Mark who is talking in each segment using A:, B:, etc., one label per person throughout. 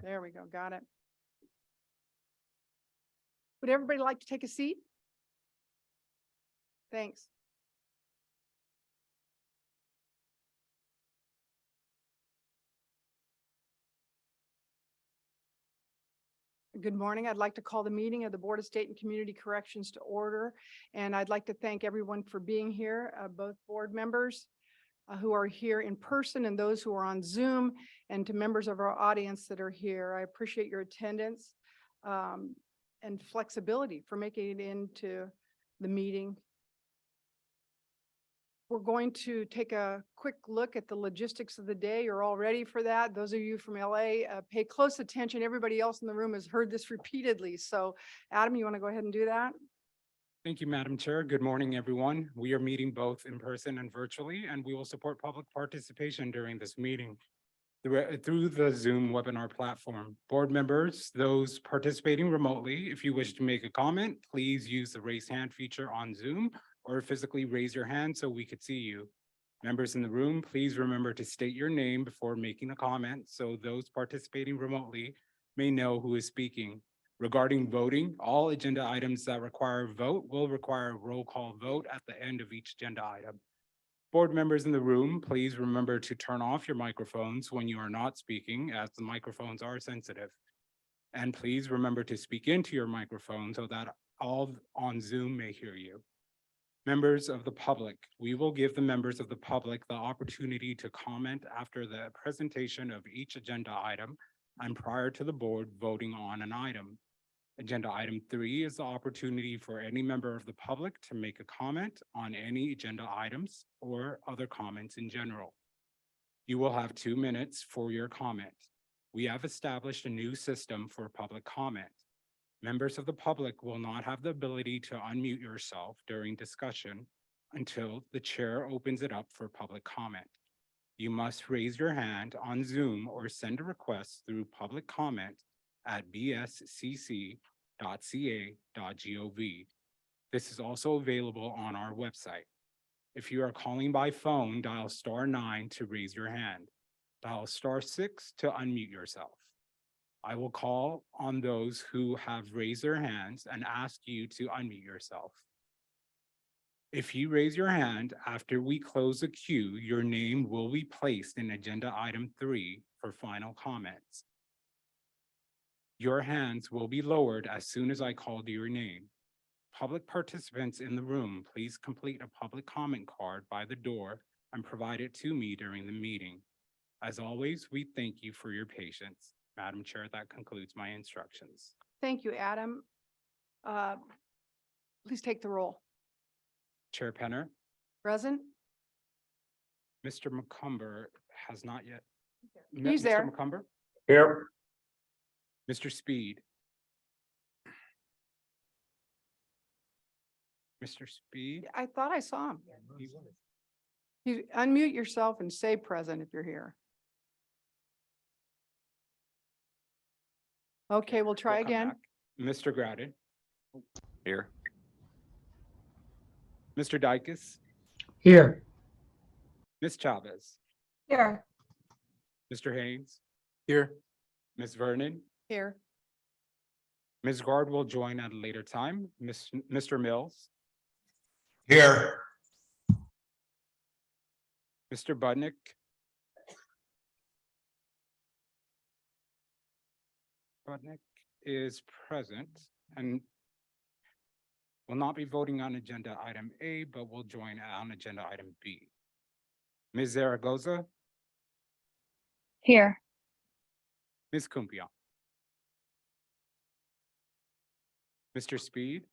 A: There we go. Got it. Would everybody like to take a seat? Thanks. Good morning. I'd like to call the meeting of the Board of State and Community Corrections to order. And I'd like to thank everyone for being here, both board members who are here in person and those who are on Zoom, and to members of our audience that are here. I appreciate your attendance and flexibility for making it into the meeting. We're going to take a quick look at the logistics of the day. You're all ready for that. Those of you from LA, pay close attention. Everybody else in the room has heard this repeatedly. So Adam, you want to go ahead and do that?
B: Thank you, Madam Chair. Good morning, everyone. We are meeting both in person and virtually, and we will support public participation during this meeting through the Zoom webinar platform. Board members, those participating remotely, if you wish to make a comment, please use the raise hand feature on Zoom or physically raise your hand so we could see you. Members in the room, please remember to state your name before making a comment so those participating remotely may know who is speaking. Regarding voting, all agenda items that require a vote will require a roll call vote at the end of each agenda item. Board members in the room, please remember to turn off your microphones when you are not speaking, as the microphones are sensitive. And please remember to speak into your microphone so that all on Zoom may hear you. Members of the public, we will give the members of the public the opportunity to comment after the presentation of each agenda item and prior to the board voting on an item. Agenda item 3 is the opportunity for any member of the public to make a comment on any agenda items or other comments in general. You will have 2 minutes for your comment. We have established a new system for public comment. Members of the public will not have the ability to unmute yourself during discussion until the chair opens it up for public comment. You must raise your hand on Zoom or send a request through public comment at bscc.ca.gov. This is also available on our website. If you are calling by phone, dial *9 to raise your hand. Dial *6 to unmute yourself. I will call on those who have raised their hands and ask you to unmute yourself. If you raise your hand after we close the queue, your name will be placed in agenda item 3 for final comments. Your hands will be lowered as soon as I call your name. Public participants in the room, please complete a public comment card by the door and provide it to me during the meeting. As always, we thank you for your patience. Madam Chair, that concludes my instructions.
A: Thank you, Adam. Please take the roll.
B: Chair Penner,
A: Present?
B: Mr. McCumber has not yet.
A: He's there.
B: Mr. McCumber,
C: Here.
B: Mr. Speed. Mr. Speed.
A: I thought I saw him.
B: He was.
A: You unmute yourself and say present if you're here. Okay, we'll try
B: We'll come
A: again.
B: back. Mr. Gradden,
C: Here.
B: Mr. Dykes,
C: Here.
B: Ms. Chavez,
D: Here.
B: Mr. Haynes,
C: Here.
B: Ms. Vernon,
A: Here.
B: Ms. Guard will join at a later time. Mr. Mills,
C: Here.
B: Mr. Budnick, Budnick is present and will not be voting on agenda item A, but will join on agenda item B. Ms. Zaragoza,
D: Here.
B: Ms. Kumpion. Mr. Speed,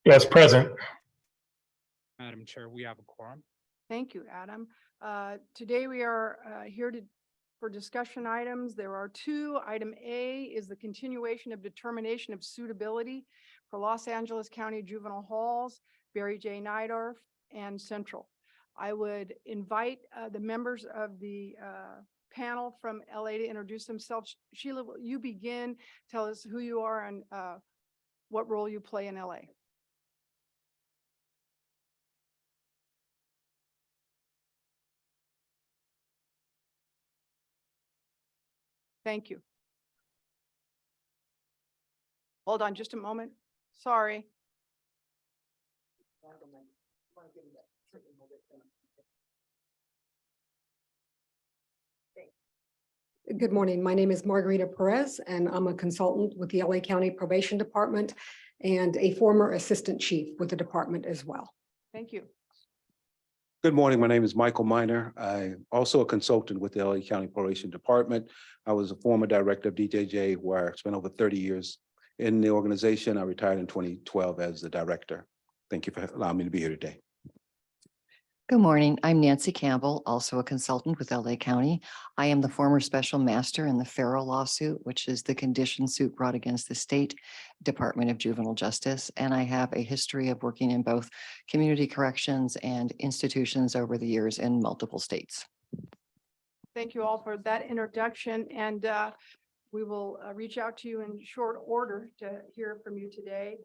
C: Yes, present.
B: Madam Chair, we have a quorum.
A: Thank you, Adam. Today we are here for discussion items. There are 2. Item A is the continuation of determination of suitability for Los Angeles County Juvenile Halls, Barry J. Nydorf, and Central. I would invite the members of the panel from LA to introduce themselves. Sheila, will you begin? Tell us who you are and what role you play in LA. Thank you. Hold on just a moment. Sorry.
D: Good morning. My name is Margarita Perez, and I'm a consultant with the LA County Probation Department and a former assistant chief with the department as well.
A: Thank you.
E: Good morning. My name is Michael Miner. I'm also a consultant with the LA County Probation Department. I was a former director of DJJ, where I spent over 30 years in the organization. I retired in 2012 as the director. Thank you for allowing me to be here today.
F: Good morning. I'm Nancy Campbell, also a consultant with LA County. I am the former special master in the Farrell lawsuit, which is the condition suit brought against the State Department of Juvenile Justice. And I have a history of working in both community corrections and institutions over the years in multiple states.
A: Thank you all for that introduction, and we will reach out to you in short order to hear from you today.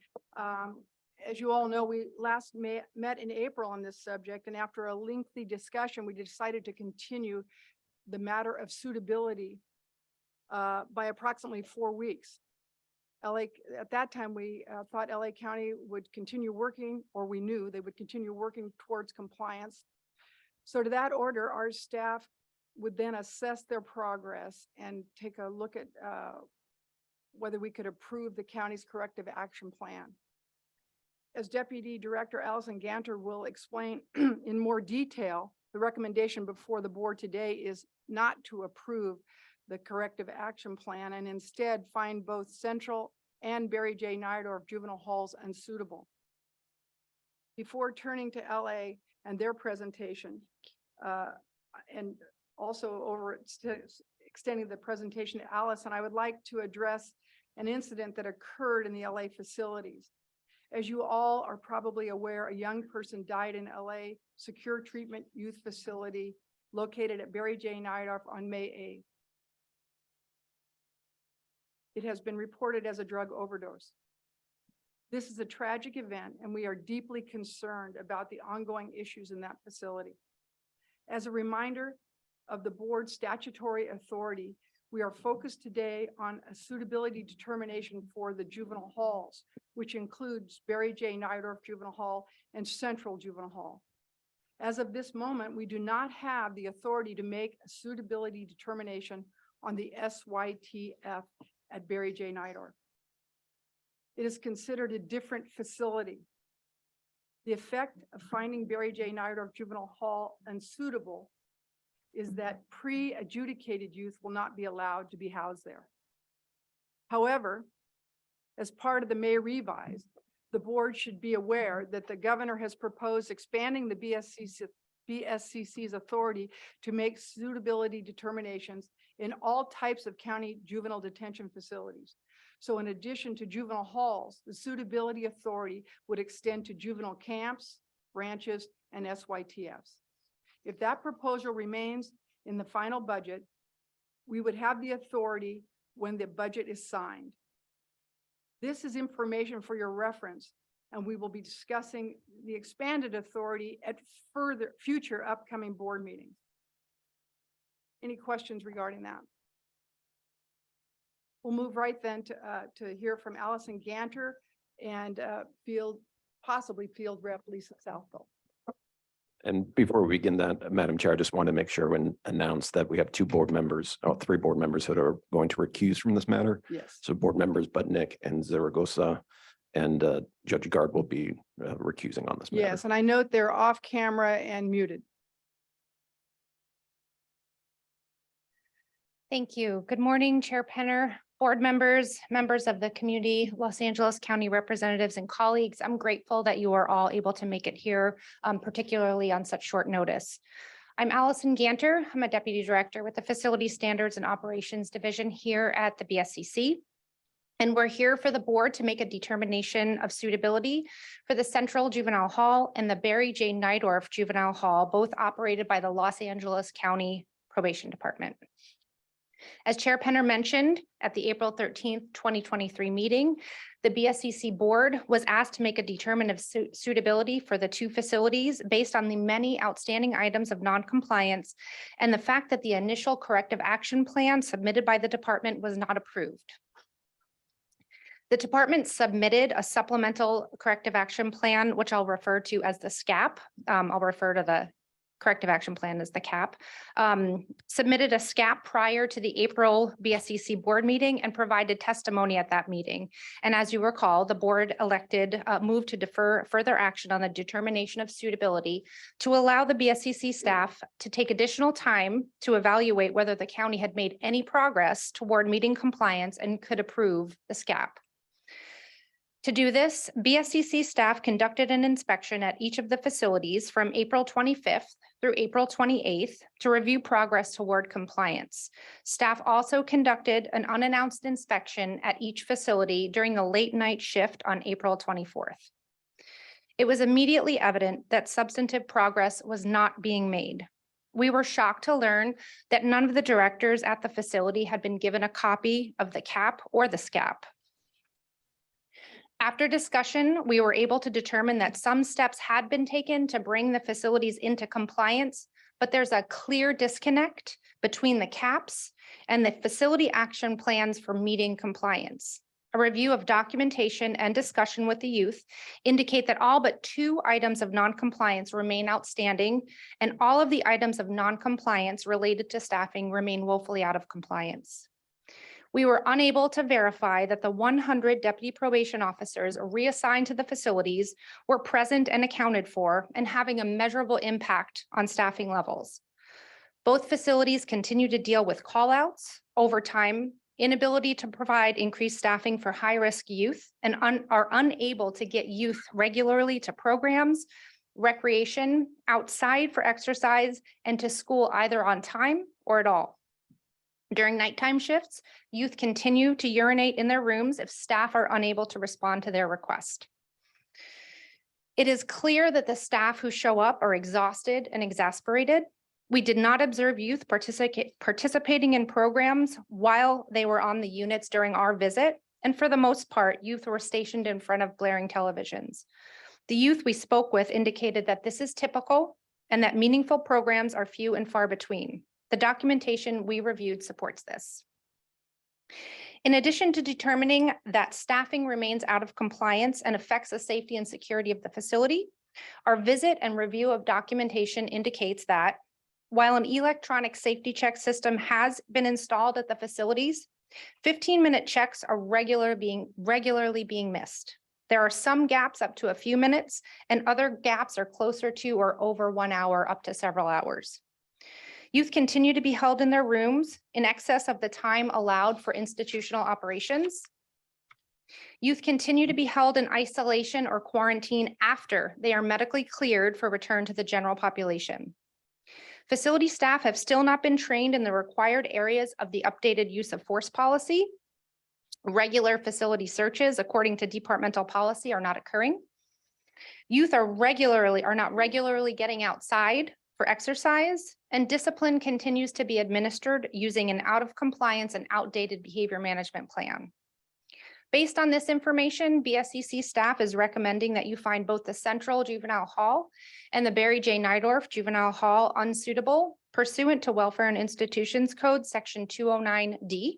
A: As you all know, we last met in April on this subject, and after a lengthy discussion, we decided to continue the matter of suitability by approximately 4 weeks. At that time, we thought LA County would continue working, or we knew they would continue working towards compliance. So to that order, our staff would then assess their progress and take a look at whether we could approve the county's corrective action plan. As Deputy Director Allison Ganter will explain in more detail, the recommendation before the board today is not to approve the corrective action plan and instead find both Central and Barry J. Nydorf juvenile halls unsuitable. Before turning to LA and their presentation, and also extending the presentation to Allison, I would like to address an incident that occurred in the LA facilities. As you all are probably aware, a young person died in LA Secure Treatment Youth Facility located at Barry J. Nydorf on May 8th. It has been reported as a drug overdose. This is a tragic event, and we are deeply concerned about the ongoing issues in that facility. As a reminder of the board's statutory authority, we are focused today on a suitability determination for the juvenile halls, which includes Barry J. Nydorf Juvenile Hall and Central Juvenile Hall. As of this moment, we do not have the authority to make a suitability determination on the SYTF at Barry J. Nydorf. It is considered a different facility. The effect of finding Barry J. Nydorf Juvenile Hall unsuitable is that pre-adjudicated youth will not be allowed to be housed there. However, as part of the May revise, the board should be aware that the governor has proposed expanding the BSCC's authority to make suitability determinations in all types of county juvenile detention facilities. So in addition to juvenile halls, the suitability authority would extend to juvenile camps, ranches, and SYTFs. If that proposal remains in the final budget, we would have the authority when the budget is signed. This is information for your reference, and we will be discussing the expanded authority at future upcoming board meetings. Any questions regarding that? We'll move right then to hear from Allison Ganter and possibly Field Rep Lisa Southville.
G: And before we begin that, Madam Chair, I just want to make sure and announce that we have three board members who are going to recuse from this matter.
A: Yes.
G: So board members Budnick and Zaragoza and Judge Guard will be recusing on this matter.
A: Yes, and I note they're off camera and muted.
H: Thank you. Good morning, Chair Penner, board members, members of the community, Los Angeles County representatives and colleagues. I'm grateful that you are all able to make it here, particularly on such short notice. I'm Allison Ganter. I'm a Deputy Director with the Facility Standards and Operations Division here at the BSCC. And we're here for the board to make a determination of suitability for the Central Juvenile Hall and the Barry J. Nydorf Juvenile Hall, both operated by the Los Angeles County Probation Department. As Chair Penner mentioned at the April 13th, 2023 meeting, the BSCC board was asked to make a determination of suitability for the two facilities based on the many outstanding items of noncompliance and the fact that the initial corrective action plan submitted by the department was not approved. The department submitted a supplemental corrective action plan, which I'll refer to as the SCAP. I'll refer to the corrective action plan as the CAP. Submitted a SCAP prior to the April BSCC board meeting and provided testimony at that meeting. And as you recall, the board moved to defer further action on the determination of suitability to allow the BSCC staff to take additional time to evaluate whether the county had made any progress toward meeting compliance and could approve the SCAP. To do this, BSCC staff conducted an inspection at each of the facilities from April 25th through April 28th to review progress toward compliance. Staff also conducted an unannounced inspection at each facility during the late night shift on April 24th. It was immediately evident that substantive progress was not being made. We were shocked to learn that none of the directors at the facility had been given a copy of the CAP or the SCAP. After discussion, we were able to determine that some steps had been taken to bring the facilities into compliance, but there's a clear disconnect between the CAPs and the facility action plans for meeting compliance. A review of documentation and discussion with the youth indicate that all but 2 items of noncompliance remain outstanding, and all of the items of noncompliance related to staffing remain woefully out of compliance. We were unable to verify that the 100 deputy probation officers reassigned to the facilities were present and accounted for and having a measurable impact on staffing levels. Both facilities continue to deal with callouts, overtime, inability to provide increased staffing for high-risk youth, and are unable to get youth regularly to programs, recreation, outside for exercise, and to school either on time or at all. During nighttime shifts, youth continue to urinate in their rooms if staff are unable to respond to their request. It is clear that the staff who show up are exhausted and exasperated. We did not observe youth participating in programs while they were on the units during our visit, and for the most part, youth were stationed in front of glaring televisions. The youth we spoke with indicated that this is typical and that meaningful programs are few and far between. The documentation we reviewed supports this. In addition to determining that staffing remains out of compliance and affects the safety and security of the facility, our visit and review of documentation indicates that while an electronic safety check system has been installed at the facilities, 15-minute checks are regularly being missed. There are some gaps up to a few minutes, and other gaps are closer to or over 1 hour up to several hours. Youth continue to be held in their rooms in excess of the time allowed for institutional operations. Youth continue to be held in isolation or quarantine after they are medically cleared for return to the general population. Facility staff have still not been trained in the required areas of the updated use of force policy. Regular facility searches, according to departmental policy, are not occurring. Youth are not regularly getting outside for exercise, and discipline continues to be administered using an out of compliance and outdated behavior management plan. Based on this information, BSCC staff is recommending that you find both the Central Juvenile Hall and the Barry J. Nydorf Juvenile Hall unsuitable pursuant to Welfare and Institutions Code, Section 209D.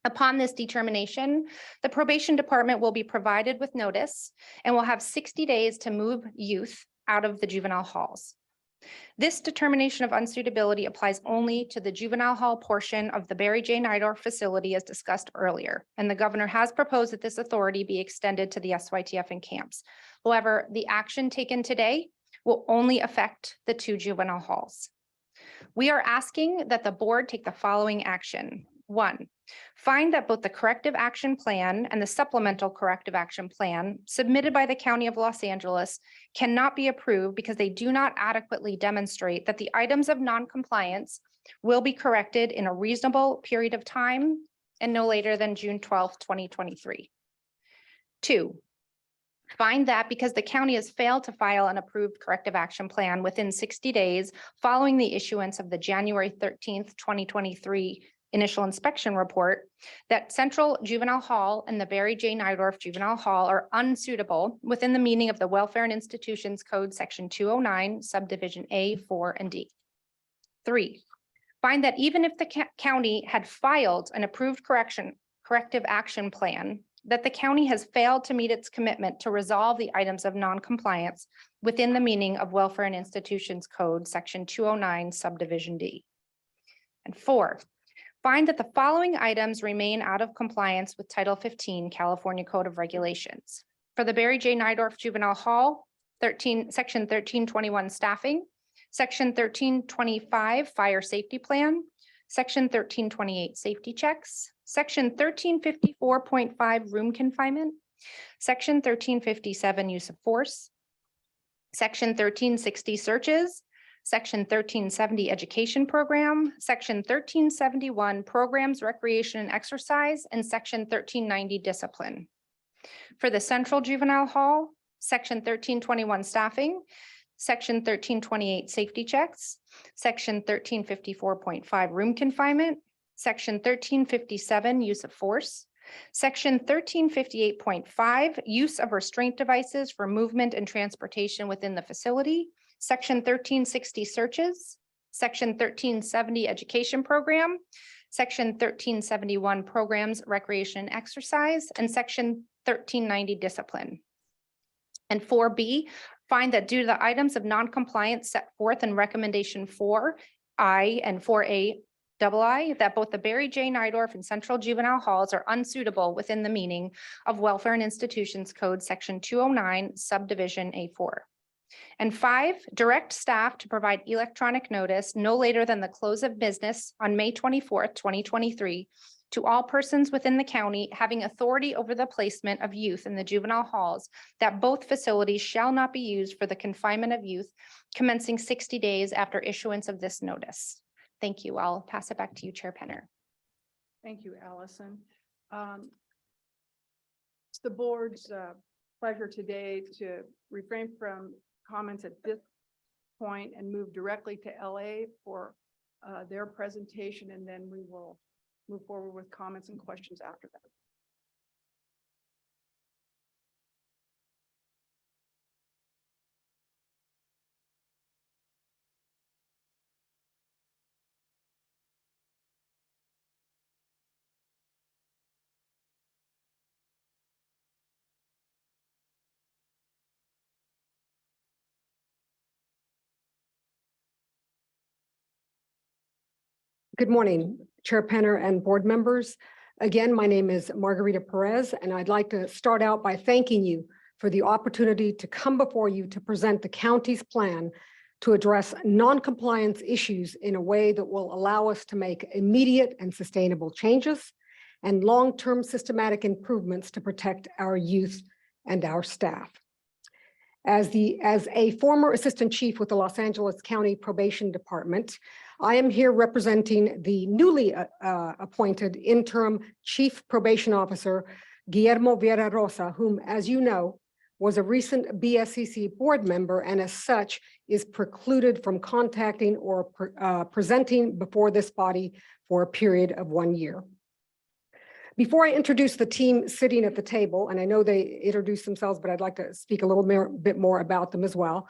H: Upon this determination, the probation department will be provided with notice and will have 60 days to move youth out of the juvenile halls. This determination of unsuitability applies only to the juvenile hall portion of the Barry J. Nydorf facility as discussed earlier, and the governor has proposed that this authority be extended to the SYTF and camps. However, the action taken today will only affect the 2 juvenile halls. We are asking that the board take the following action. 1, find that both the corrective action plan and the supplemental corrective action plan submitted by the County of Los Angeles cannot be approved because they do not adequately demonstrate that the items of noncompliance will be corrected in a reasonable period of time and no later than June 12th, 2023. 2, Find that because the county has failed to file an approved corrective action plan within 60 days following the issuance of the January 13th, 2023 initial inspection report, that Central Juvenile Hall and the Barry J. Nydorf Juvenile Hall are unsuitable within the meaning of the Welfare and Institutions Code, Section 209, subdivision A, 4, and D. 3, find that even if the county had filed an approved corrective action plan, that the county has failed to meet its commitment to resolve the items of noncompliance within the meaning of Welfare and Institutions Code, Section 209, subdivision D. And 4, find that the following items remain out of compliance with Title 15 California Code of Regulations. For the Barry J. Nydorf Juvenile Hall, Section 1321 staffing, Section 1325 fire safety plan, Section 1328 safety checks, Section 1354.5 room confinement, Section 1357 use of force, Section 1360 searches, Section 1370 education program, Section 1371 programs, recreation and exercise, and Section 1390 discipline. For the Central Juvenile Hall, Section 1321 staffing, Section 1328 safety checks, Section 1354.5 room confinement, Section 1357 use of force, Section 1358.5 use of restraint devices for movement and transportation within the facility, Section 1360 searches, Section 1370 education program, Section 1371 programs, recreation and exercise, and Section 1390 discipline. And 4B, find that due to the items of noncompliance set forth in recommendation 4I and 4A II, that both the Barry J. Nydorf and Central Juvenile Halls are unsuitable within the meaning of Welfare and Institutions Code, Section 209, subdivision A4. And 5, direct staff to provide electronic notice no later than the close of business on May 24th, 2023, to all persons within the county having authority over the placement of youth in the juvenile halls, that both facilities shall not be used for the confinement of youth commencing 60 days after issuance of this notice. Thank you. I'll pass it back to you, Chair Penner.
A: Thank you, Allison. It's the board's pleasure today to refrain from comments at this point and move directly to LA for their presentation, and then we will move forward with comments and questions after that.
D: Good morning, Chair Penner and board members. Again, my name is Margarita Perez, and I'd like to start out by thanking you for the opportunity to come before you to present the county's plan to address non-compliance issues in a way that will allow us to make immediate and sustainable changes and long-term systematic improvements to protect our youth and our staff. As a former assistant chief with the Los Angeles County Probation Department, I am here representing the newly appointed interim chief probation officer, Guillermo Vera Rosa, whom, as you know, was a recent BSCC board member and as such is precluded from contacting or presenting before this body for a period of 1 year. Before I introduce the team sitting at the table, and I know they introduced themselves, but I'd like to speak a little bit more about them as well.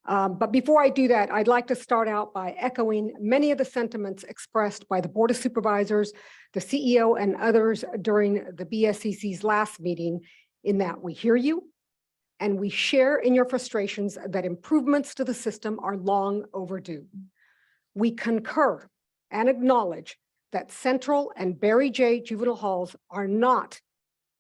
D: But before I do that, I'd like to start out by echoing many of the sentiments expressed by the Board of Supervisors, the CEO, and others during the BSCC's last meeting, in that we hear you and we share in your frustrations that improvements to the system are long overdue. We concur and acknowledge that Central and Barry J. juvenile halls are not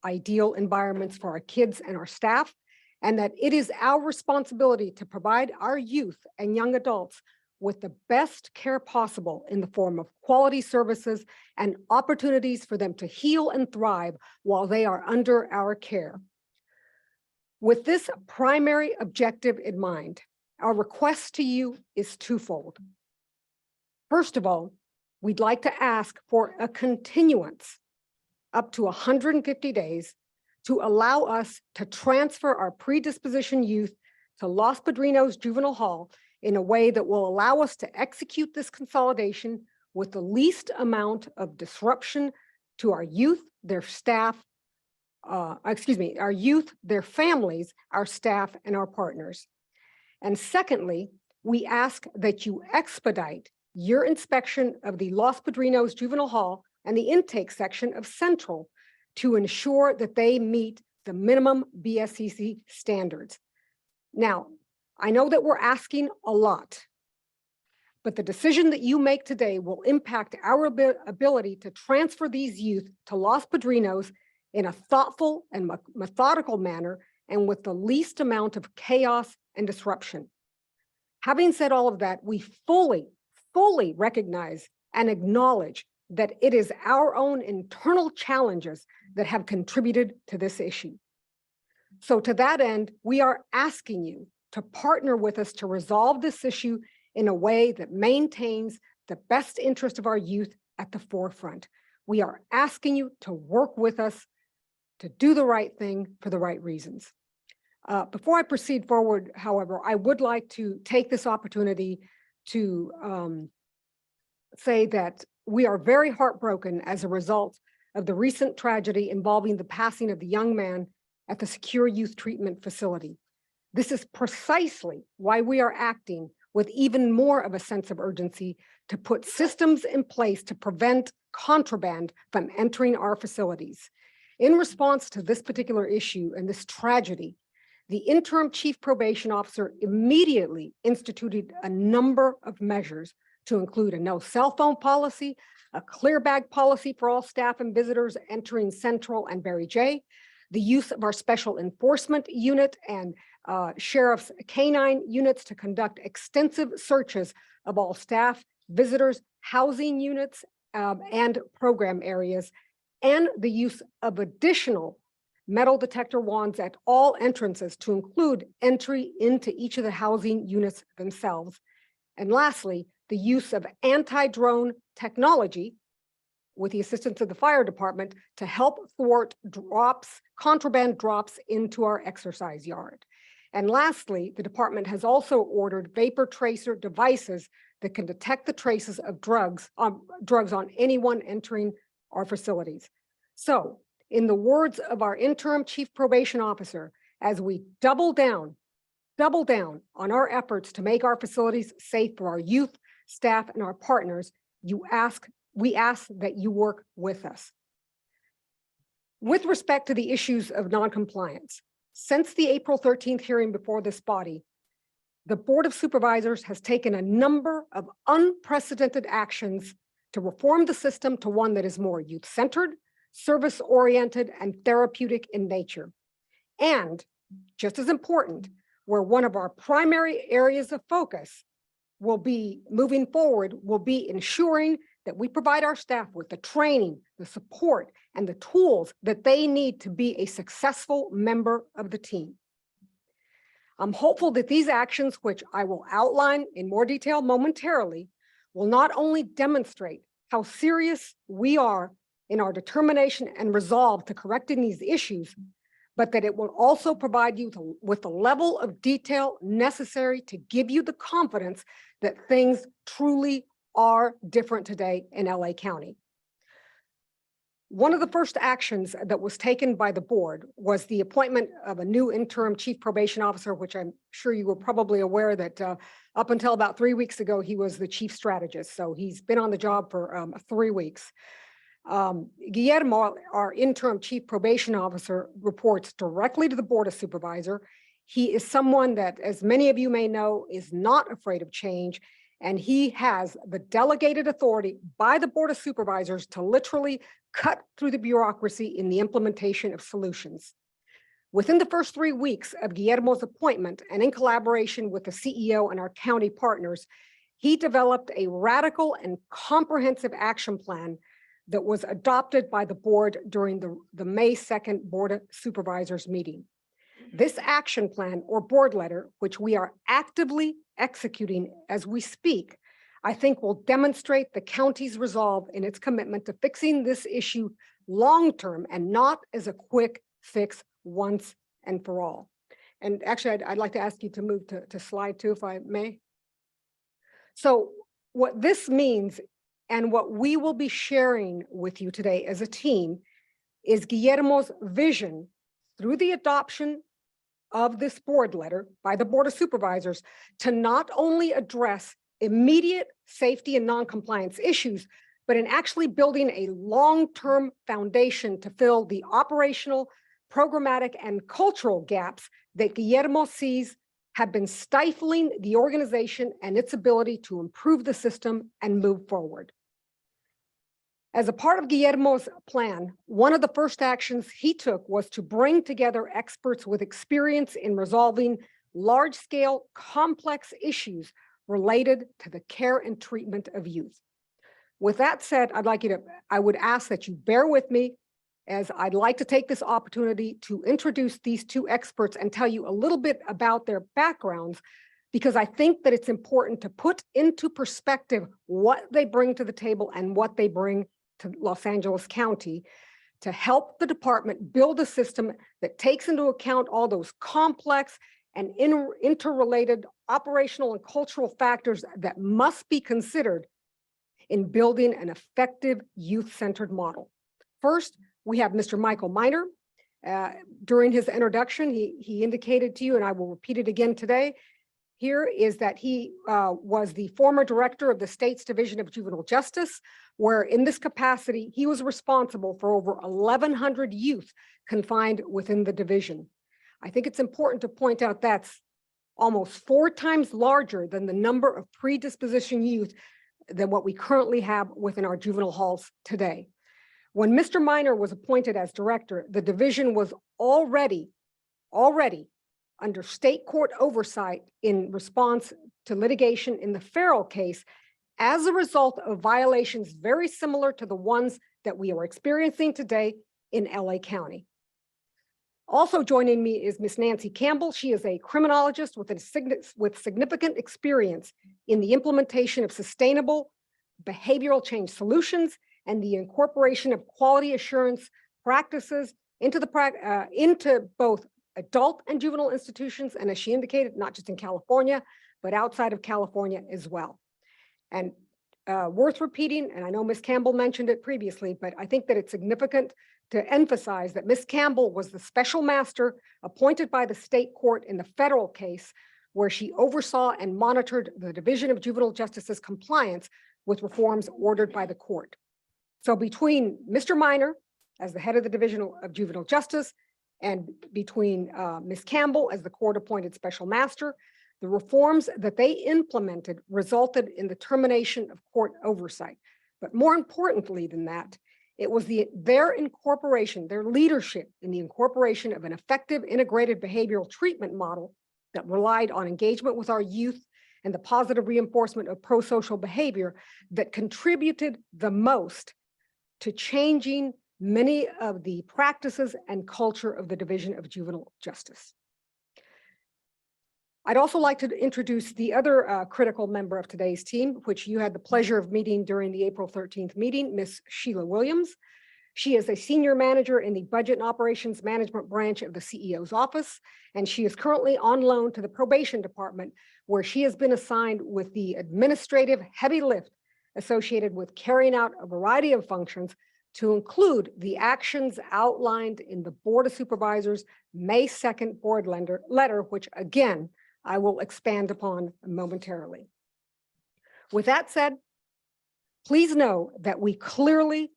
D: ideal environments for our kids and our staff, and that it is our responsibility to provide our youth and young adults with the best care possible in the form of quality services and opportunities for them to heal and thrive while they are under our care. With this primary objective in mind, our request to you is twofold. First of all, we'd like to ask for a continuance up to 150 days to allow us to transfer our predisposition youth to Los Padrinos Juvenile Hall in a way that will allow us to execute this consolidation with the least amount of disruption to our youth, their staff, our youth, their families, our staff, and our partners. And secondly, we ask that you expedite your inspection of the Los Padrinos Juvenile Hall and the intake section of Central to ensure that they meet the minimum BSCC standards. Now, I know that we're asking a lot, but the decision that you make today will impact our ability to transfer these youth to Los Padrinos in a thoughtful and methodical manner and with the least amount of chaos and disruption. Having said all of that, we fully recognize and acknowledge that it is our own internal challenges that have contributed to this issue. So to that end, we are asking you to partner with us to resolve this issue in a way that maintains the best interest of our youth at the forefront. We are asking you to work with us to do the right thing for the right reasons. Before I proceed forward, however, I would like to take this opportunity to say that we are very heartbroken as a result of the recent tragedy involving the passing of the young man at the Secure Youth Treatment Facility. This is precisely why we are acting with even more of a sense of urgency to put systems in place to prevent contraband from entering our facilities. In response to this particular issue and this tragedy, the interim chief probation officer immediately instituted a number of measures to include a no cell phone policy, a clear bag policy for all staff and visitors entering Central and Barry J, the use of our special enforcement unit and sheriff's canine units to conduct extensive searches of all staff, visitors, housing units, and program areas, and the use of additional metal detector wands at all entrances to include entry into each of the housing units themselves. And lastly, the use of anti-drone technology with the assistance of the fire department to help thwart contraband drops into our exercise yard. And lastly, the department has also ordered vapor tracer devices that can detect the traces of drugs on anyone entering our facilities. So, in the words of our interim chief probation officer, as we double down on our efforts to make our facilities safe for our youth, staff, and our partners, we ask that you work with us. With respect to the issues of noncompliance, since the April 13th hearing before this body, the Board of Supervisors has taken a number of unprecedented actions to reform the system to one that is more youth-centered, service-oriented, and therapeutic in nature. And just as important, where one of our primary areas of focus will be moving forward will be ensuring that we provide our staff with the training, the support, and the tools that they need to be a successful member of the team. I'm hopeful that these actions, which I will outline in more detail momentarily, will not only demonstrate how serious we are in our determination and resolve to correcting these issues, but that it will also provide you with the level of detail necessary to give you the confidence that things truly are different today in LA County. One of the first actions that was taken by the board was the appointment of a new interim chief probation officer, which I'm sure you were probably aware that up until about 3 weeks ago, he was the chief strategist. So he's been on the job for 3 weeks. Guillermo, our interim chief probation officer, reports directly to the Board of Supervisors. He is someone that, as many of you may know, is not afraid of change, and he has the delegated authority by the Board of Supervisors to literally cut through the bureaucracy in the implementation of solutions. Within the first 3 weeks of Guillermo's appointment, and in collaboration with the CEO and our county partners, he developed a radical and comprehensive action plan that was adopted by the board during the May 2nd Board of Supervisors meeting. This action plan or board letter, which we are actively executing as we speak, I think will demonstrate the county's resolve in its commitment to fixing this issue long-term and not as a quick fix once and for all. And actually, I'd like to ask you to move to slide 2, if I may. So what this means and what we will be sharing with you today as a team is Guillermo's vision through the adoption of this board letter by the Board of Supervisors to not only address immediate safety and non-compliance issues, but in actually building a long-term foundation to fill the operational, programmatic, and cultural gaps that Guillermo sees have been stifling the organization and its ability to improve the system and move forward. As a part of Guillermo's plan, one of the first actions he took was to bring together experts with experience in resolving large-scale, complex issues related to the care and treatment of youth. With that said, I would ask that you bear with me, as I'd like to take this opportunity to introduce these two experts and tell you a little bit about their backgrounds, because I think that it's important to put into perspective what they bring to the table and what they bring to Los Angeles County to help the department build a system that takes into account all those complex and interrelated operational and cultural factors that must be considered in building an effective youth-centered model. First, we have Mr. Michael Miner. During his introduction, he indicated to you, and I will repeat it again today, here is that he was the former director of the state's Division of Juvenile Justice, where in this capacity, he was responsible for over 1,100 youth confined within the division. I think it's important to point out that's almost 4 times larger than the number of predisposition youth than what we currently have within our juvenile halls today. When Mr. Miner was appointed as director, the division was already under state court oversight in response to litigation in the Farrell case as a result of violations very similar to the ones that we are experiencing today in LA County. Also joining me is Ms. Nancy Campbell. She is a criminologist with significant experience in the implementation of sustainable behavioral change solutions and the incorporation of quality assurance practices into both adult and juvenile institutions, and as she indicated, not just in California, but outside of California as well. And worth repeating, and I know Ms. Campbell mentioned it previously, but I think that it's significant to emphasize that Ms. Campbell was the special master appointed by the state court in the federal case, where she oversaw and monitored the Division of Juvenile Justice's compliance with reforms ordered by the court. So between Mr. Miner as the head of the Division of Juvenile Justice and between Ms. Campbell as the court-appointed special master, the reforms that they implemented resulted in the termination of court oversight. But more importantly than that, it was their incorporation, their leadership in the incorporation of an effective integrated behavioral treatment model that relied on engagement with our youth and the positive reinforcement of pro-social behavior that contributed the most to changing many of the practices and culture of the Division of Juvenile Justice. I'd also like to introduce the other critical member of today's team, which you had the pleasure of meeting during the April 13th meeting, Ms. Sheila Williams. She is a senior manager in the Budget and Operations Management branch of the CEO's office, and she is currently on loan to the probation department, where she has been assigned with the administrative heavy lift associated with carrying out a variety of functions, to include the actions outlined in the Board of Supervisors May 2nd board letter, which again, I will expand upon momentarily. With that said, please know that we clearly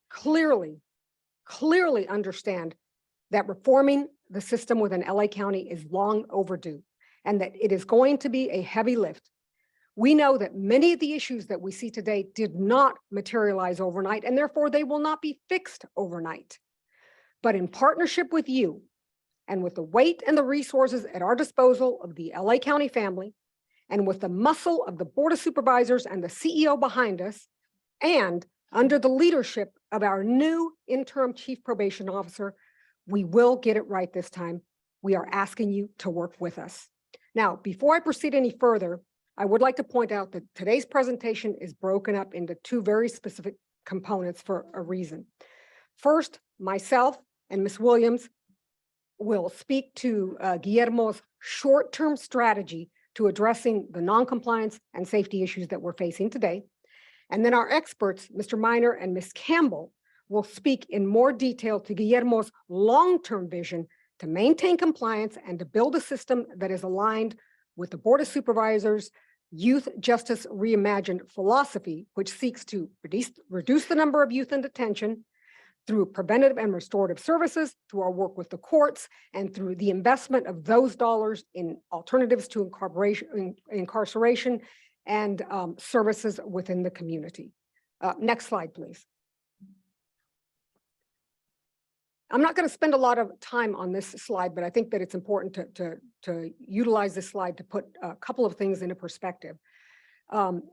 D: understand that reforming the system within LA County is long overdue and that it is going to be a heavy lift. We know that many of the issues that we see today did not materialize overnight, and therefore they will not be fixed overnight. But in partnership with you and with the weight and the resources at our disposal of the LA County family, and with the muscle of the Board of Supervisors and the CEO behind us, and under the leadership of our new interim chief probation officer, we will get it right this time. We are asking you to work with us. Now, before I proceed any further, I would like to point out that today's presentation is broken up into 2 very specific components for a reason. First, myself and Ms. Williams will speak to Guillermo's short-term strategy to addressing the non-compliance and safety issues that we're facing today. And then our experts, Mr. Minor and Ms. Campbell, will speak in more detail to Guillermo's long-term vision to maintain compliance and to build a system that is aligned with the Board of Supervisors' Youth Justice Reimagined philosophy, which seeks to reduce the number of youth in detention through preventative and restorative services, through our work with the courts, and through the investment of those dollars in alternatives to incarceration and services within the community. Next slide, please. I'm not going to spend a lot of time on this slide, but I think that it's important to utilize this slide to put a couple of things into perspective.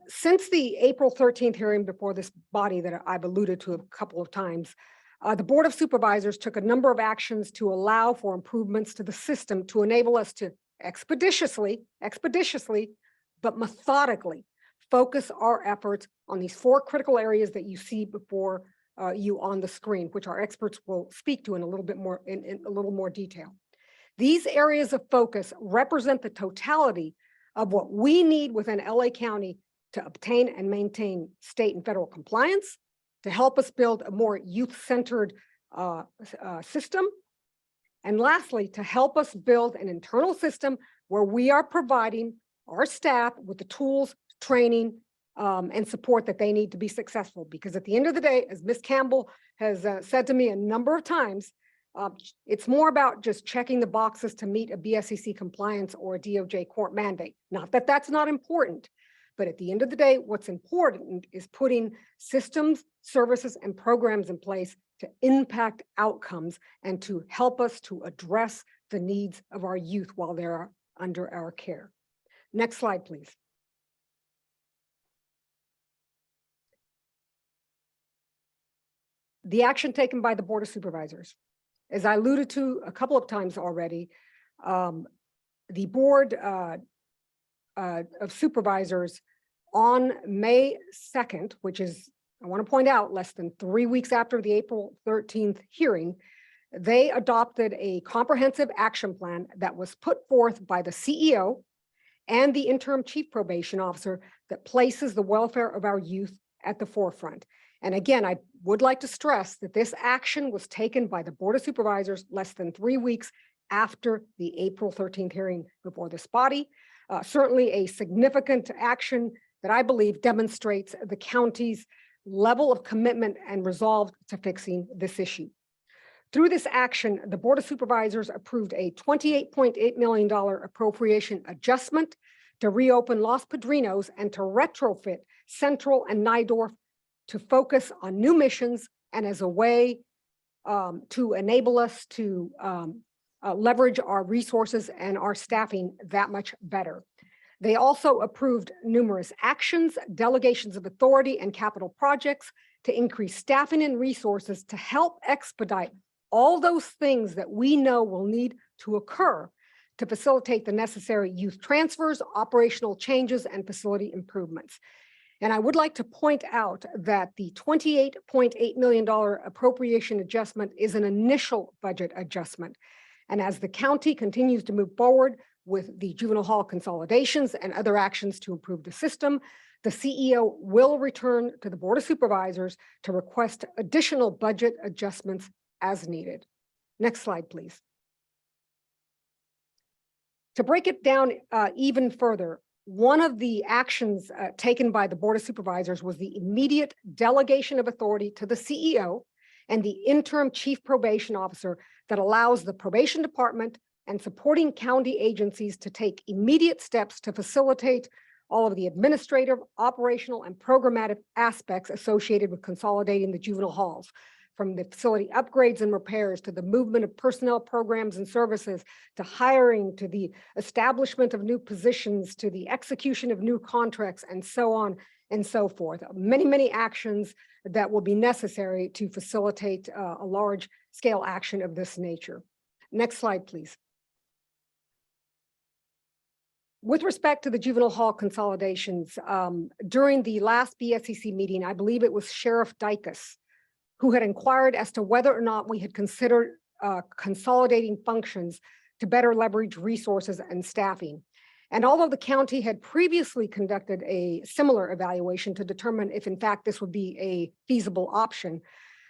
D: Since the April 13th hearing before this body that I've alluded to a couple of times, the Board of Supervisors took a number of actions to allow for improvements to the system to enable us to expeditiously, but methodically focus our efforts on these 4 critical areas that you see before you on the screen, which our experts will speak to in a little bit more in a little more detail. These areas of focus represent the totality of what we need within LA County to obtain and maintain state and federal compliance, to help us build a more youth-centered system, and lastly, to help us build an internal system where we are providing our staff with the tools, training, and support that they need to be successful. Because at the end of the day, as Ms. Campbell has said to me a number of times, it's more about just checking the boxes to meet a BSCC compliance or a DOJ court mandate. Not that that's not important, but at the end of the day, what's important is putting systems, services, and programs in place to impact outcomes and to help us to address the needs of our youth while they're under our care. Next slide, please. The action taken by the Board of Supervisors. As I alluded to a couple of times already, the Board of Supervisors on May 2nd, which is, I want to point out, less than 3 weeks after the April 13th hearing, they adopted a comprehensive action plan that was put forth by the CEO and the interim chief probation officer that places the welfare of our youth at the forefront. And again, I would like to stress that this action was taken by the Board of Supervisors less than 3 weeks after the April 13th hearing before this body. Certainly a significant action that I believe demonstrates the county's level of commitment and resolve to fixing this issue. Through this action, the Board of Supervisors approved a $28.8 million appropriation adjustment to reopen Los Padrinos and to retrofit Central and Nydorf to focus on new missions and as a way to enable us to leverage our resources and our staffing that much better. They also approved numerous actions, delegations of authority, and capital projects to increase staffing and resources to help expedite all those things that we know will need to occur to facilitate the necessary youth transfers, operational changes, and facility improvements. And I would like to point out that the $28.8 million appropriation adjustment is an initial budget adjustment. And as the county continues to move forward with the juvenile hall consolidations and other actions to improve the system, the CEO will return to the Board of Supervisors to request additional budget adjustments as needed. Next slide, please. To break it down even further, one of the actions taken by the Board of Supervisors was the immediate delegation of authority to the CEO and the interim chief probation officer that allows the probation department and supporting county agencies to take immediate steps to facilitate all of the administrative, operational, and programmatic aspects associated with consolidating the juvenile halls, from the facility upgrades and repairs to the movement of personnel programs and services, to hiring, to the establishment of new positions, to the execution of new contracts, and so on and so forth. Many, many actions that will be necessary to facilitate a large scale action of this nature. Next slide, please. With respect to the juvenile hall consolidations, during the last BSCC meeting, I believe it was Sheriff Dykus who had inquired as to whether or not we had considered consolidating functions to better leverage resources and staffing. And although the county had previously conducted a similar evaluation to determine if in fact this would be a feasible option,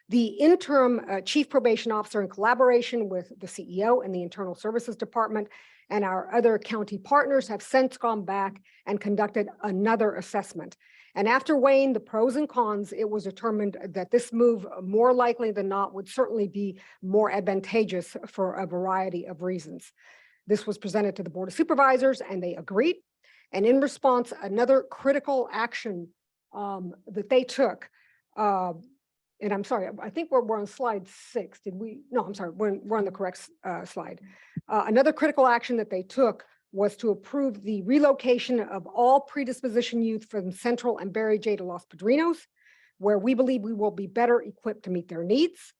D: the interim chief probation officer, in collaboration with the CEO and the Internal Services Department and our other county partners, have since gone back and conducted another assessment. And after weighing the pros and cons, it was determined that this move, more likely than not, would certainly be more advantageous for a variety of reasons. This was presented to the Board of Supervisors and they agreed. And in response, another critical action that they took, and I'm sorry, I think we're on slide 6. Did we? No, I'm sorry, we're on the correct slide. Another critical action that they took was to approve the relocation of all predisposition youth from Central and Barry J to Los Padrinos, where we believe we will be better equipped to meet their needs.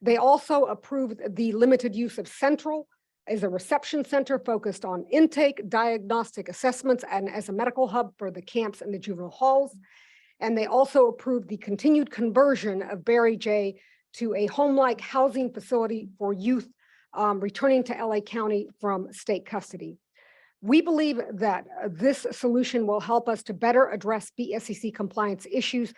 D: They also approved the limited use of Central as a reception center focused on intake, diagnostic assessments, and as a medical hub for the camps and the juvenile halls. And they also approved the continued conversion of Barry J to a home-like housing facility for youth returning to LA County from state custody. We believe that this solution will help us to better address BSCC compliance issues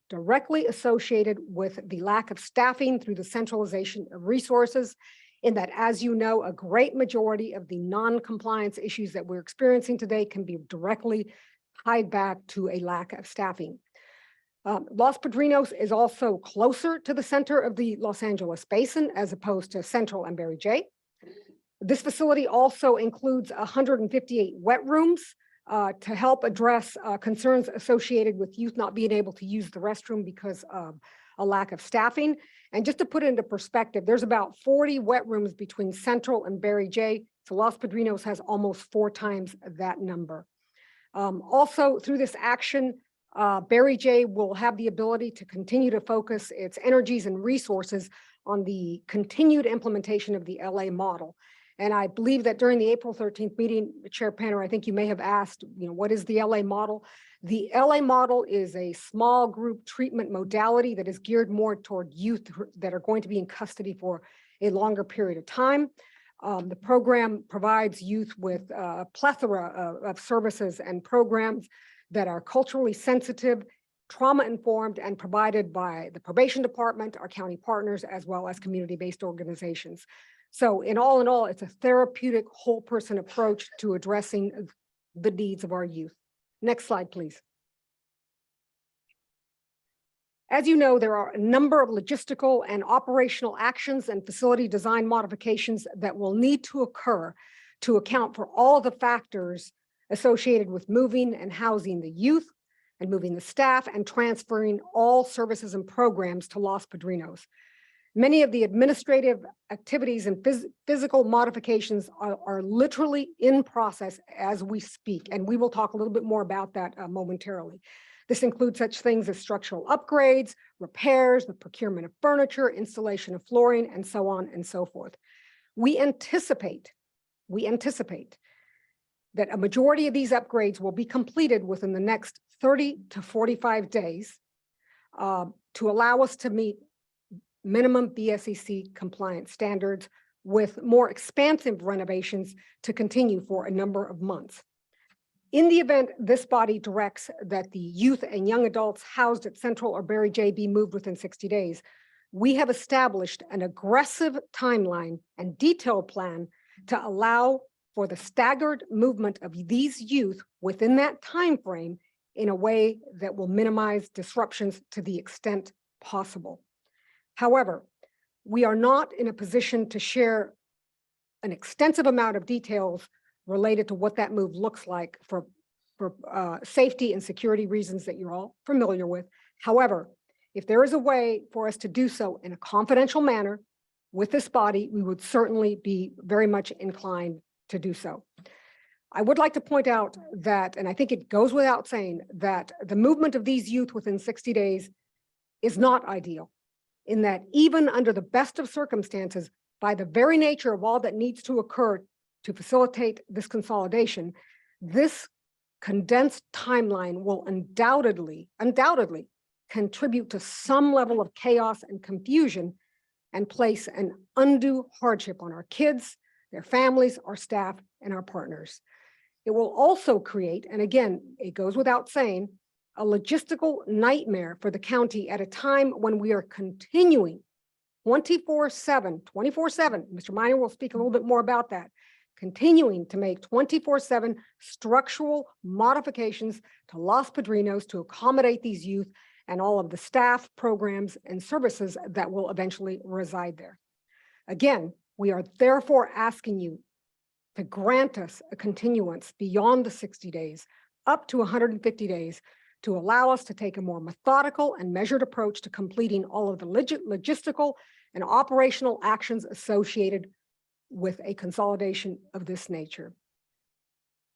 D: directly associated with the lack of staffing through the centralization of resources, in that, as you know, a great majority of the non-compliance issues that we're experiencing today can be directly tied back to a lack of staffing. Los Padrinos is also closer to the center of the Los Angeles basin as opposed to Central and Barry J. This facility also includes 158 wet rooms to help address concerns associated with youth not being able to use the restroom because of a lack of staffing. And just to put it into perspective, there's about 40 wet rooms between Central and Barry J. So Los Padrinos has almost 4 times that number. Also, through this action, Barry J will have the ability to continue to focus its energies and resources on the continued implementation of the LA model. And I believe that during the April 13th meeting, Chair Panner, I think you may have asked, what is the LA model? The LA model is a small group treatment modality that is geared more toward youth that are going to be in custody for a longer period of time. The program provides youth with a plethora of services and programs that are culturally sensitive, trauma-informed, and provided by the probation department, our county partners, as well as community-based organizations. So in all, it's a therapeutic whole person approach to addressing the needs of our youth. Next slide, please. As you know, there are a number of logistical and operational actions and facility design modifications that will need to occur to account for all the factors associated with moving and housing the youth and moving the staff and transferring all services and programs to Los Padrinos. Many of the administrative activities and physical modifications are literally in process as we speak, and we will talk a little bit more about that momentarily. This includes such things as structural upgrades, repairs, the procurement of furniture, installation of flooring, and so on and so forth. We anticipate that a majority of these upgrades will be completed within the next 30 to 45 days to allow us to meet minimum BSCC compliance standards, with more expansive renovations to continue for a number of months. In the event this body directs that the youth and young adults housed at Central or Barry J be moved within 60 days, we have established an aggressive timeline and detailed plan to allow for the staggered movement of these youth within that time frame in a way that will minimize disruptions to the extent possible. However, we are not in a position to share an extensive amount of details related to what that move looks like for safety and security reasons that you're all familiar with. However, if there is a way for us to do so in a confidential manner with this body, we would certainly be very much inclined to do so. I would like to point out that, and I think it goes without saying, that the movement of these youth within 60 days is not ideal, in that even under the best of circumstances, by the very nature of all that needs to occur to facilitate this consolidation, this condensed timeline will undoubtedly contribute to some level of chaos and confusion, and place an undue hardship on our kids, their families, our staff, and our partners. It will also create, and again, it goes without saying, a logistical nightmare for the county at a time when we are continuing 24/7. Mr. Minor will speak a little bit more about that. Continuing to make 24/7 structural modifications to Los Padrinos to accommodate these youth and all of the staff, programs, and services that will eventually reside there. Again, we are therefore asking you to grant us a continuance beyond the 60 days, up to 150 days, to allow us to take a more methodical and measured approach to completing all of the logistical and operational actions associated with a consolidation of this nature.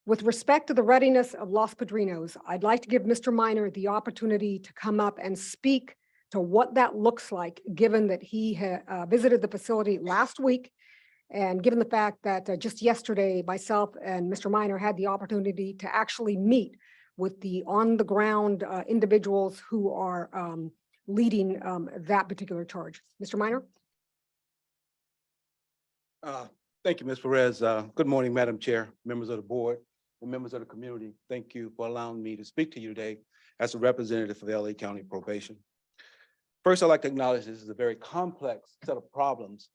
D: With respect to the readiness of Los Padrinos, I'd like to give Mr. Minor the opportunity to come up and speak to what that looks like, given that he visited the facility last week, and given the fact that just yesterday, myself and Mr. Minor had the opportunity to actually meet with the on-the-ground individuals who are leading that particular charge. Mr. Minor?
E: Thank you, Ms. Perez. Good morning, Madam Chair, members of the board, and members of the community. Thank you for allowing me to speak to you today as a representative for the LA County Probation. First, I'd like to acknowledge this is a very complex set of problems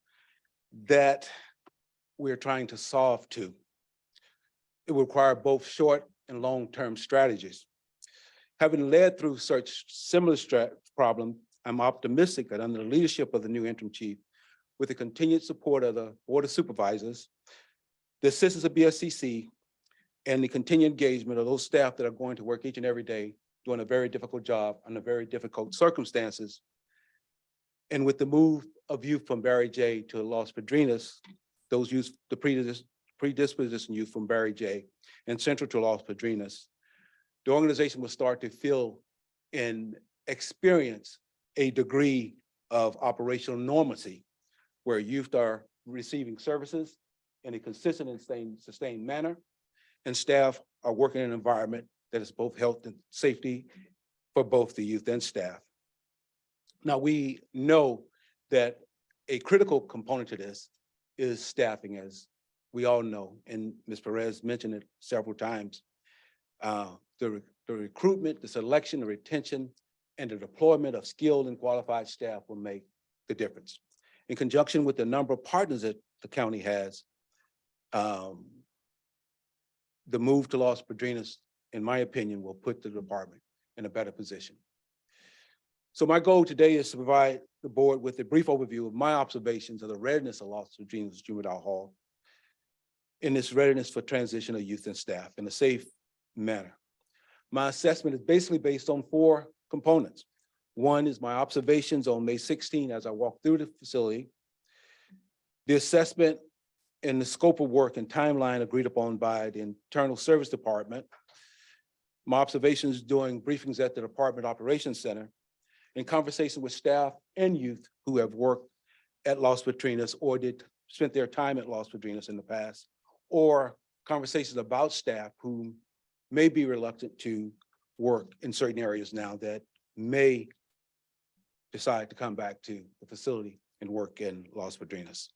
E: that we're trying to solve to. It will require both short and long-term strategies. Having led through such similar problem, I'm optimistic that under the leadership of the new interim chief, with the continued support of the Board of Supervisors, the assistance of BSCC, and the continued engagement of those staff that are going to work each and every day, doing a very difficult job under very difficult circumstances. And with the move of youth from Barry J to Los Padrinos, those youth, the predisposition youth from Barry J and central to Los Padrinos, the organization will start to feel and experience a degree of operational normalcy where youth are receiving services in a consistent and sustained manner, and staff are working in an environment that is both health and safety for both the youth and staff. Now, we know that a critical component to this is staffing, as we all know, and Ms. Perez mentioned it several times. The recruitment, the selection, the retention, and the deployment of skilled and qualified staff will make the difference. In conjunction with the number of partners that the county has, the move to Los Padrinos, in my opinion, will put the department in a better position. So my goal today is to provide the board with a brief overview of my observations of the readiness of Los Padrinos Juvenile Hall in this readiness for transition of youth and staff in a safe manner. My assessment is basically based on 4 components. One is my observations on May 16 as I walked through the facility, the assessment and the scope of work and timeline agreed upon by the Internal Service Department, my observations during briefings at the Department Operations Center, in conversation with staff and youth who have worked at Los Padrinos or spent their time at Los Padrinos in the past, or conversations about staff who may be reluctant to work in certain areas now that may decide to come back to the facility and work in Los Padrinos.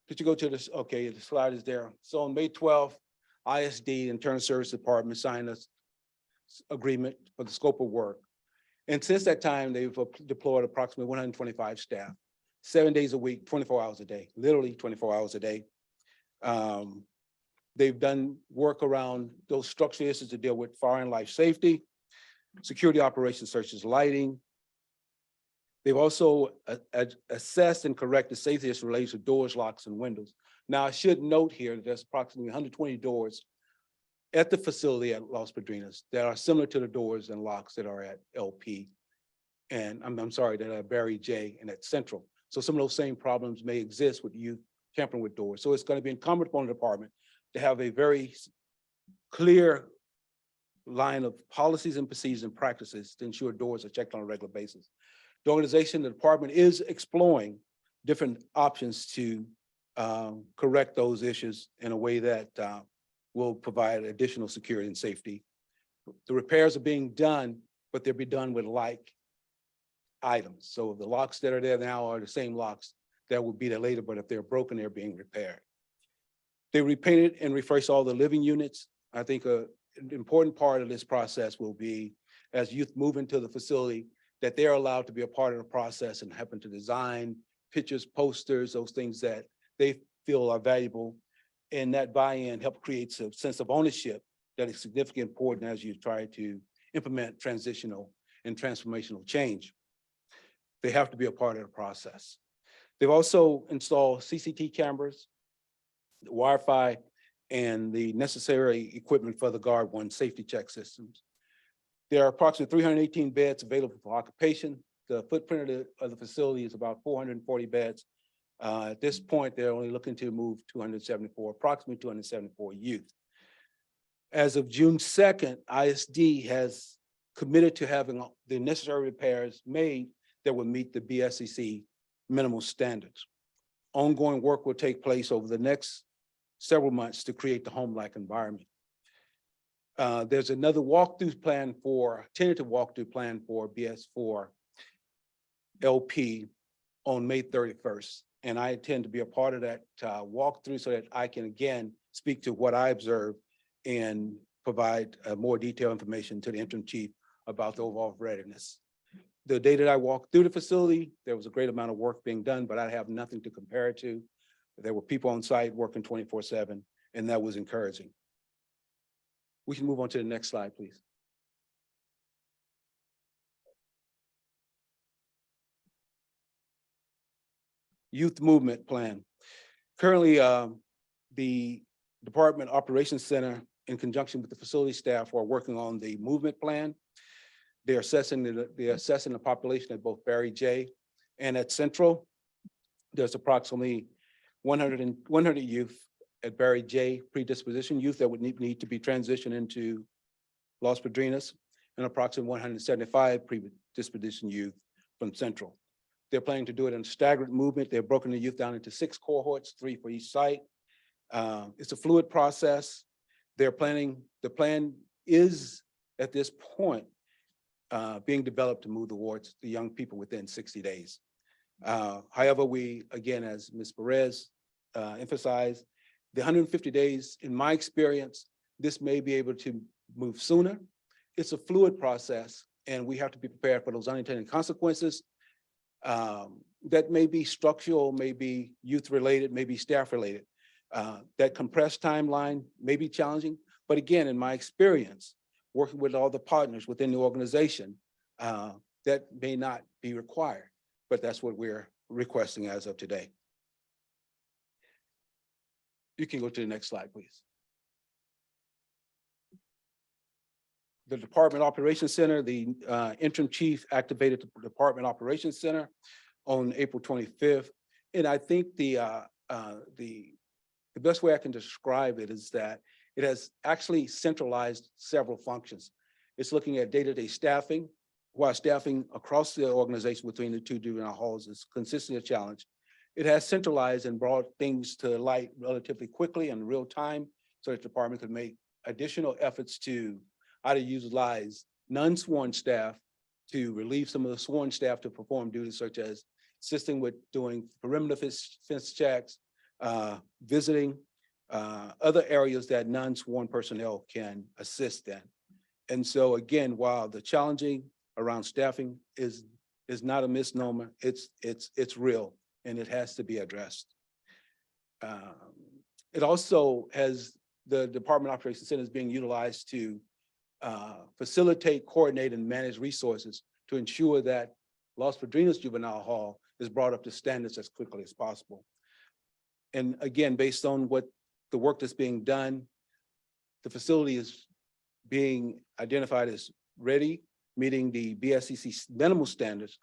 E: Did you go to this? Okay, the slide is there. So on May 12th, ISD, Internal Service Department, signed an agreement for the scope of work. And since that time, they've deployed approximately 125 staff, 7 days a week, 24 hours a day, literally 24 hours a day. They've done work around those structural issues to deal with fire and life safety, security operations such as lighting. They've also assessed and corrected safety issues related to doors, locks, and windows. Now, I should note here that there's approximately 120 doors at the facility at Los Padrinos that are similar to the doors and locks that are at LP. And I'm sorry, that are Barry J and at Central. So some of those same problems may exist with youth tampering with doors. So it's going to be incumbent upon the department to have a very clear line of policies and procedures and practices to ensure doors are checked on a regular basis. The organization, the department is exploring different options to correct those issues in a way that will provide additional security and safety. The repairs are being done, but they'll be done with like items. So the locks that are there now are the same locks that will be there later, but if they're broken, they're being repaired. They repainted and refreshed all the living units. I think an important part of this process will be as youth move into the facility, that they're allowed to be a part of the process and happen to design pictures, posters, those things that they feel are valuable. And that buy-in help creates a sense of ownership that is significantly important as you try to implement transitional and transformational change. They have to be a part of the process. They've also installed CCT cameras, Wi-Fi, and the necessary equipment for the Guard One safety check systems. There are approximately 318 beds available for occupation. The footprint of the facility is about 440 beds. At this point, they're only looking to move approximately 274 youth. As of June 2nd, ISD has committed to having the necessary repairs made that will meet the BSCC minimal standards. Ongoing work will take place over the next several months to create the home-like environment. There's another tentative walkthrough plan for BS4 LP on May 31st. And I intend to be a part of that walkthrough so that I can again speak to what I observed and provide more detailed information to the interim chief about the overall readiness. The day that I walked through the facility, there was a great amount of work being done, but I have nothing to compare it to. There were people on site working 24/7, and that was encouraging. We can move on to the next slide, please. Youth Movement Plan. Currently, the Department Operations Center, in conjunction with the facility staff, are working on the movement plan. They're assessing the population at both Barry J and at Central. There's approximately 100 youth at Barry J, predisposition youth that would need to be transitioned into Los Padrinos, and approximately 175 predisposition youth from Central. They're planning to do it in staggered movement. They've broken the youth down into 6 cohorts, 3 for each site. It's a fluid process. The plan is at this point being developed to move towards the young people within 60 days. However, we, again, as Ms. Perez emphasized, the 150 days, in my experience, this may be able to move sooner. It's a fluid process, and we have to be prepared for those unintended consequences that may be structural, may be youth-related, may be staff-related. That compressed timeline may be challenging, but again, in my experience, working with all the partners within the organization, that may not be required, but that's what we're requesting as of today. You can go to the next slide, please. The Department Operations Center, the interim chief activated the Department Operations Center on April 25th. And I think the best way I can describe it is that it has actually centralized several functions. It's looking at day-to-day staffing, while staffing across the organization between the 2 juvenile halls is consistently a challenge. It has centralized and brought things to light relatively quickly and real time, so that the department could make additional efforts to how to utilize non-sworn staff to relieve some of the sworn staff to perform duties such as assisting with doing perimeter fence checks, visiting, other areas that non-sworn personnel can assist in. And so again, while the challenging around staffing is not a misnomer, it's real and it has to be addressed. It also has the Department of Operations Center is being utilized to facilitate, coordinate, and manage resources to ensure that Los Padrinos Juvenile Hall is brought up to standards as quickly as possible. And again, based on what the work that's being done, the facility is being identified as ready, meeting the BSCC minimal standards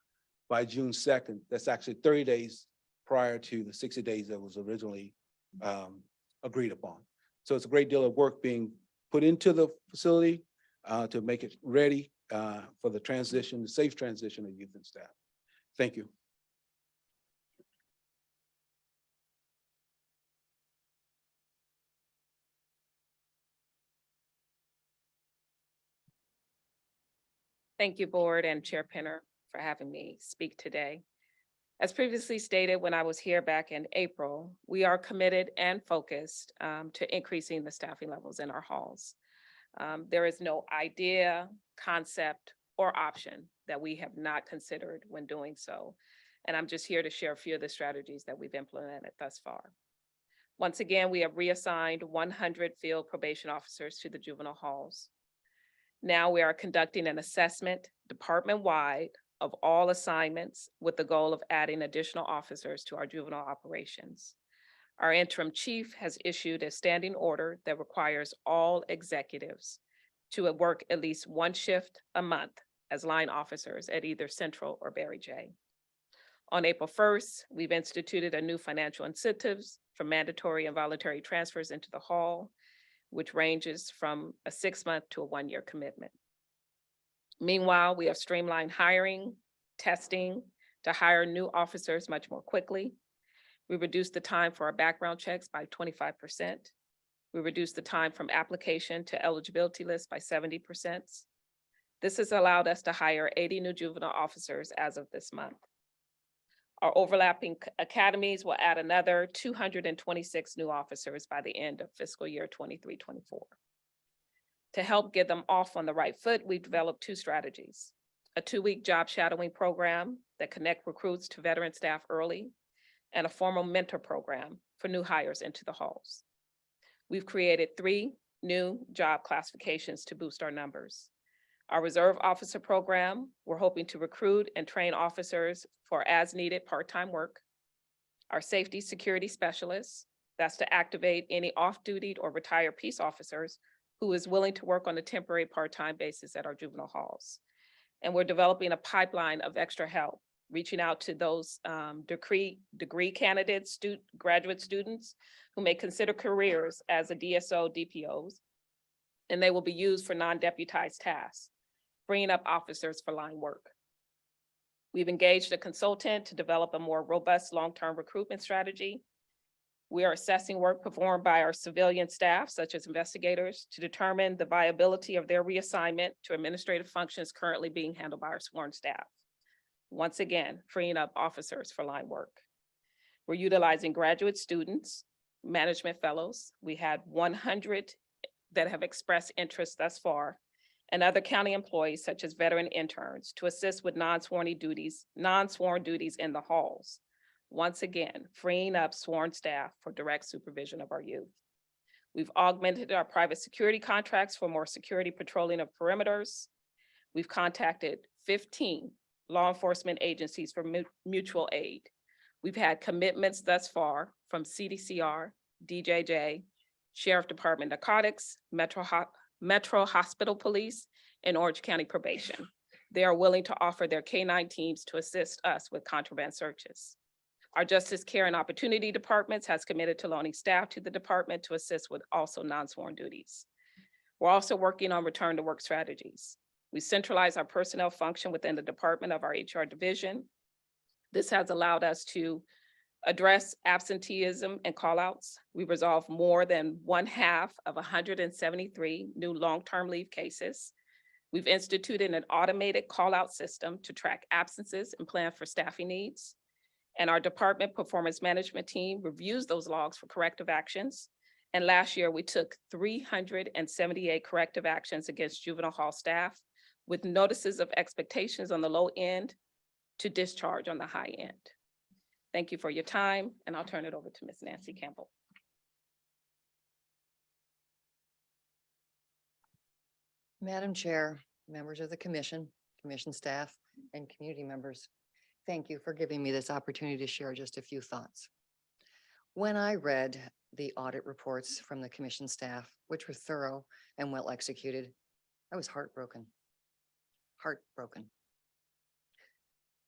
E: by June 2nd. That's actually 30 days prior to the 60 days that was originally agreed upon. So it's a great deal of work being put into the facility to make it ready for the transition, the safe transition of youth and staff. Thank you.
I: Thank you, Board and Chair Penner, for having me speak today. As previously stated, when I was here back in April, we are committed and focused to increasing the staffing levels in our halls. There is no idea, concept, or option that we have not considered when doing so. And I'm just here to share a few of the strategies that we've implemented thus far. Once again, we have reassigned 100 field probation officers to the juvenile halls. Now we are conducting an assessment department-wide of all assignments with the goal of adding additional officers to our juvenile operations. Our interim chief has issued a standing order that requires all executives to work at least one shift a month as line officers at either Central or Barry J. On April 1st, we've instituted a new financial incentives for mandatory and voluntary transfers into the hall, which ranges from a 6-month to a 1-year commitment. Meanwhile, we have streamlined hiring, testing to hire new officers much more quickly. We reduced the time for our background checks by 25%. We reduced the time from application to eligibility list by 70%. This has allowed us to hire 80 new juvenile officers as of this month. Our overlapping academies will add another 226 new officers by the end of fiscal year 23-24. To help get them off on the right foot, we've developed 2 strategies: a 2-week job shadowing program that connect recruits to veteran staff early, and a formal mentor program for new hires into the halls. We've created 3 new job classifications to boost our numbers. Our reserve officer program, we're hoping to recruit and train officers for as-needed part-time work. Our safety security specialists, that's to activate any off-duty or retired peace officers who is willing to work on a temporary part-time basis at our juvenile halls. And we're developing a pipeline of extra help, reaching out to those degree candidates, graduate students who may consider careers as a DSO, DPOs, and they will be used for non-deputized tasks, freeing up officers for line work. We've engaged a consultant to develop a more robust long-term recruitment strategy. We are assessing work performed by our civilian staff, such as investigators, to determine the viability of their reassignment to administrative functions currently being handled by our sworn staff. Once again, freeing up officers for line work. We're utilizing graduate students, management fellows. We had 100 that have expressed interest thus far, and other county employees such as veteran interns to assist with non-sworn duties in the halls. Once again, freeing up sworn staff for direct supervision of our youth. We've augmented our private security contracts for more security patrolling of perimeters. We've contacted 15 law enforcement agencies for mutual aid. We've had commitments thus far from CDCR, DJJ, Sheriff Department Narcotics, Metro Hospital Police, and Orange County Probation. They are willing to offer their K-9 teams to assist us with contraband searches. Our Justice Care and Opportunity Departments has committed to loaning staff to the department to assist with also non-sworn duties. We're also working on return to work strategies. We centralize our personnel function within the department of our HR division. This has allowed us to address absenteeism and callouts. We resolved more than 1/2 of 173 new long-term leave cases. We've instituted an automated call-out system to track absences and plan for staffing needs. And our department performance management team reviews those logs for corrective actions. And last year, we took 378 corrective actions against juvenile hall staff with notices of expectations on the low end to discharge on the high end. Thank you for your time, and I'll turn it over to Ms. Nancy Campbell.
F: Madam Chair, members of the commission staff, and community members, thank you for giving me this opportunity to share just a few thoughts. When I read the audit reports from the commission staff, which were thorough and well executed, I was heartbroken. Heartbroken.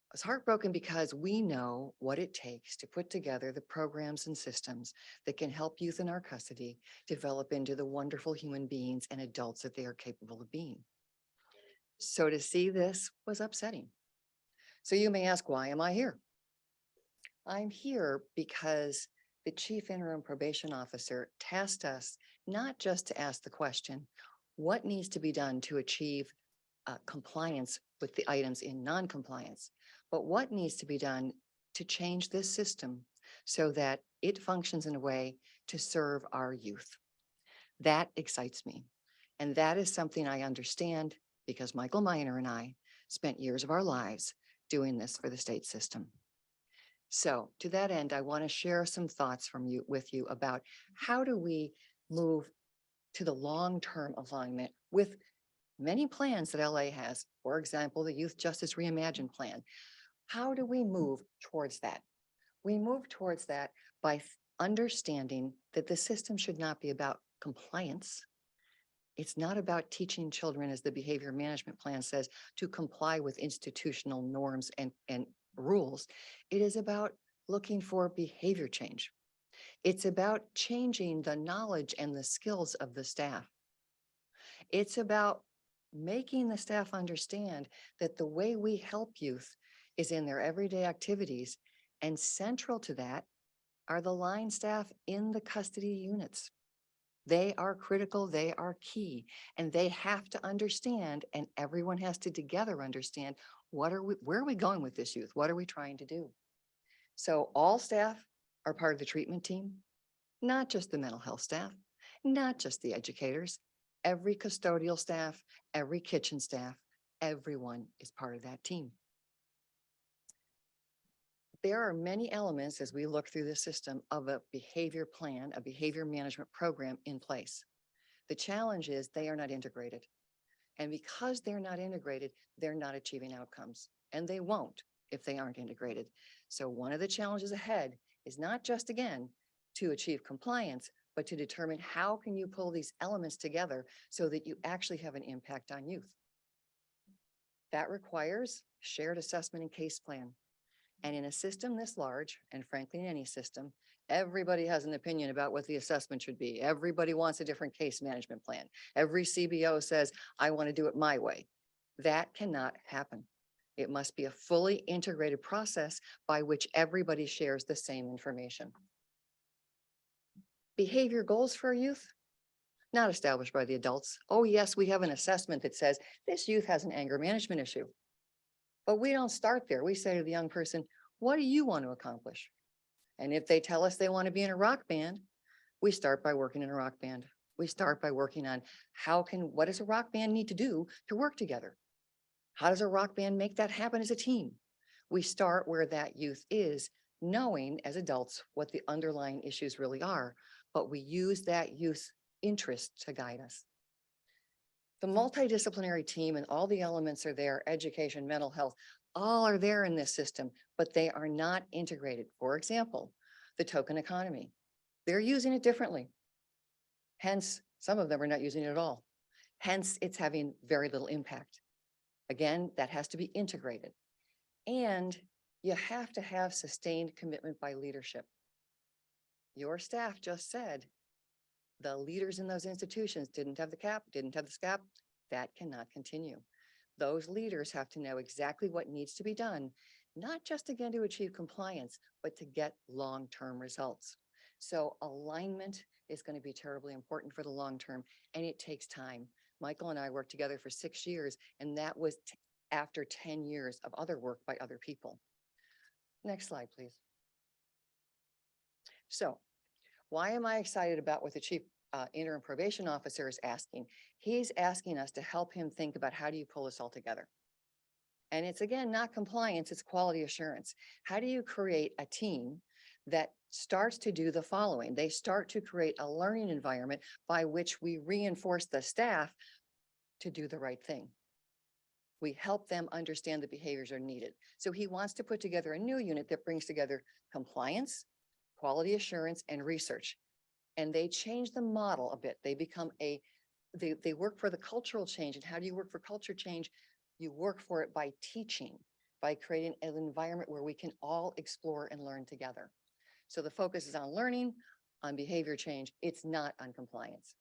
F: I was heartbroken because we know what it takes to put together the programs and systems that can help youth in our custody develop into the wonderful human beings and adults that they are capable of being. So to see this was upsetting. So you may ask, why am I here? I'm here because the Chief Interim Probation Officer tasked us not just to ask the question, what needs to be done to achieve compliance with the items in non-compliance. But what needs to be done to change this system so that it functions in a way to serve our youth? That excites me. And that is something I understand because Michael Miner and I spent years of our lives doing this for the state system. So to that end, I want to share some thoughts with you about how do we move to the long-term alignment with many plans that LA has. For example, the Youth Justice Reimagined Plan. How do we move towards that? We move towards that by understanding that the system should not be about compliance. It's not about teaching children, as the behavior management plan says, to comply with institutional norms and rules. It is about looking for behavior change. It's about changing the knowledge and the skills of the staff. It's about making the staff understand that the way we help youth is in their everyday activities, and central to that are the line staff in the custody units. They are critical, they are key, and they have to understand, and everyone has to together understand, where are we going with this youth? What are we trying to do? So all staff are part of the treatment team, not just the mental health staff, not just the educators, every custodial staff, every kitchen staff, everyone is part of that team. There are many elements as we look through the system of a behavior plan, a behavior management program in place. The challenge is they are not integrated. And because they're not integrated, they're not achieving outcomes, and they won't if they aren't integrated. So one of the challenges ahead is not just, again, to achieve compliance, but to determine how can you pull these elements together so that you actually have an impact on youth. That requires shared assessment and case plan. And in a system this large, and frankly, in any system, everybody has an opinion about what the assessment should be. Everybody wants a different case management plan. Every CBO says, I want to do it my way. That cannot happen. It must be a fully integrated process by which everybody shares the same information. Behavior goals for youth, not established by the adults. Oh yes, we have an assessment that says this youth has an anger management issue. But we don't start there. We say to the young person, what do you want to accomplish? And if they tell us they want to be in a rock band, we start by working in a rock band. We start by working on what does a rock band need to do to work together? How does a rock band make that happen as a team? We start where that youth is, knowing as adults what the underlying issues really are, but we use that youth's interest to guide us. The multidisciplinary team and all the elements are there, education, mental health, all are there in this system, but they are not integrated. For example, the token economy, they're using it differently. Hence, some of them are not using it at all. Hence, it's having very little impact. Again, that has to be integrated. And you have to have sustained commitment by leadership. Your staff just said, the leaders in those institutions didn't have the cap, didn't have the SCAP. That cannot continue. Those leaders have to know exactly what needs to be done, not just again to achieve compliance, but to get long-term results. So alignment is going to be terribly important for the long term, and it takes time. Michael and I worked together for 6 years, and that was after 10 years of other work by other people. Next slide, please. So why am I excited about what the chief interim probation officer is asking? He's asking us to help him think about how do you pull this all together? And it's again, not compliance, it's quality assurance. How do you create a team that starts to do the following? They start to create a learning environment by which we reinforce the staff to do the right thing. We help them understand the behaviors are needed. So he wants to put together a new unit that brings together compliance, quality assurance, and research. And they change the model a bit. They become they work for the cultural change. And how do you work for culture change? You work for it by teaching, by creating an environment where we can all explore and learn together. So the focus is on learning, on behavior change. It's not on compliance.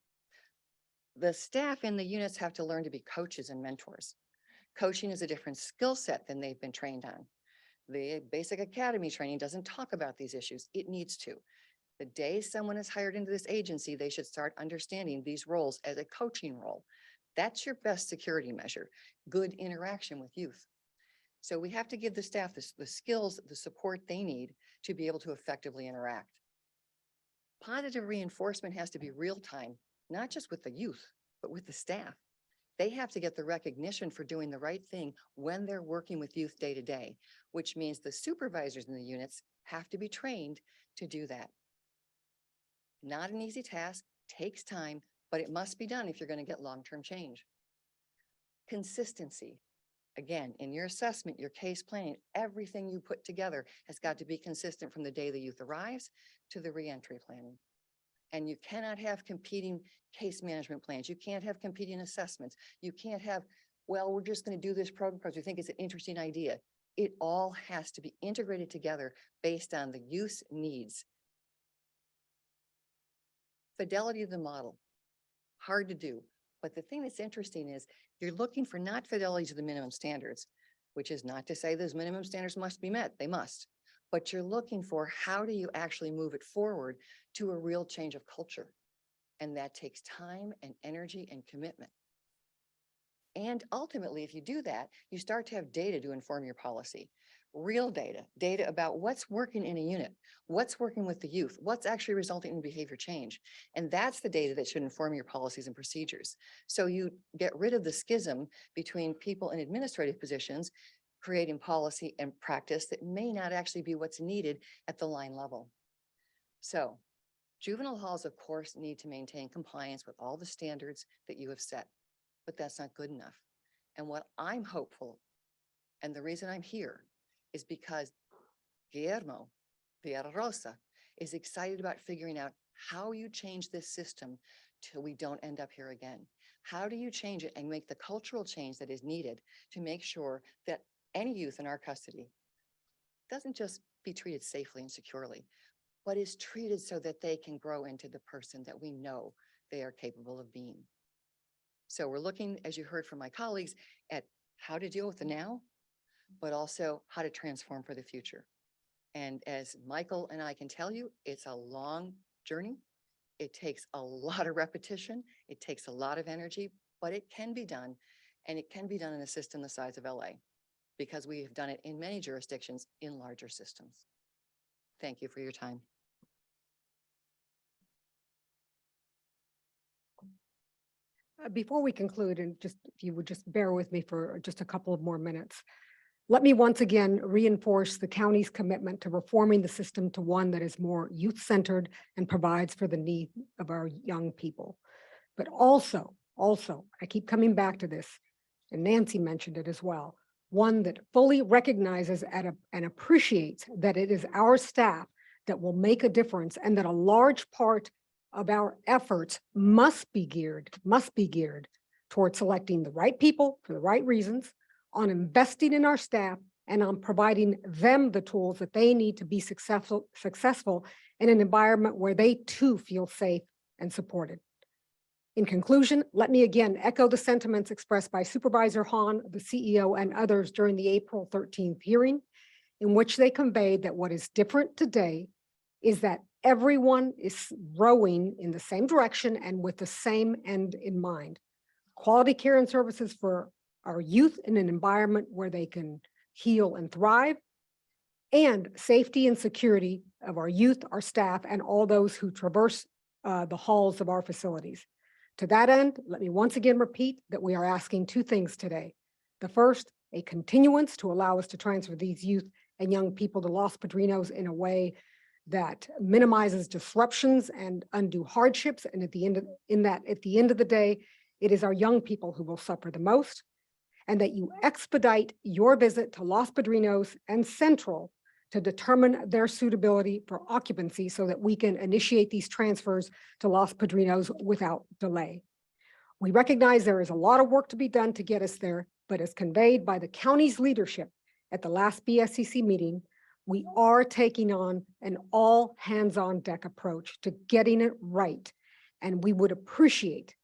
F: The staff in the units have to learn to be coaches and mentors. Coaching is a different skill set than they've been trained on. The basic academy training doesn't talk about these issues. It needs to. The day someone is hired into this agency, they should start understanding these roles as a coaching role. That's your best security measure, good interaction with youth. So we have to give the staff the skills, the support they need to be able to effectively interact. Positive reinforcement has to be real time, not just with the youth, but with the staff. They have to get the recognition for doing the right thing when they're working with youth day to day, which means the supervisors in the units have to be trained to do that. Not an easy task, takes time, but it must be done if you're going to get long-term change. Consistency. Again, in your assessment, your case planning, everything you put together has got to be consistent from the day the youth arrives to the reentry planning. And you cannot have competing case management plans. You can't have competing assessments. You can't have, well, we're just going to do this program because we think it's an interesting idea. It all has to be integrated together based on the youth's needs. Fidelity of the model, hard to do. But the thing that's interesting is you're looking for not fidelity to the minimum standards, which is not to say those minimum standards must be met. They must. But you're looking for how do you actually move it forward to a real change of culture. And that takes time and energy and commitment. And ultimately, if you do that, you start to have data to inform your policy. Real data, data about what's working in a unit, what's working with the youth, what's actually resulting in behavior change. And that's the data that should inform your policies and procedures. So you get rid of the schism between people in administrative positions creating policy and practice that may not actually be what's needed at the line level. So juvenile halls, of course, need to maintain compliance with all the standards that you have set, but that's not good enough. And what I'm hopeful, and the reason I'm here, is because Guillermo Villarrosa is excited about figuring out how you change this system till we don't end up here again. How do you change it and make the cultural change that is needed to make sure that any youth in our custody doesn't just be treated safely and securely, but is treated so that they can grow into the person that we know they are capable of being. So we're looking, as you heard from my colleagues, at how to deal with the now, but also how to transform for the future. And as Michael and I can tell you, it's a long journey. It takes a lot of repetition. It takes a lot of energy, but it can be done. And it can be done in a system the size of LA, because we have done it in many jurisdictions in larger systems. Thank you for your time.
D: Before we conclude, and just if you would just bear with me for just a couple of more minutes, let me once again reinforce the county's commitment to reforming the system to one that is more youth-centered and provides for the need of our young people. But also, I keep coming back to this, and Nancy mentioned it as well, one that fully recognizes and appreciates that it is our staff that will make a difference, and that a large part of our efforts must be geared towards selecting the right people for the right reasons, on investing in our staff, and on providing them the tools that they need to be successful in an environment where they too feel safe and supported. In conclusion, let me again echo the sentiments expressed by Supervisor Hahn, the CEO, and others during the April 13th hearing, in which they conveyed that what is different today is that everyone is rowing in the same direction and with the same end in mind. Quality care and services for our youth in an environment where they can heal and thrive, and safety and security of our youth, our staff, and all those who traverse the halls of our facilities. To that end, let me once again repeat that we are asking two things today. The first, a continuance to allow us to transfer these youth and young people to Los Padrinos in a way that minimizes disruptions and undue hardships. And at the end of the day, it is our young people who will suffer the most, and that you expedite your visit to Los Padrinos and Central to determine their suitability for occupancy so that we can initiate these transfers to Los Padrinos without delay. We recognize there is a lot of work to be done to get us there, but as conveyed by the county's leadership at the last BSCC meeting, we are taking on an all hands on deck approach to getting it right. And we would appreciate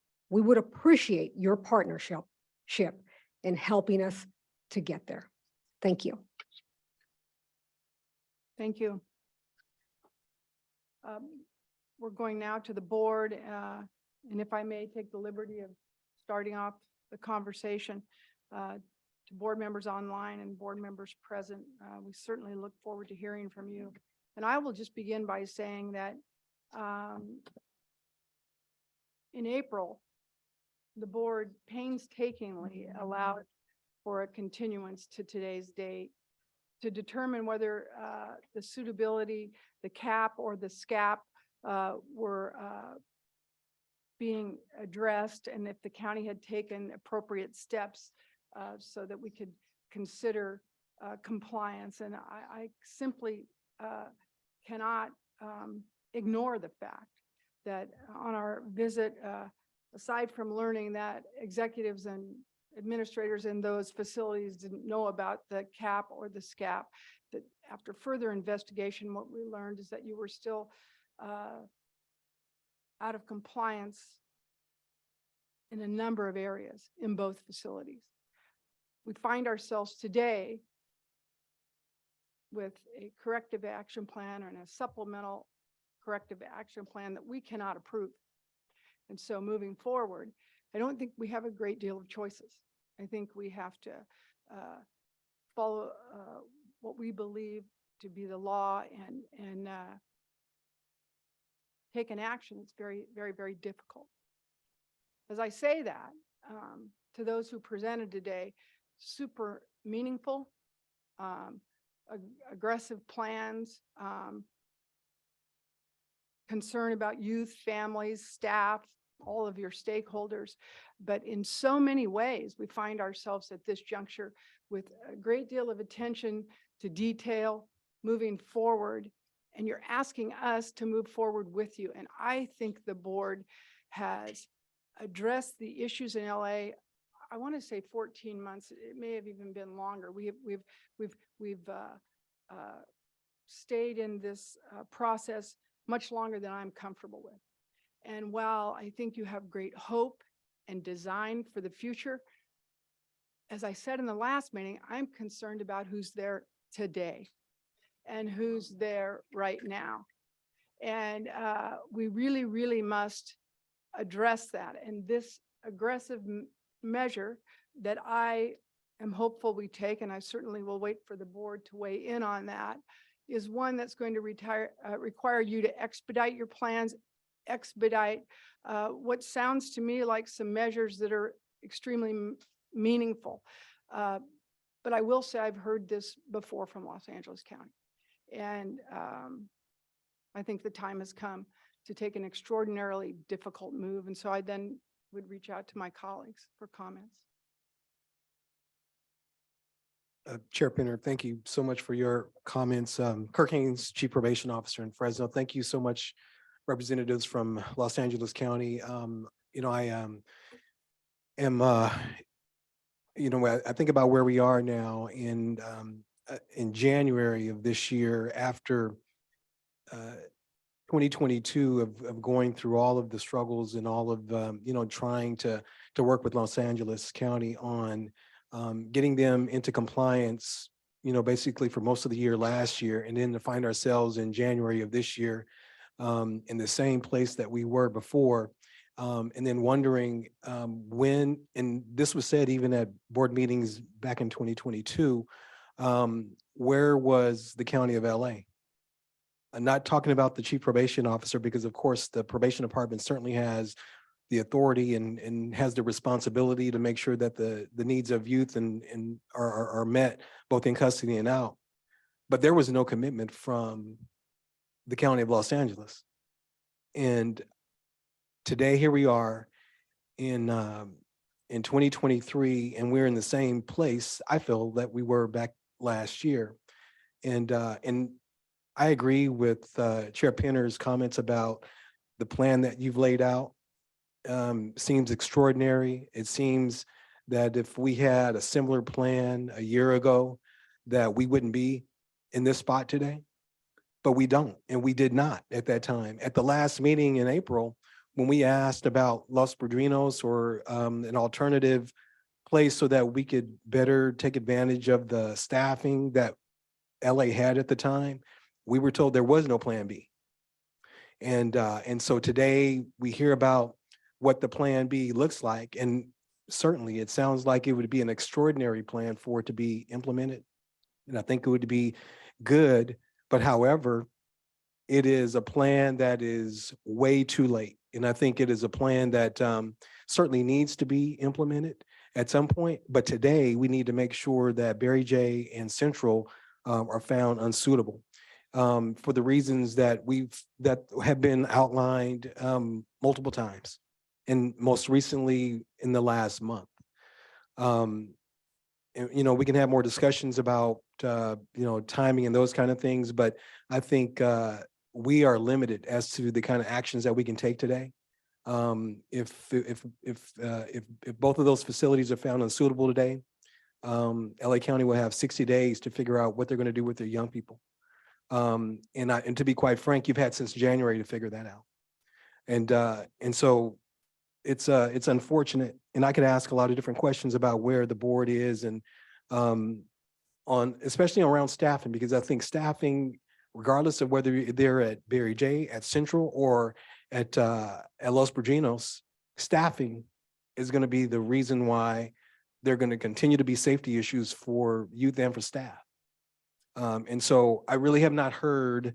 D: your partnership in helping us to get there. Thank you.
A: Thank you. We're going now to the board, and if I may take the liberty of starting off the conversation. To board members online and board members present, we certainly look forward to hearing from you. And I will just begin by saying that in April, the board painstakingly allowed for a continuance to today's date to determine whether the suitability, the cap or the SCAP were being addressed, and if the county had taken appropriate steps so that we could consider compliance. And I simply cannot ignore the fact that on our visit, aside from learning that executives and administrators in those facilities didn't know about the cap or the SCAP, that after further investigation, what we learned is that you were still out of compliance in a number of areas in both facilities. We find ourselves today with a corrective action plan and a supplemental corrective action plan that we cannot approve. And so moving forward, I don't think we have a great deal of choices. I think we have to follow what we believe to be the law and take an action that's very, very, very difficult. As I say that, to those who presented today, super meaningful, aggressive plans, concern about youth, families, staff, all of your stakeholders. But in so many ways, we find ourselves at this juncture with a great deal of attention to detail moving forward. And you're asking us to move forward with you. And I think the board has addressed the issues in LA. I want to say 14 months. It may have even been longer. We've stayed in this process much longer than I'm comfortable with. And while I think you have great hope and design for the future, as I said in the last meeting, I'm concerned about who's there today and who's there right now. And we really, really must address that. And this aggressive measure that I am hopeful we take, and I certainly will wait for the board to weigh in on that, is one that's going to require you to expedite your plans, expedite what sounds to me like some measures that are extremely meaningful. But I will say I've heard this before from Los Angeles County. And I think the time has come to take an extraordinarily difficult move. And so I then would reach out to my colleagues for comments.
J: Chair Pinner, thank you so much for your comments. Kirk Haynes, Chief Probation Officer in Fresno. Thank you so much, representatives from Los Angeles County. I think about where we are now in January of this year, after 2022 of going through all of the struggles and all of trying to work with Los Angeles County on getting them into compliance, basically for most of the year last year, and then to find ourselves in January of this year in the same place that we were before, and then wondering when, and this was said even at board meetings back in 2022, where was the County of LA? I'm not talking about the Chief Probation Officer, because of course the probation department certainly has the authority and has the responsibility to make sure that the needs of youth and are met both in custody and out. But there was no commitment from the County of Los Angeles. And today, here we are in 2023, and we're in the same place, I feel, that we were back last year. And I agree with Chair Pinner's comments about the plan that you've laid out. Seems extraordinary. It seems that if we had a similar plan a year ago, that we wouldn't be in this spot today, but we don't, and we did not at that time. At the last meeting in April, when we asked about Los Padrinos or an alternative place so that we could better take advantage of the staffing that LA had at the time, we were told there was no plan B. And so today we hear about what the plan B looks like. And certainly it sounds like it would be an extraordinary plan for it to be implemented. And I think it would be good, but however, it is a plan that is way too late. And I think it is a plan that certainly needs to be implemented at some point. But today we need to make sure that Berry J and Central are found unsuitable for the reasons that have been outlined multiple times, and most recently in the last month. And, we can have more discussions about timing and those kind of things, but I think we are limited as to the kind of actions that we can take today. If both of those facilities are found unsuitable today, LA County will have 60 days to figure out what they're going to do with their young people. And to be quite frank, you've had since January to figure that out. And so it's unfortunate. And I could ask a lot of different questions about where the board is and especially around staffing, because I think staffing, regardless of whether they're at Berry J, at Central, or at Los Berginos, staffing is going to be the reason why there are going to continue to be safety issues for youth and for staff. And so I really have not heard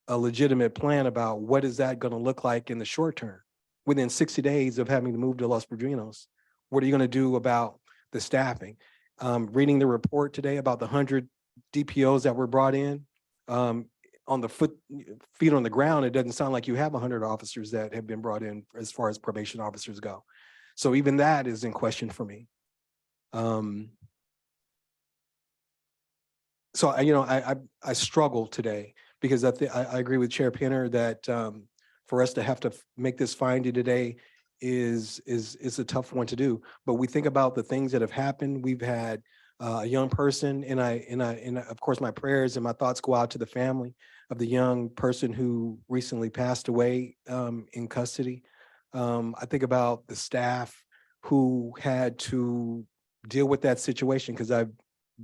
J: a legitimate plan about what is that going to look like in the short term. Within 60 days of having to move to Los Berginos, what are you going to do about the staffing? Reading the report today about the 100 DPOs that were brought in, on the feet on the ground, it doesn't sound like you have 100 officers that have been brought in as far as probation officers go. So even that is in question for me. So I struggle today because I agree with Chair Pinner that for us to have to make this finding today is a tough one to do. But we think about the things that have happened. We've had a young person, and of course my prayers and my thoughts go out to the family of the young person who recently passed away in custody. I think about the staff who had to deal with that situation, because I've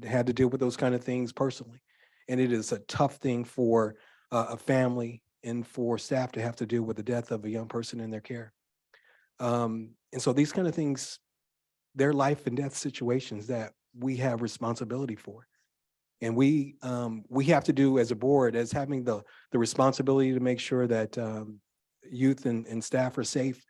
J: had to deal with those kind of things personally. And it is a tough thing for a family and for staff to have to deal with the death of a young person in their care. And so these kind of things, they're life and death situations that we have responsibility for. And we have to do as a board, as having the responsibility to make sure that youth and staff are safe.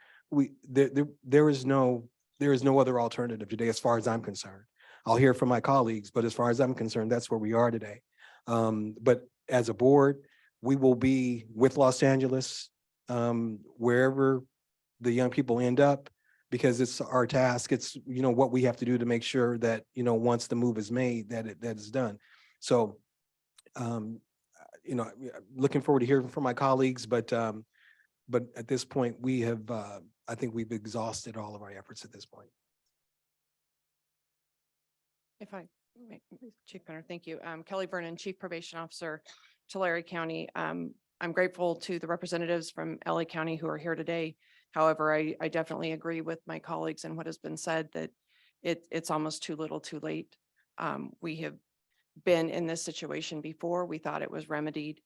J: There is no other alternative today, as far as I'm concerned. I'll hear from my colleagues, but as far as I'm concerned, that's where we are today. But as a board, we will be with Los Angeles, wherever the young people end up, because it's our task. It's, what we have to do to make sure that, once the move is made, that is done. So, looking forward to hearing from my colleagues, but at this point we have, I think we've exhausted all of our efforts at this point.
K: If I may, Chief Penner, thank you. Kelly Vernon, Chief Probation Officer, Tulare County. I'm grateful to the representatives from LA County who are here today. However, I definitely agree with my colleagues and what has been said that it's almost too little too late. We have been in this situation before. We thought it was remedied.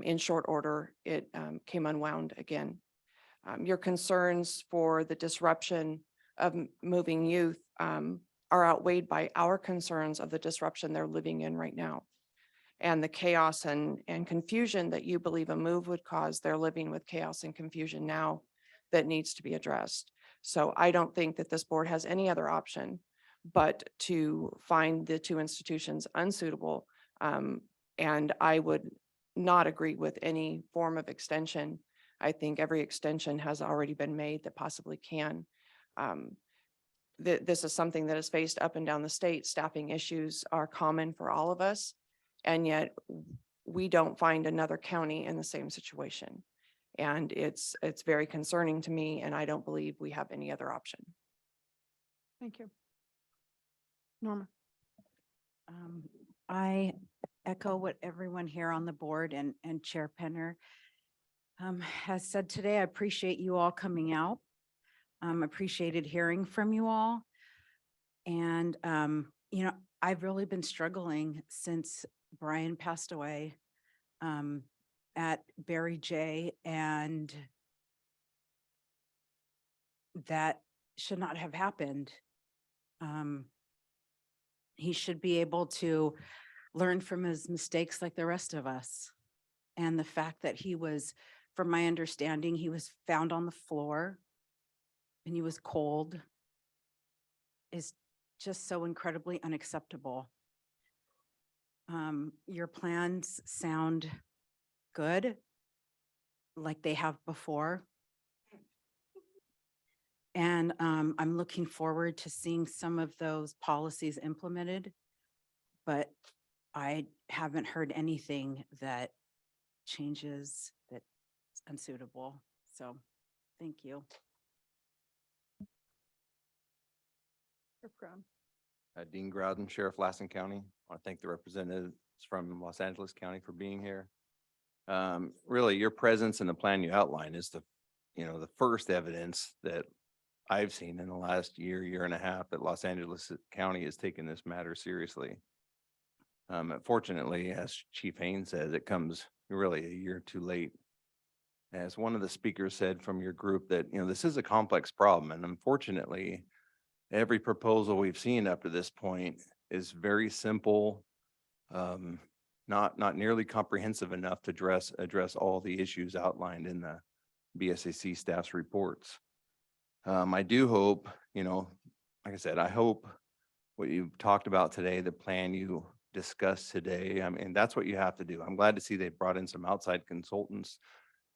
K: In short order, it came unwound again. Your concerns for the disruption of moving youth are outweighed by our concerns of the disruption they're living in right now. And the chaos and confusion that you believe a move would cause, they're living with chaos and confusion now that needs to be addressed. So I don't think that this board has any other option but to find the two institutions unsuitable. And I would not agree with any form of extension. I think every extension has already been made that possibly can. This is something that is faced up and down the state. Staffing issues are common for all of us, and yet we don't find another county in the same situation. And it's very concerning to me, and I don't believe we have any other option.
A: Thank you. Norma.
L: I echo what everyone here on the board and Chair Penner has said today. I appreciate you all coming out. Appreciated hearing from you all. And, I've really been struggling since Brian passed away at Berry J, and that should not have happened. He should be able to learn from his mistakes like the rest of us. And the fact that he was, from my understanding, he was found on the floor and he was cold is just so incredibly unacceptable. Your plans sound good, like they have before. And I'm looking forward to seeing some of those policies implemented. But I haven't heard anything that changes that's unsuitable. So, thank you.
M: Dean Groudon, Sheriff Lassen County. I want to thank the representatives from Los Angeles County for being here. Really, your presence and the plan you outline is the first evidence that I've seen in the last year and a half that Los Angeles County has taken this matter seriously. Fortunately, as Chief Haynes says, it comes really a year too late. As one of the speakers said from your group that, this is a complex problem, and unfortunately, every proposal we've seen up to this point is very simple, not nearly comprehensive enough to address all the issues outlined in the BSCC staff's reports. I do hope, like I said, I hope what you've talked about today, the plan you discussed today, I mean, that's what you have to do. I'm glad to see they brought in some outside consultants.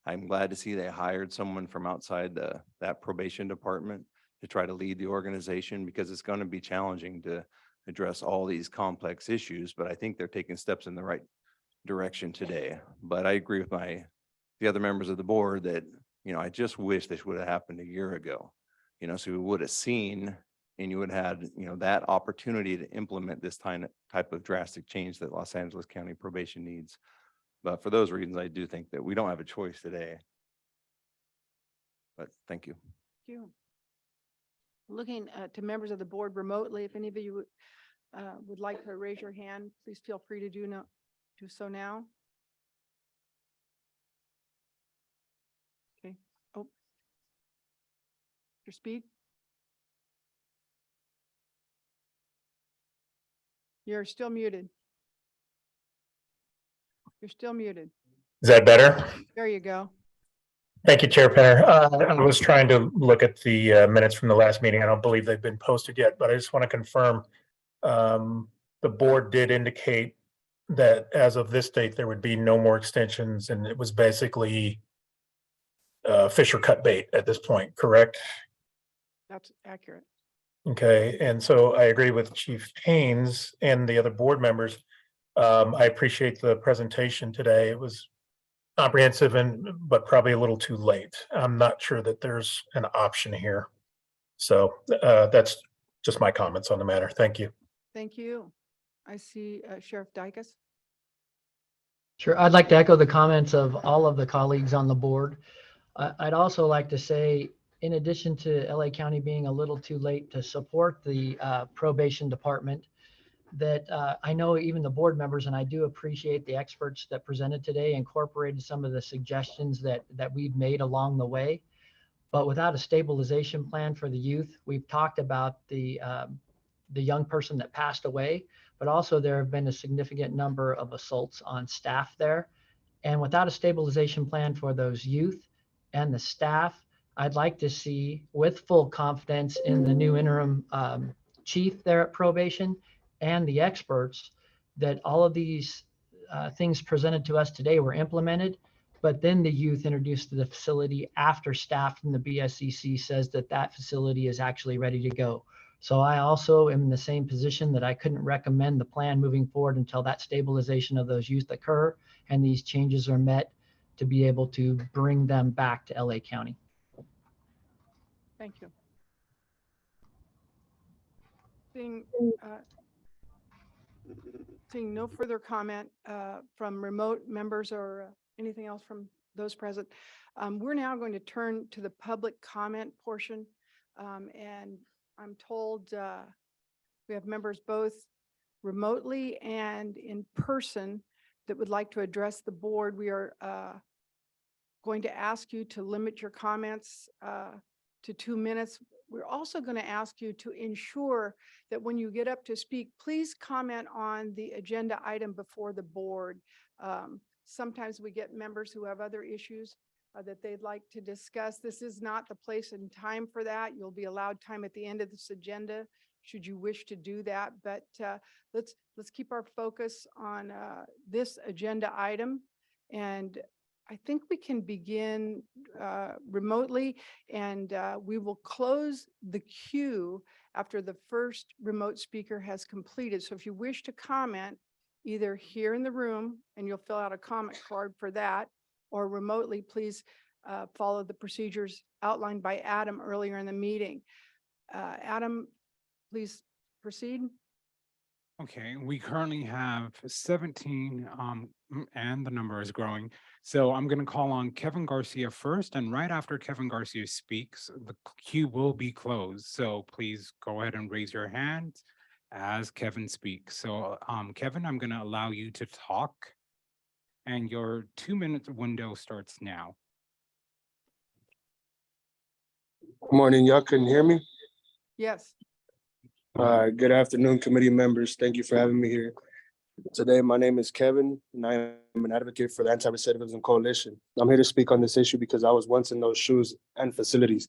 M: I'm glad to see they hired someone from outside that probation department to try to lead the organization, because it's going to be challenging to address all these complex issues, but I think they're taking steps in the right direction today. But I agree with the other members of the board that, I just wish this would have happened a year ago, so we would have seen and you would have had, that opportunity to implement this type of drastic change that Los Angeles County probation needs. But for those reasons, I do think that we don't have a choice today. But thank you.
A: Thank you. Looking to members of the board remotely, if any of you would like to raise your hand, please feel free to do so now. Okay. Oh. Your speed. You're still muted. You're still muted.
C: Is that better?
A: There you go.
C: Thank you, Chair Penner. I was trying to look at the minutes from the last meeting. I don't believe they've been posted yet, but I just want to confirm the board did indicate that as of this date, there would be no more extensions, and it was basically fish or cut bait at this point, correct?
A: That's accurate.
C: Okay, and so I agree with Chief Haynes and the other board members. I appreciate the presentation today. It was comprehensive but probably a little too late. I'm not sure that there's an option here. So that's just my comments on the matter. Thank you.
A: Thank you. I see Sheriff Dykus.
N: Sure. I'd like to echo the comments of all of the colleagues on the board. I'd also like to say, in addition to LA County being a little too late to support the probation department, that I know even the board members, and I do appreciate the experts that presented today, incorporated some of the suggestions that we've made along the way. But without a stabilization plan for the youth, we've talked about the young person that passed away, but also there have been a significant number of assaults on staff there. And without a stabilization plan for those youth and the staff, I'd like to see, with full confidence in the new interim chief there at probation and the experts, that all of these things presented to us today were implemented, but then the youth introduced to the facility after staff from the BSCC says that that facility is actually ready to go. So I also am in the same position that I couldn't recommend the plan moving forward until that stabilization of those youth occur and these changes are met to be able to bring them back to LA County.
A: Thank you. Seeing no further comment from remote members or anything else from those present, we're now going to turn to the public comment portion. And I'm told we have members both remotely and in person that would like to address the board. We are going to ask you to limit your comments to 2 minutes. We're also going to ask you to ensure that when you get up to speak, please comment on the agenda item before the board. Sometimes we get members who have other issues that they'd like to discuss. This is not the place and time for that. You'll be allowed time at the end of this agenda should you wish to do that. But let's keep our focus on this agenda item. And I think we can begin remotely, and we will close the queue after the first remote speaker has completed. So if you wish to comment, either here in the room, and you'll fill out a comment card for that, or remotely, please follow the procedures outlined by Adam earlier in the meeting. Adam, please proceed.
B: Okay, we currently have 17, and the number is growing. So I'm going to call on Kevin Garcia first, and right after Kevin Garcia speaks, the queue will be closed. So please go ahead and raise your hand as Kevin speaks. So Kevin, I'm going to allow you to talk, and your 2-minute window starts now.
O: Good morning, y'all can hear me?
A: Yes.
O: Good afternoon, committee members. Thank you for having me here. Today, my name is Kevin, and I am an advocate for the Anti-Recidivism Coalition. I'm here to speak on this issue because I was once in those shoes and facilities.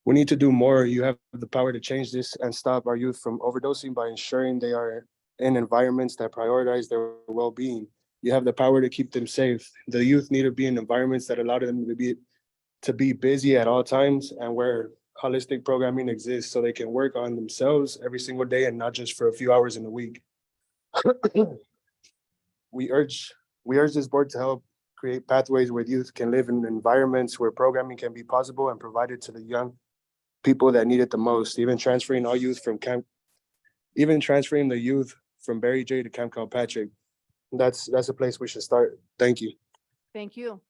O: We need to do more. You have the power to change this and stop our youth from overdosing by ensuring they are in environments that prioritize their well-being. You have the power to keep them safe. The youth need to be in environments that allow them to be busy at all times, and where holistic programming exists so they can work on themselves every single day and not just for a few hours in a week. We urge this board to help create pathways where youth can live in environments where programming can be possible and provided to the young people that need it the most. Even transferring the youth from Barry J to Camp Calpatrick. That's a place we should start. Thank you.
A: Thank you.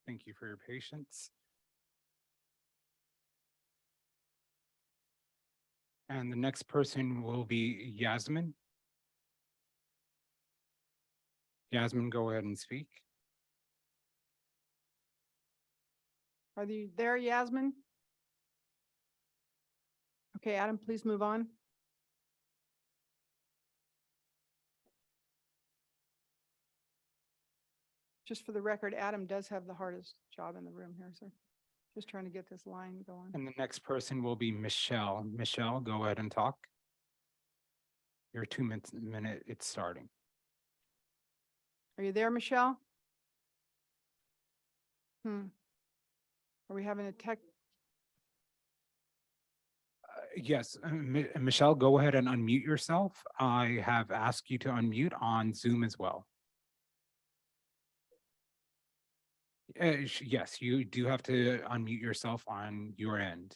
B: Thank you for your patience. And the next person will be Yasmin. Yasmin, go ahead and speak.
A: Are you there, Yasmin? Okay, Adam, please move on. Just for the record, Adam does have the hardest job in the room here, sir. Just trying to get this line going.
B: And the next person will be Michelle. Michelle, go ahead and talk. Your 2-minute, it's starting.
A: Are you there, Michelle? Are we having a tech?
B: Yes, Michelle, go ahead and unmute yourself. I have asked you to unmute on Zoom as well. Yes, you do have to unmute yourself on your end.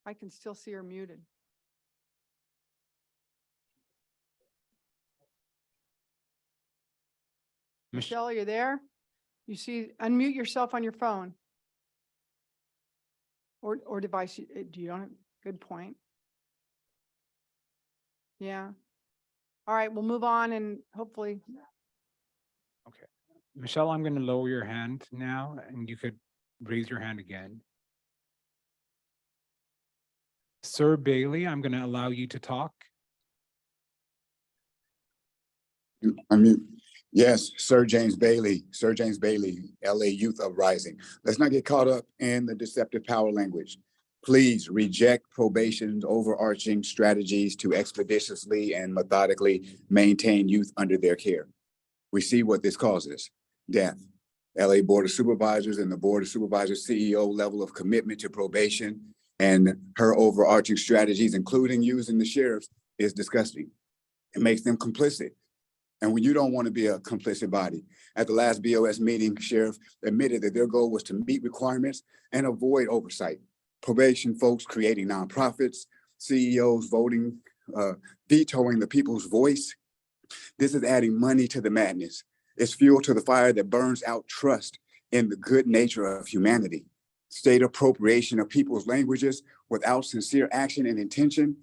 A: I can still see her muted. Michelle, are you there? You see, unmute yourself on your phone. Or device. Do you don't? Good point. Yeah. All right, we'll move on and hopefully.
B: Okay. Michelle, I'm going to lower your hand now, and you could raise your hand again. Sir Bailey, I'm going to allow you to talk.
P: Yes, Sir James Bailey, LA Youth Uprising. Let's not get caught up in the deceptive power language. Please reject probation's overarching strategies to expeditiously and methodically maintain youth under their care. We see what this causes: death. LA Board of Supervisors and the Board of Supervisors CEO level of commitment to probation and her overarching strategies, including using the sheriffs, is disgusting. It makes them complicit. And when you don't want to be a complicit body. At the last BOS meeting, Sheriff admitted that their goal was to meet requirements and avoid oversight. Probation folks creating nonprofits, CEOs voting, vetoing the people's voice. This is adding money to the madness. It's fuel to the fire that burns out trust in the good nature of humanity. State appropriation of people's languages without sincere action and intention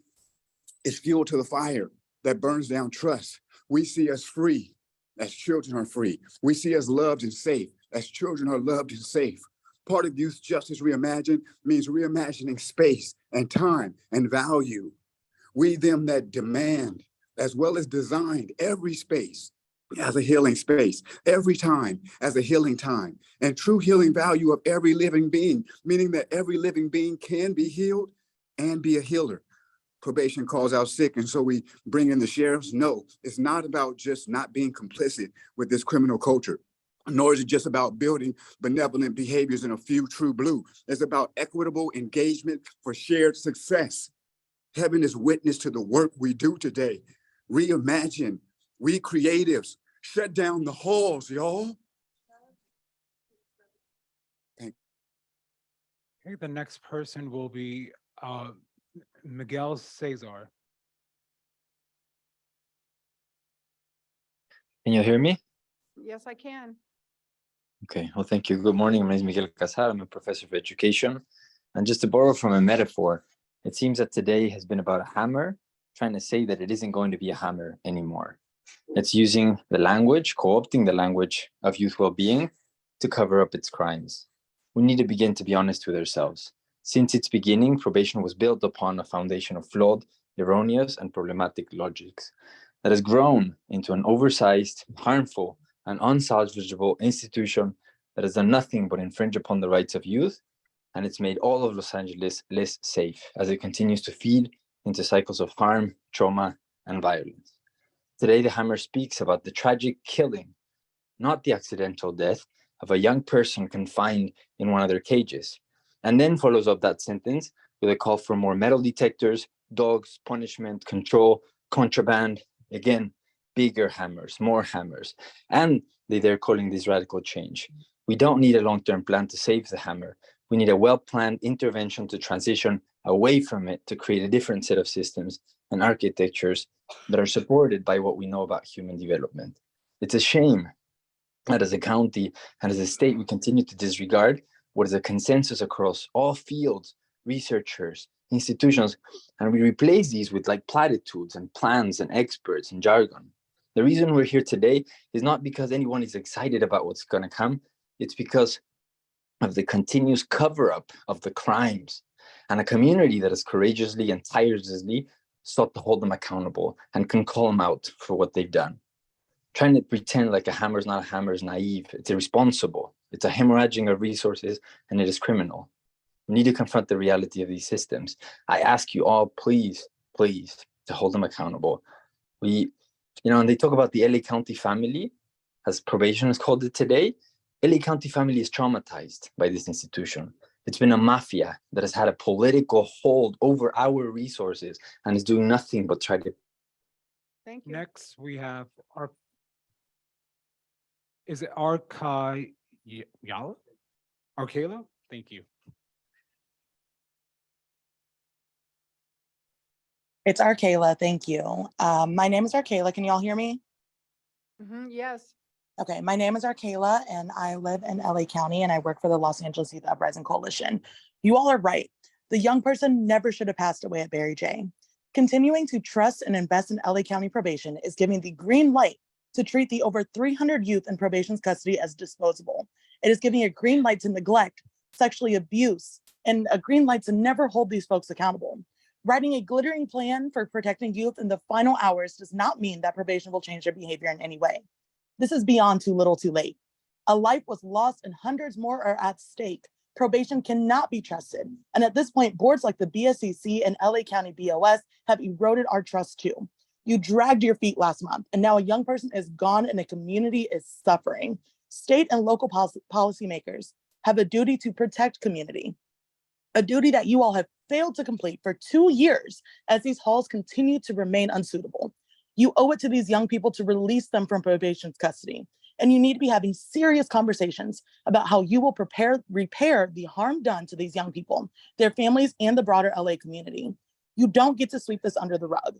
P: is fuel to the fire that burns down trust. We see us free as children are free. We see us loved and safe as children are loved and safe. Part of Youth Justice Reimagined means reimagining space and time and value. We them that demand as well as designed every space as a healing space, every time as a healing time, and true healing value of every living being, meaning that every living being can be healed and be a healer. Probation calls out sick, and so we bring in the sheriffs. No, it's not about just not being complicit with this criminal culture, nor is it just about building benevolent behaviors in a few true blue. It's about equitable engagement for shared success. Heaven is witness to the work we do today. Reimagine. We creatives, shut down the halls, y'all.
B: Okay, the next person will be Miguel Cesar.
Q: Can you hear me?
A: Yes, I can.
Q: Okay, well, thank you. Good morning. My name is Miguel Casar. I'm a professor of education. And just to borrow from a metaphor, it seems that today has been about a hammer trying to say that it isn't going to be a hammer anymore. It's using the language, co-opting the language of youth well-being to cover up its crimes. We need to begin to be honest with ourselves. Since its beginning, probation was built upon a foundation of flawed, erroneous, and problematic logics that has grown into an oversized, harmful, and unsalvageable institution that has done nothing but infringe upon the rights of youth, and it's made all of Los Angeles less safe as it continues to feed into cycles of harm, trauma, and violence. Today, the hammer speaks about the tragic killing, not the accidental death, of a young person confined in one of their cages, and then follows up that sentence with a call for more metal detectors, dogs, punishment, control, contraband, again, bigger hammers, more hammers, and they're calling this radical change. We don't need a long-term plan to save the hammer. We need a well-planned intervention to transition away from it to create a different set of systems and architectures that are supported by what we know about human development. It's a shame that as a county and as a state, we continue to disregard what is a consensus across all fields, researchers, institutions, and we replace these with like platitudes and plans and experts and jargon. The reason we're here today is not because anyone is excited about what's going to come. It's because of the continuous cover-up of the crimes and a community that has courageously and tirelessly sought to hold them accountable and can call them out for what they've done. Trying to pretend like a hammer is not a hammer is naive. It's irresponsible. It's a hemorrhaging of resources, and it is criminal. We need to confront the reality of these systems. I ask you all, please, please, to hold them accountable. And they talk about the LA County family, as probation has called it today. LA County family is traumatized by this institution. It's been a mafia that has had a political hold over our resources and is doing nothing but try to.
A: Thank you.
B: Next, we have is it Arkayla? Arkayla? Thank you.
R: It's Arkayla, thank you. My name is Arkayla. Can you all hear me?
A: Yes.
R: Okay, my name is Arkayla and I live in LA County and I work for the Los Angeles Youth Uprising Coalition. You all are right. The young person never should have passed away at Barry J. Continuing to trust and invest in LA County probation is giving the green light to treat the over 300 youth in probation's custody as disposable. It is giving a green light to neglect, sexually abuse, and a green light to never hold these folks accountable. Writing a glittering plan for protecting youth in the final hours does not mean that probation will change their behavior in any way. This is beyond too little too late. A life was lost and hundreds more are at stake. Probation cannot be trusted. And at this point, boards like the BSCC and LA County BOS have eroded our trust too. You dragged your feet last month, and now a young person is gone and a community is suffering. State and local policymakers have a duty to protect community, a duty that you all have failed to complete for 2 years as these halls continue to remain unsuitable. You owe it to these young people to release them from probation's custody, and you need to be having serious conversations about how you will repair the harm done to these young people, their families, and the broader LA community. You don't get to sweep this under the rug.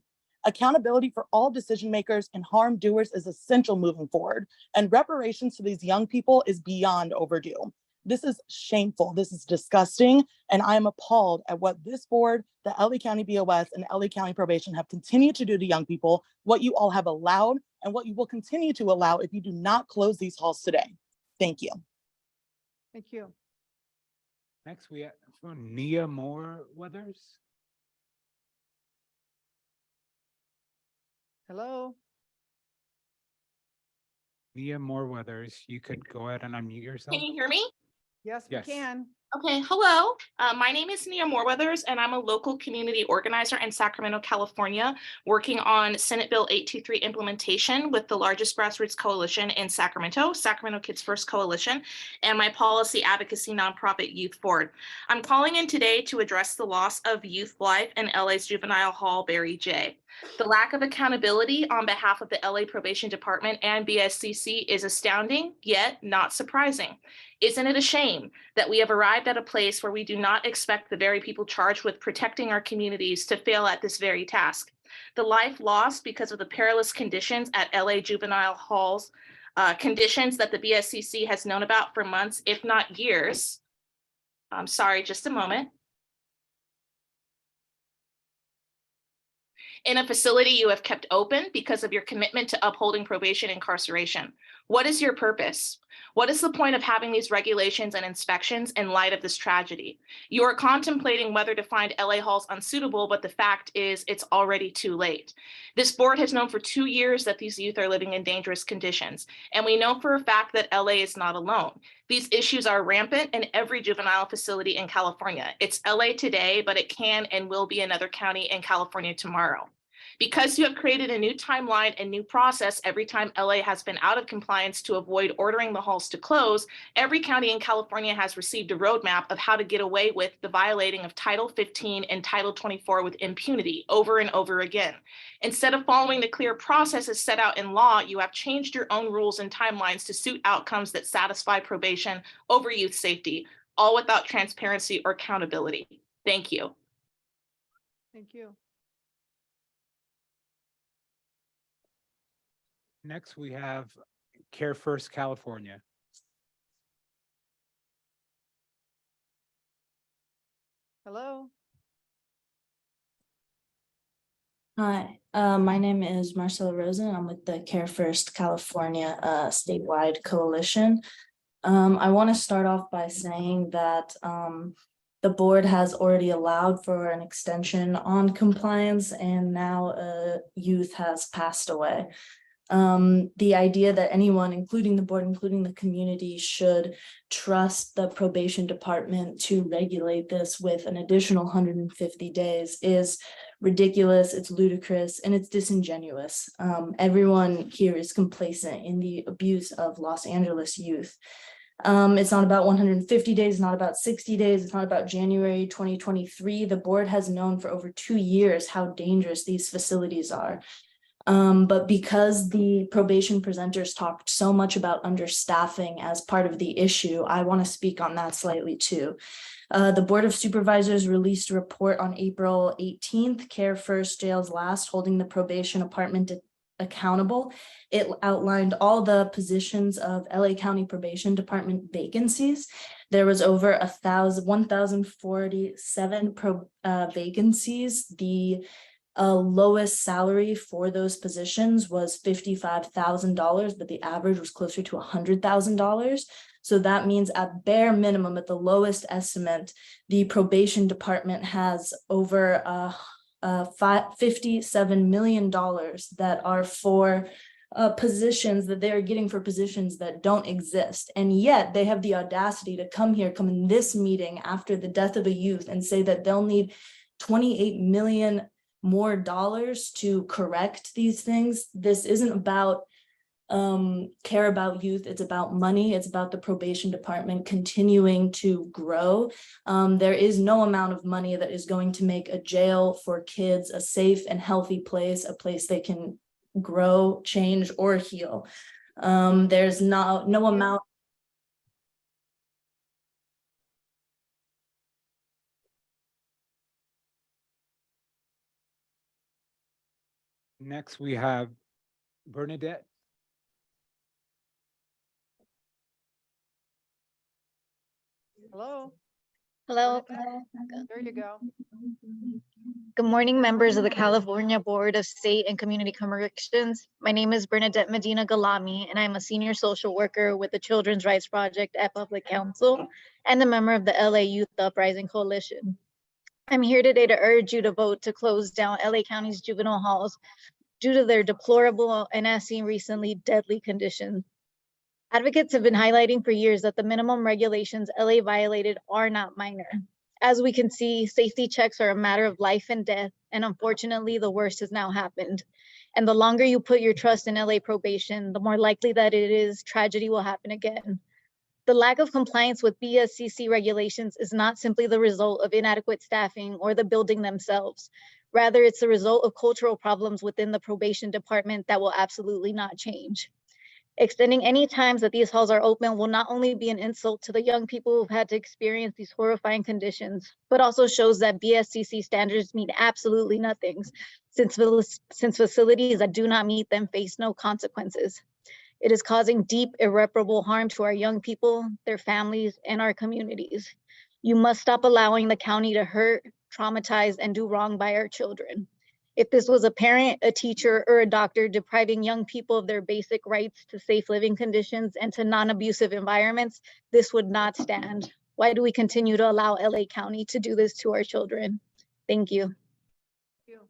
R: Accountability for all decision makers and harm doers is essential moving forward, and reparations to these young people is beyond overdue. This is shameful. This is disgusting. And I am appalled at what this board, the LA County BOS and LA County Probation have continued to do to young people, what you all have allowed, and what you will continue to allow if you do not close these halls today. Thank you.
A: Thank you.
B: Next, we have Nia Moore Weathers.
A: Hello?
B: Nia Moore Weathers, you could go ahead and unmute yourself.
S: Can you hear me?
A: Yes, we
B: Yes.
A: can.
S: Okay, hello. My name is Nia Moorweathers, and I'm a local community organizer in Sacramento, California, working on Senate Bill 823 implementation with the largest grassroots coalition in Sacramento, Sacramento Kids First Coalition, and my policy advocacy nonprofit Youth Board. I'm calling in today to address the loss of youth life in LA's juvenile hall, Barry J. The lack of accountability on behalf of the LA Probation Department and BSCC is astounding, yet not surprising. Isn't it a shame that we have arrived at a place where we do not expect the very people charged with protecting our communities to fail at this very task? The life lost because of the perilous conditions at LA juvenile halls, conditions that the BSCC has known about for months, if not years. I'm sorry, just a moment. In a facility you have kept open because of your commitment to upholding probation incarceration. What is your purpose? What is the point of having these regulations and inspections in light of this tragedy? You are contemplating whether to find LA halls unsuitable, but the fact is it's already too late. This board has known for 2 years that these youth are living in dangerous conditions, and we know for a fact that LA is not alone. These issues are rampant in every juvenile facility in California. It's LA today, but it can and will be another county in California tomorrow. Because you have created a new timeline and new process every time LA has been out of compliance to avoid ordering the halls to close, every county in California has received a roadmap of how to get away with the violating of Title 15 and Title 24 with impunity over and over again. Instead of following the clear processes set out in law, you have changed your own rules and timelines to suit outcomes that satisfy probation over youth safety, all without transparency or accountability. Thank you.
A: Thank you.
B: Next, we have Care First California.
A: Hello?
T: Hi, my name is Marcella Rosen. I'm with the Care First California statewide coalition. I want to start off by saying that the board has already allowed for an extension on compliance, and now a youth has passed away. The idea that anyone, including the board, including the community, should trust the probation department to regulate this with an additional 150 days is ridiculous, it's ludicrous, and it's disingenuous. Everyone here is complacent in the abuse of Los Angeles youth. It's not about 150 days, not about 60 days, it's not about January 2023. The board has known for over 2 years how dangerous these facilities are. But because the probation presenters talked so much about understaffing as part of the issue, I want to speak on that slightly too. The Board of Supervisors released a report on April 18th, Care First Jails Last, holding the probation department accountable. It outlined all the positions of LA County Probation Department vacancies. There was over 1,047 vacancies. The lowest salary for those positions was $55,000, but the average was closer to $100,000. So that means at bare minimum, at the lowest estimate, the probation department has over $57 million that are for positions that they're getting for positions that don't exist. And yet they have the audacity to come in this meeting after the death of a youth and say that they'll need 28 million more dollars to correct these things. This isn't about care about youth, it's about money, it's about the probation department continuing to grow. There is no amount of money that is going to make a jail for kids a safe and healthy place, a place they can grow, change, or heal. There's no amount.
B: Next, we have Bernadette.
A: Hello,
U: Hello.
A: there you go.
U: Good morning, members of the California Board of State and Community Corrections. My name is Bernadette Medina Galami, and I'm a senior social worker with the Children's Rights Project at Public Council and a member of the LA Youth Uprising Coalition. I'm here today to urge you to vote to close down LA County's juvenile halls due to their deplorable and, as seen recently, deadly conditions. Advocates have been highlighting for years that the minimum regulations LA violated are not minor. As we can see, safety checks are a matter of life and death, and unfortunately, the worst has now happened. And the longer you put your trust in LA probation, the more likely that it is tragedy will happen again. The lack of compliance with BSCC regulations is not simply the result of inadequate staffing or the building themselves. Rather, it's the result of cultural problems within the probation department that will absolutely not change. Extending any times that these halls are open will not only be an insult to the young people who've had to experience these horrifying conditions, but also shows that BSCC standards mean absolutely nothing, since facilities that do not meet them face no consequences. It is causing deep, irreparable harm to our young people, their families, and our communities. You must stop allowing the county to hurt, traumatize, and do wrong by our children. If this was a parent, a teacher, or a doctor depriving young people of their basic rights to safe living conditions and to non-abusive environments, this would not stand. Why do we continue to allow LA County to do this to our children? Thank you.
A: Thank you.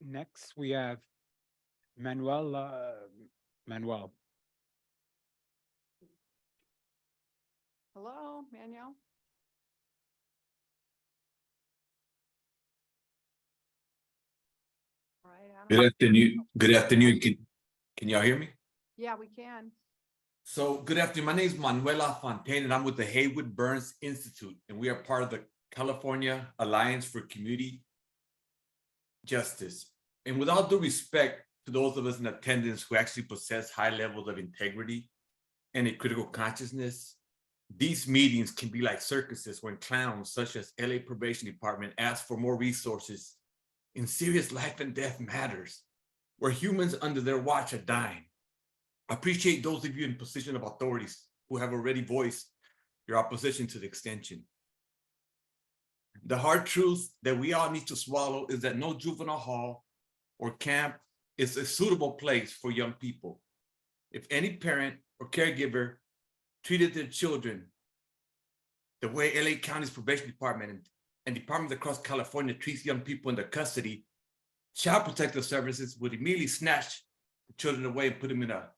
B: Next, we have Manuel.
A: Hello, Manuel. All right, Adam.
V: Good afternoon. Good afternoon. Can y'all hear me?
A: Yeah, we can.
V: So good afternoon. My name is Manuela Fontaine, and I'm with the Haywood Burns Institute, and we are part of the California Alliance for Community Justice. And with all due respect to those of us in attendance who actually possess high levels of integrity and a critical consciousness, these meetings can be like circuses when clowns such as LA Probation Department ask for more resources in serious life and death matters, where humans under their watch are dying. I appreciate those of you in position of authorities who have already voiced your opposition to the extension. The hard truth that we all need to swallow is that no juvenile hall or camp is a suitable place for young people. If any parent or caregiver treated their children the way LA County's probation department and departments across California treats young people in their custody, Child Protective Services would immediately snatch the children away and put them in a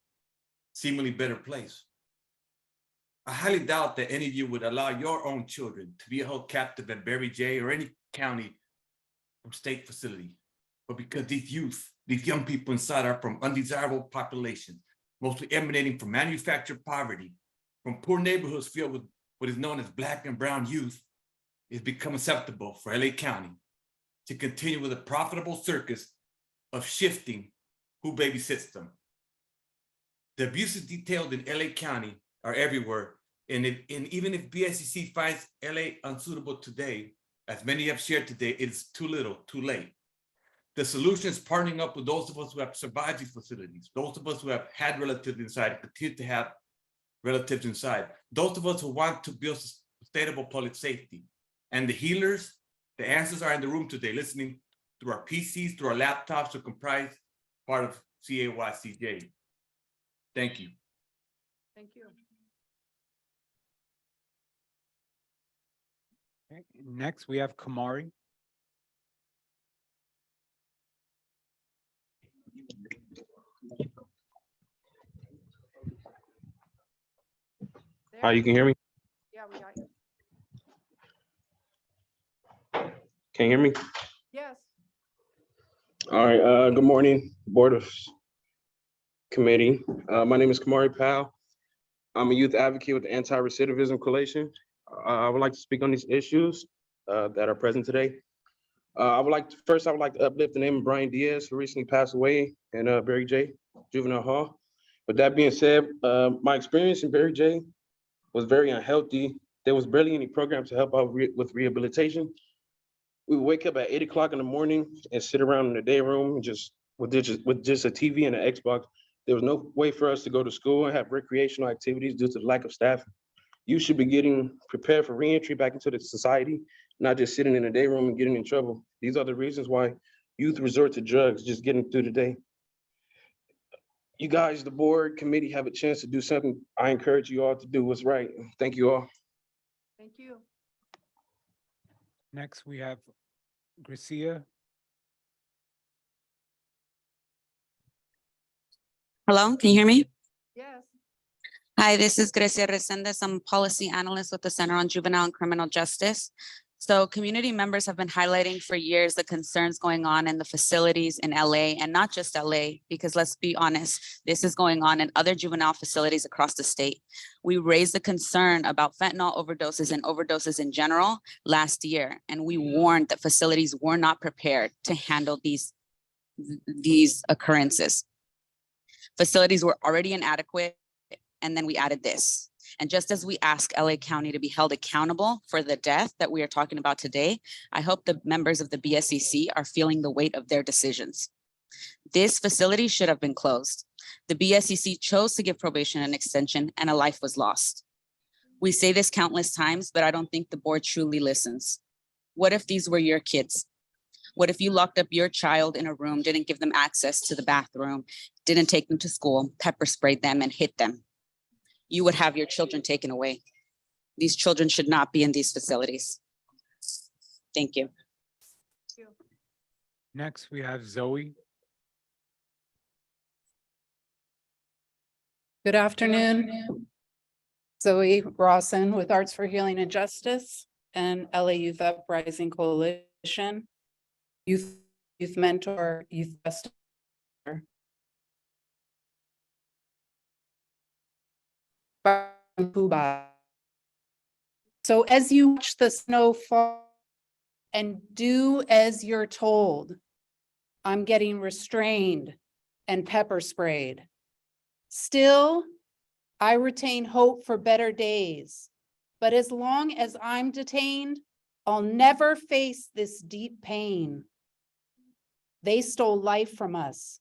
V: seemingly better place. I highly doubt that any of you would allow your own children to be held captive at Barry J or any county or state facility. But because these young people inside are from undesirable populations, mostly emanating from manufactured poverty, from poor neighborhoods filled with what is known as Black and brown youth, it's become acceptable for LA County to continue with a profitable circus of shifting who babysits them. The abuses detailed in LA County are everywhere, and even if BSCC finds LA unsuitable today, as many have shared today, it's too little, too late. The solution is partnering up with those of us who have survived these facilities, those of us who have had relatives inside, continue to have relatives inside, those of us who want to build sustainable public safety. And the healers, the answers are in the room today, listening through our PCs, through our laptops, who comprise part of CAYCJ. Thank you.
A: Thank you.
B: Okay. Next, we have Kamari.
W: Hi, you can hear me?
A: Yeah, we got you.
W: Can you hear me?
A: Yes.
W: All right, good morning, Board of Committee. My name is Kamari Powell. I'm a youth advocate with the Anti-Recidivism Coalition. I would like to speak on these issues that are present today. I would like to uplift the name of Brian Diaz, who recently passed away in Barry J. Juvenile Hall. With that being said, my experience in Barry J was very unhealthy. There was barely any programs to help out with rehabilitation. We would wake up at 8 o'clock in the morning and sit around in the day room and just with just a TV and an Xbox. There was no way for us to go to school and have recreational activities due to the lack of staff. You should be getting prepared for reentry back into the society, not just sitting in a day room and getting in trouble. These are the reasons why youth resort to drugs, just getting through the day. You guys, the board committee, have a chance to do something. I encourage you all to do what's right. Thank you all.
A: Thank you.
B: Next, we have Gracia.
E: Hello, can you hear me?
A: Yes.
E: Hi, this is Grecia Resendez. I'm a policy analyst with the Center on Juvenile and Criminal Justice. So community members have been highlighting for years the concerns going on in the facilities in LA, and not just LA, because let's be honest, this is going on in other juvenile facilities across the state. We raised the concern about fentanyl overdoses and overdoses in general last year, and we warned that facilities were not prepared to handle these occurrences. Facilities were already inadequate, and then we added this. And just as we ask LA County to be held accountable for the death that we are talking about today, I hope the members of the BSCC are feeling the weight of their decisions. This facility should have been closed. The BSCC chose to give probation an extension, and a life was lost. We say this countless times, but I don't think the board truly listens. What if these were your kids? What if you locked up your child in a room, didn't give them access to the bathroom, didn't take them to school, pepper sprayed them, and hit them? You would have your children taken away. These children should not be in these facilities. Thank you.
B: Next, we have Zoe.
G: Good afternoon. Zoe Rawson with Arts for Healing and Justice and LA Youth Uprising Coalition, youth mentor, youth justice. So as you watch the snow fall and do as you're told, I'm getting restrained and pepper sprayed. Still, I retain hope for better days, but as long as I'm detained, I'll never face this deep pain. They stole life from us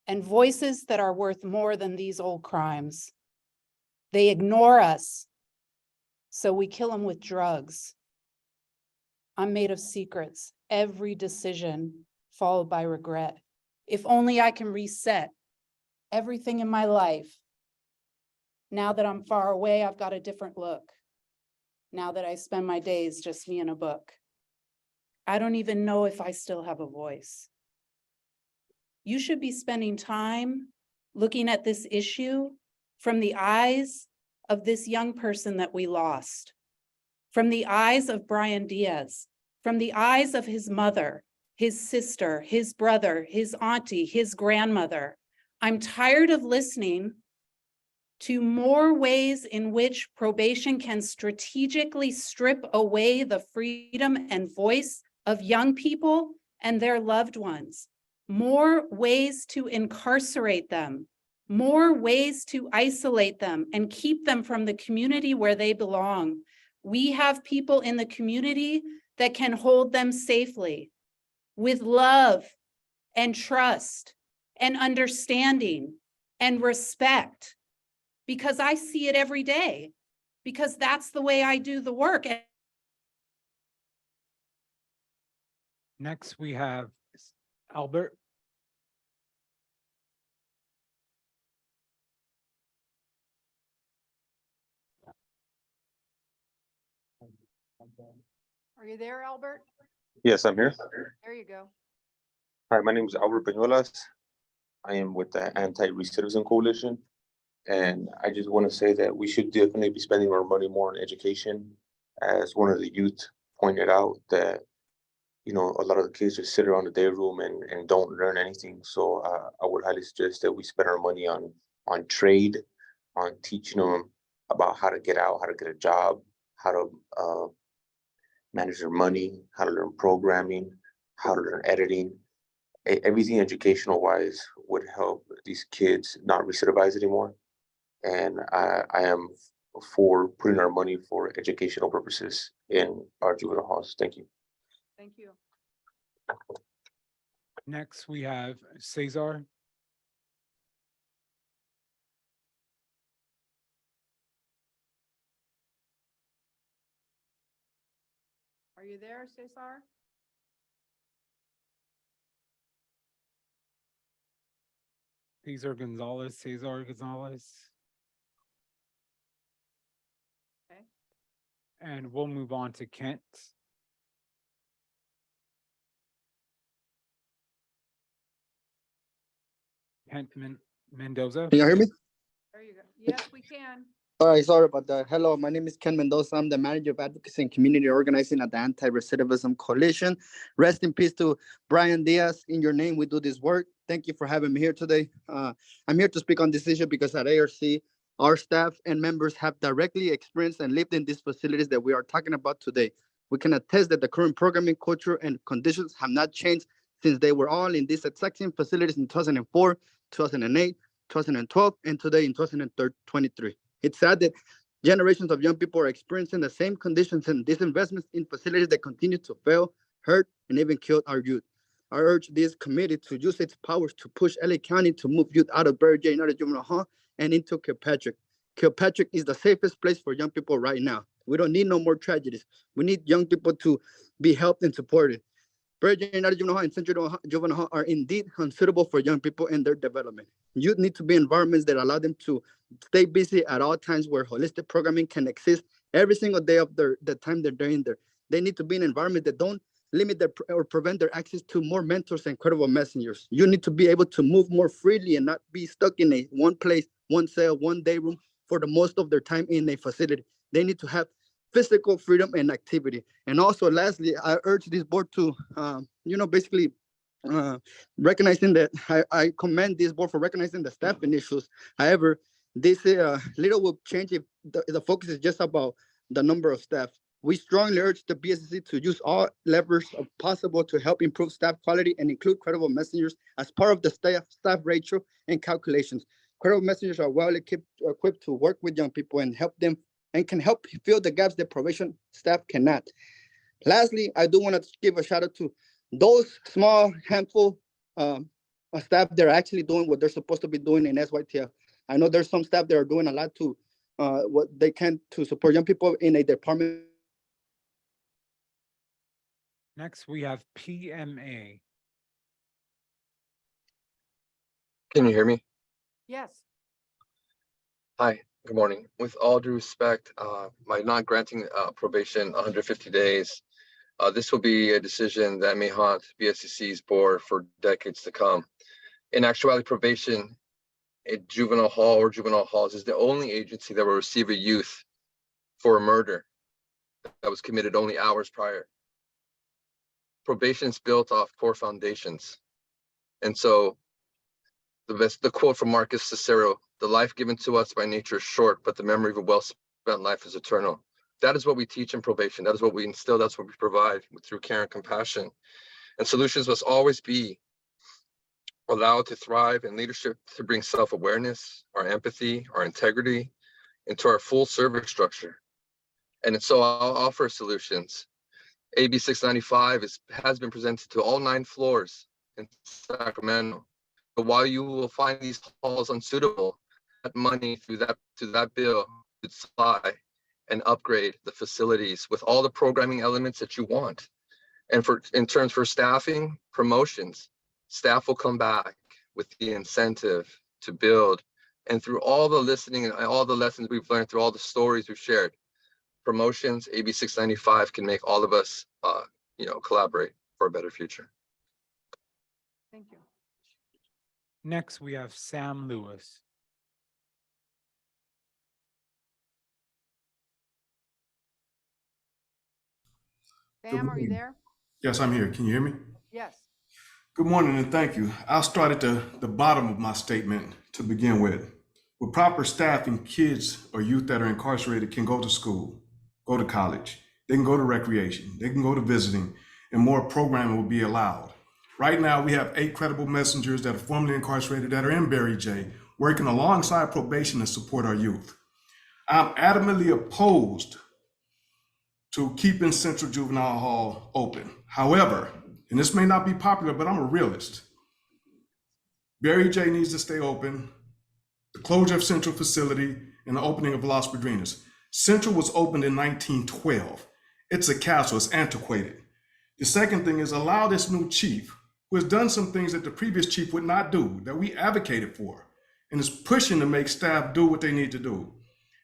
G: and voices that are worth more than these old crimes. They ignore us, so we kill them with drugs. I'm made of secrets, every decision followed by regret. If only I can reset everything in my life. Now that I'm far away, I've got a different look. Now that I spend my days just me and a book. I don't even know if I still have a voice. You should be spending time looking at this issue from the eyes of this young person that we lost, from the eyes of Brian Diaz, from the eyes of his mother, his sister, his brother, his auntie, his grandmother. I'm tired of listening to more ways in which probation can strategically strip away the freedom and voice of young people and their loved ones, more ways to incarcerate them, more ways to isolate them and keep them from the community where they belong. We have people in the community that can hold them safely with love and trust and understanding and respect, because I see it every day, because that's the way I do the work.
B: Next, we have Albert.
A: Are you there, Albert?
H: Yes, I'm here.
A: There you go.
H: Hi, my name is Albert Peñuelas. I am with the Anti-Recidivism Coalition. And I just want to say that we should definitely be spending our money more on education. As one of the youth pointed out, that, you know, a lot of the kids just sit around the day room and don't learn anything. So I would highly suggest that we spend our money on trade, on teaching them about how to get out, how to get a job, how to manage their money, how to learn programming, how to learn editing. Everything educational wise would help these kids not recidivize anymore. And I am for putting our money for educational purposes in our juvenile halls. Thank you.
A: Thank you.
B: Next, we have Cesar.
A: Are you there, Cesar?
B: Cesar Gonzalez.
A: Okay.
B: And we'll move on to Kent. Kent Mendoza.
D: Can you hear me?
A: There you go. Yes, we can.
D: All right, sorry about that. Hello, my name is Ken Mendoza. I'm the manager of advocacy and community organizing at the Anti-Recidivism Coalition. Rest in peace to Brian Diaz. In your name, we do this work. Thank you for having me here today. I'm here to speak on this issue because at ARC, our staff and members have directly experienced and lived in these facilities that we are talking about today. We can attest that the current programming culture and conditions have not changed since they were all in these exact same facilities in 2004, 2008, 2012, and today in 2023. It's sad that generations of young people are experiencing the same conditions and disinvestments in facilities that continue to fail, hurt, and even kill our youth. I urge this committee to use its powers to push LA County to move youth out of Barry J. United Juvenile Hall and into Kilpatrick. Kilpatrick is the safest place for young people right now. We don't need no more tragedies. We need young people to be helped and supported. Barry J. United Juvenile Hall and Central Juvenile Hall are indeed unsuitable for young people and their development. Youth need to be environments that allow them to stay busy at all times, where holistic programming can exist every single day of the time they're in there. They need to be in an environment that don't limit or prevent their access to more mentors and credible messengers. You need to be able to move more freely and not be stuck in a one place, one cell, one day room for the most of their time in a facility. They need to have physical freedom and activity. And also, lastly, I urge this board to, basically recognizing that I commend this board for recognizing the staffing issues. However, this little will change if the focus is just about the number of staff. We strongly urge the BSCC to use all levers possible to help improve staff quality and include credible messengers as part of the staff ratio and calculations. Credible messengers are well equipped to work with young people and help them and can help fill the gaps that probation staff cannot. Lastly, I do want to give a shout out to those small handful of staff that are actually doing what they're supposed to be doing in SYTF. I know there's some staff that are doing a lot to what they can to support young people in a department.
B: Next, we have PMA.
F: Can you hear me?
A: Yes.
F: Hi, good morning. With all due respect, by not granting probation 150 days, this will be a decision that may haunt BSCC's board for decades to come. In actuality, probation, a juvenile hall or juvenile halls is the only agency that will receive a youth for a murder that was committed only hours prior. Probation is built off core foundations. And so the quote from Marcus Cicero, "The life given to us by nature is short, but the memory of a well-spent life is eternal." That is what we teach in probation. That is what we instill. That's what we provide through care and compassion. And solutions must always be allowed to thrive, and leadership to bring self-awareness, our empathy, our integrity into our full service structure. And so I'll offer solutions. AB 695 has been presented to all 9 floors in Sacramento. But while you will find these halls unsuitable, that money to that bill would supply and upgrade the facilities with all the programming elements that you want. And in terms for staffing, promotions, staff will come back with the incentive to build. And through all the listening and all the lessons we've learned, through all the stories we've shared, promotions, AB 695 can make all of us, collaborate for a better future.
A: Thank you.
B: Next, we have Sam Lewis.
A: Sam, are you there?
I: Yes, I'm here. Can you hear me?
A: Yes.
I: Good morning and thank you. I'll start at the bottom of my statement to begin with. With proper staffing, kids or youth that are incarcerated can go to school, go to college, they can go to recreation, they can go to visiting, and more programming will be allowed. Right now, we have 8 credible messengers that are formerly incarcerated that are in Barry J, working alongside probation to support our youth. I'm adamantly opposed to keeping Central Juvenile Hall open. However, and this may not be popular, but I'm a realist. Barry J needs to stay open, the closure of Central facility, and the opening of Las Padrinas. Central was opened in 1912. It's a castle, it's antiquated. The second thing is allow this new chief, who has done some things that the previous chief would not do, that we advocated for, and is pushing to make staff do what they need to do.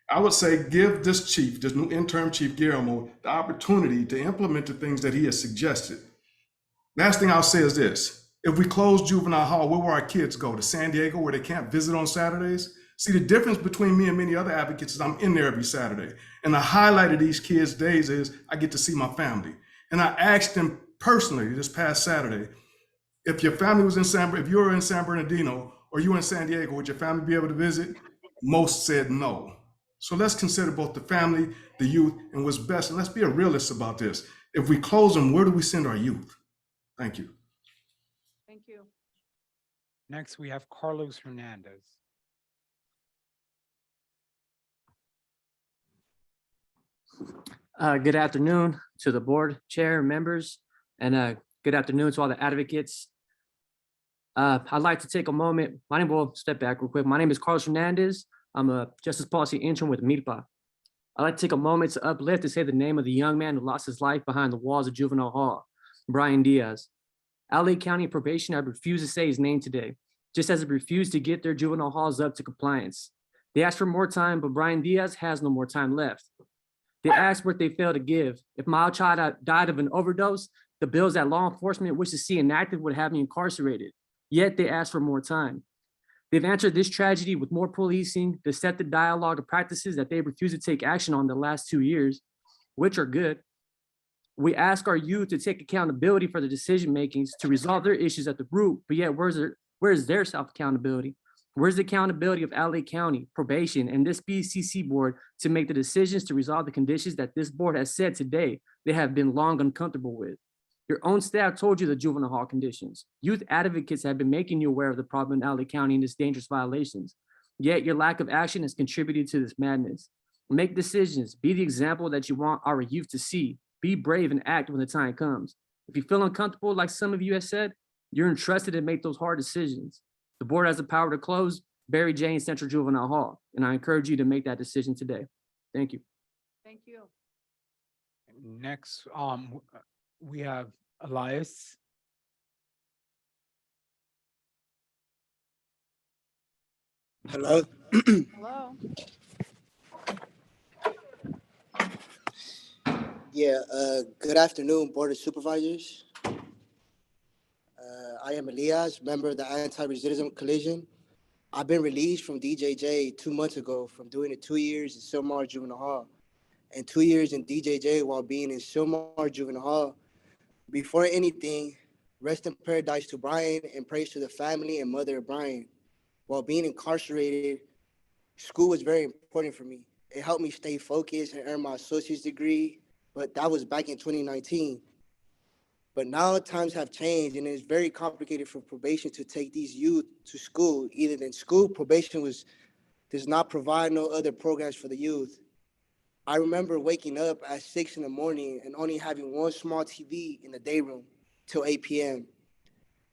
I: I would say give this chief, this new interim chief Guillermo, the opportunity to implement the things that he has suggested. Last thing I'll say is this. If we close juvenile hall, where will our kids go? To San Diego, where they can't visit on Saturdays? See, the difference between me and many other advocates is I'm in there every Saturday. And the highlight of these kids' days is I get to see my family. And I asked them personally this past Saturday, if your family was if you were in San Bernardino or you were in San Diego, would your family be able to visit? Most said no. So let's consider both the family, the youth, and what's best. And let's be a realist about this. If we close them, where do we send our youth? Thank you.
A: Thank you.
B: Next, we have Carlos Hernandez.
J: Good afternoon to the board chair, members, and good afternoon to all the advocates. I'd like to take a moment. We'll step back real quick. My name is Carlos Hernandez. I'm a justice policy intern with MIRPA. I'd like to take a moment to uplift and say the name of the young man who lost his life behind the walls of juvenile hall, Brian Diaz. LA County probation have refused to say his name today, just as it refused to get their juvenile halls up to compliance. They asked for more time, but Brian Diaz has no more time left. They asked what they failed to give. If my child died of an overdose, the bills that law enforcement wishes to see enacted would have me incarcerated. Yet they asked for more time. They've answered this tragedy with more policing, deceptive dialogue of practices that they refuse to take action on the last 2 years, which are good. We ask our youth to take accountability for the decision makings to resolve their issues at the root, but yet where's their self-accountability? Where's the accountability of LA County, probation, and this BSCC board to make the decisions to resolve the conditions that this board has said today they have been long uncomfortable with? Your own staff told you the juvenile hall conditions. Youth advocates have been making you aware of the problem in LA County and its dangerous violations. Yet your lack of action has contributed to this madness. Make decisions, be the example that you want our youth to see. Be brave and act when the time comes. If you feel uncomfortable, like some of you have said, you're entrusted to make those hard decisions. The board has the power to close Barry Jane Central Juvenile Hall, and I encourage you to make that decision today. Thank you.
A: Thank you.
B: Next, we have Elias.
O: Hello.
A: Hello.
O: Yeah, good afternoon, Board of Supervisors. I am Elias, member of the Anti-Recidivism Coalition. I've been released from DJJ 2 months ago from doing 2 years in Silmar Juvenile Hall and 2 years in DJJ while being in Silmar Juvenile Hall. Before anything, rest in paradise to Brian and praise to the family and mother of Brian. While being incarcerated, school was very important for me. It helped me stay focused and earn my associate's degree, but that was back in 2019. But now times have changed and it's very complicated for probation to take these youth to school. Either than school, probation does not provide no other programs for the youth. I remember waking up at 6 in the morning and only having one small TV in the day room till 8 p.m.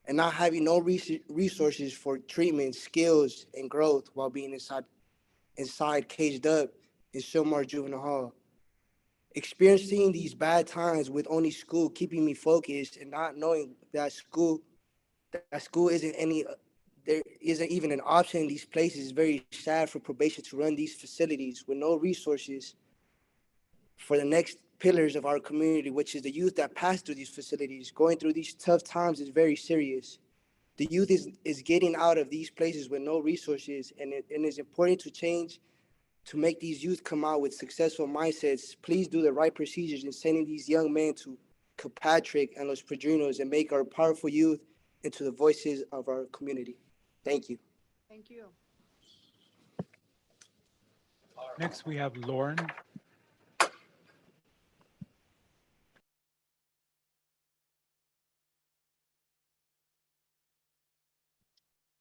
O: and not having no resources for treatment, skills, and growth while being inside caged up in Silmar Juvenile Hall. Experiencing these bad times with only school keeping me focused and not knowing that school there isn't even an option in these places is very sad for probation to run these facilities with no resources for the next pillars of our community, which is the youth that pass through these facilities. Going through these tough times is very serious. The youth is getting out of these places with no resources, and it's important to change to make these youth come out with successful mindsets. Please do the right procedures in sending these young men to Kilpatrick and Los Padrinos and make our powerful youth into the voices of our community. Thank you.
A: Thank you.
B: Next, we have Lauren.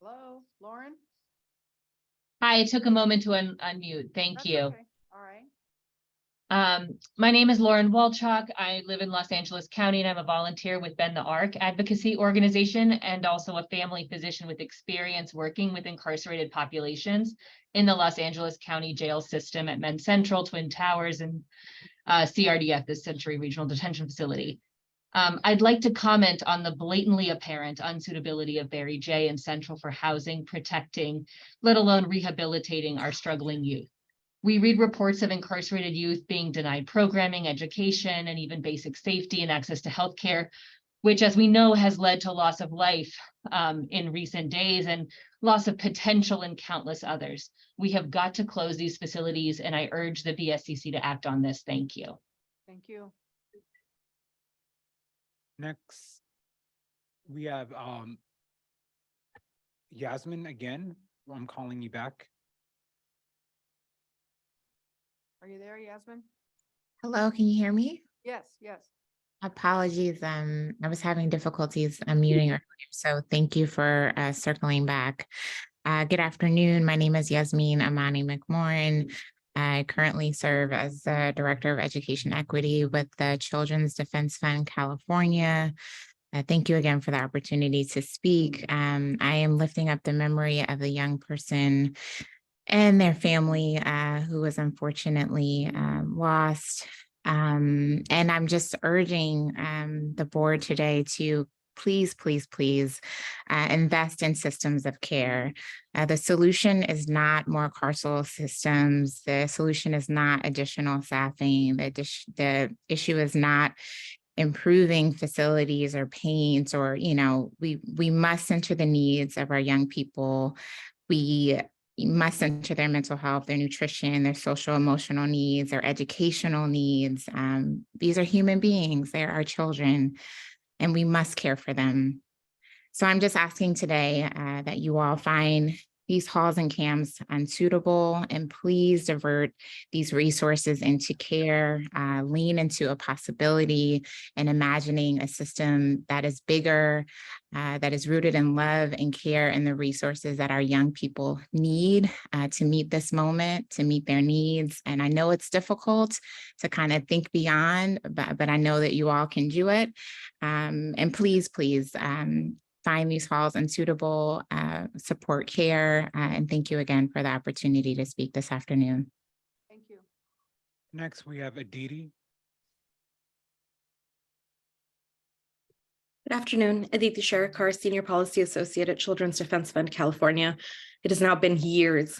A: Hello, Lauren?
K: Hi, I took a moment to unmute. Thank
A: That's
K: you.
A: okay. All right.
K: My name is Lauren Walchuk. I live in Los Angeles County and I'm a volunteer with Bend the Arc advocacy organization and also a family physician with experience working with incarcerated populations in the Los Angeles County jail system at Men's Central, Twin Towers, and CRDF, the Century Regional Detention Facility. I'd like to comment on the blatantly apparent unsuitability of Barry J and Central for housing, protecting, let alone rehabilitating our struggling youth. We read reports of incarcerated youth being denied programming, education, and even basic safety and access to healthcare, which, as we know, has led to loss of life in recent days and loss of potential in countless others. We have got to close these facilities, and I urge the BSCC to act on this. Thank you.
A: Thank you.
B: Next, we have Yasmin again. I'm calling you back.
A: Are you there, Yasmin?
L: Hello, can you hear me?
A: Yes, yes.
L: Apologies, I was having difficulties unmuting earlier, so thank you for circling back. Good afternoon. My name is Yasmin Amani McMorrin. I currently serve as the Director of Education Equity with the Children's Defense Fund California. Thank you again for the opportunity to speak. I am lifting up the memory of a young person and their family who was unfortunately lost. And I'm just urging the board today to please, please, please invest in systems of care. The solution is not more carceral systems. The solution is not additional staffing. The issue is not improving facilities or paints or, we must center the needs of our young people. We must center their mental health, their nutrition, their social emotional needs, their educational needs. These are human beings, they're our children, and we must care for them. So I'm just asking today that you all find these halls and camps unsuitable, and please divert these resources into care, lean into a possibility and imagining a system that is bigger, that is rooted in love and care and the resources that our young people need to meet this moment, to meet their needs. And I know it's difficult to kind of think beyond, but I know that you all can do it. And please, please, find these halls unsuitable, support care, and thank you again for the opportunity to speak this afternoon.
A: Thank you.
B: Next, we have Aditi.
M: Good afternoon, Aditi Sharakar, Senior Policy Associate at Children's Defense Fund California. It has now been years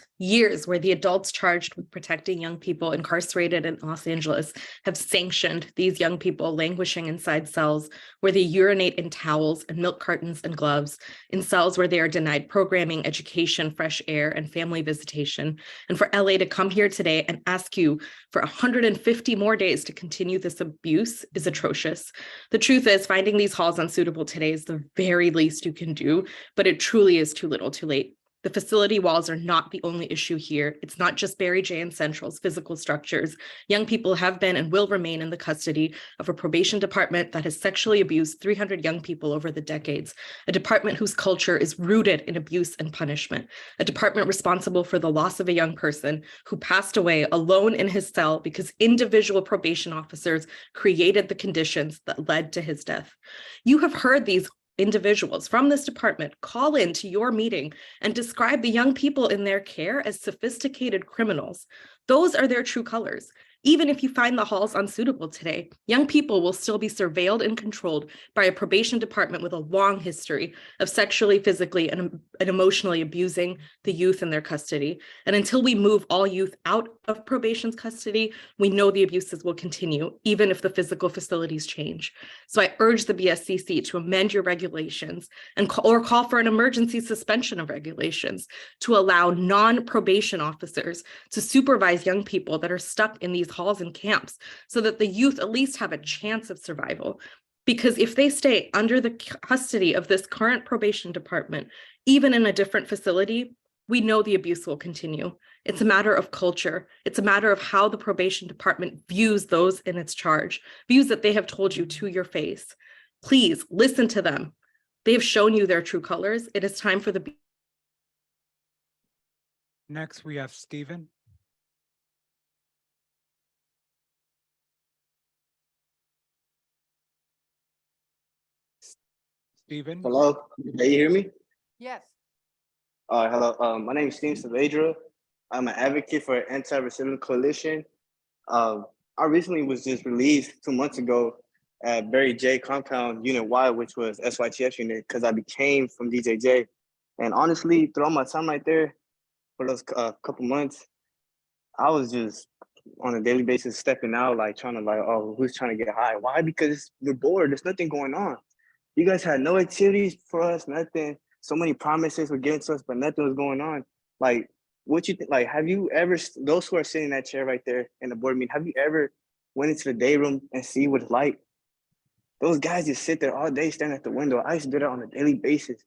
M: where the adults charged with protecting young people incarcerated in Los Angeles have sanctioned these young people languishing inside cells where they urinate in towels and milk cartons and gloves, in cells where they are denied programming, education, fresh air, and family visitation. And for LA to come here today and ask you for 150 more days to continue this abuse is atrocious. The truth is, finding these halls unsuitable today is the very least you can do, but it truly is too little too late. The facility walls are not the only issue here. It's not just Barry J and Central's physical structures. Young people have been and will remain in the custody of a probation department that has sexually abused 300 young people over the decades, a department whose culture is rooted in abuse and punishment, a department responsible for the loss of a young person who passed away alone in his cell because individual probation officers created the conditions that led to his death. You have heard these individuals from this department call into your meeting and describe the young people in their care as sophisticated criminals. Those are their true colors. Even if you find the halls unsuitable today, young people will still be surveilled and controlled by a probation department with a long history of sexually, physically, and emotionally abusing the youth in their custody. And until we move all youth out of probation's custody, we know the abuses will continue, even if the physical facilities change. So I urge the BSCC to amend your regulations or call for an emergency suspension of regulations to allow non-probation officers to supervise young people that are stuck in these halls and camps so that the youth at least have a chance of survival. Because if they stay under the custody of this current probation department, even in a different facility, we know the abuse will continue. It's a matter of culture. It's a matter of how the probation department views those in its charge, views that they have told you to your face. Please listen to them. They have shown you their true colors. It is time for the
B: Next, we have Stephen. Stephen.
O: Hello, can you hear me?
A: Yes.
O: Hello, my name is Steve Saavedra. I'm an advocate for Anti-Racism Coalition. I recently was just released 2 months ago at Barry J Compound Unit Y, which was SYTF unit, because I became from DJJ. And honestly, throughout my time right there for those couple months, I was just on a daily basis stepping out, like trying to like, oh, who's trying to get high? Why? Because we're bored. There's nothing going on. You guys had no activities for us, nothing. So many promises were given to us, but nothing was going on. Like, what you think? Like, have you ever, those who are sitting in that chair right there in the board meeting, have you ever went into the day room and see what it's like? Those guys just sit there all day staring at the window. I used to do that on a daily basis.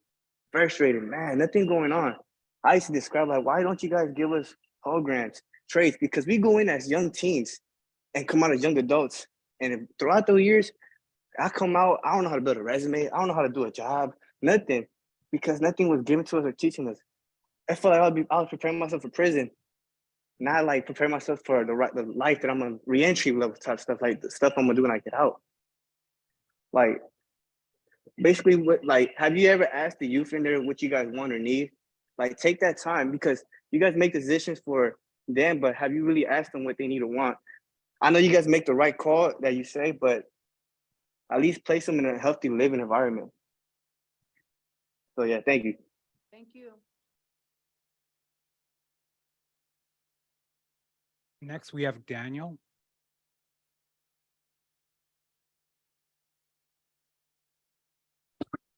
O: Frustrated, man, nothing going on. I used to describe like, why don't you guys give us programs, traits? Because we go in as young teens and come out as young adults. And throughout those years, I come out, I don't know how to build a resume. I don't know how to do a job, nothing, because nothing was given to us or teaching us. I felt like I was preparing myself for prison, not like preparing myself for the life that I'm on reentry level type stuff, like the stuff I'm gonna do when I get out. Like, basically, what, like, have you ever asked the youth in there what you guys want or need? Like, take that time, because you guys make decisions for them, but have you really asked them what they need or want? I know you guys make the right call that you say, but at least place them in a healthy living environment. So yeah, thank you.
A: Thank you.
B: Next, we have Daniel.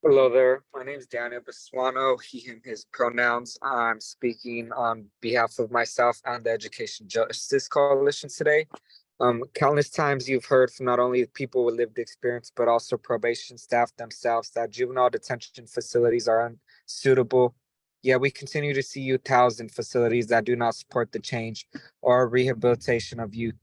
C: Hello there. My name is Daniel Biswano. He, him, his pronouns. I'm speaking on behalf of myself and the Education Justice Coalition today. Countless times you've heard from not only people with lived experience, but also probation staff themselves that juvenile detention facilities are unsuitable. Yet we continue to see youth housed in facilities that do not support the change or rehabilitation of youth.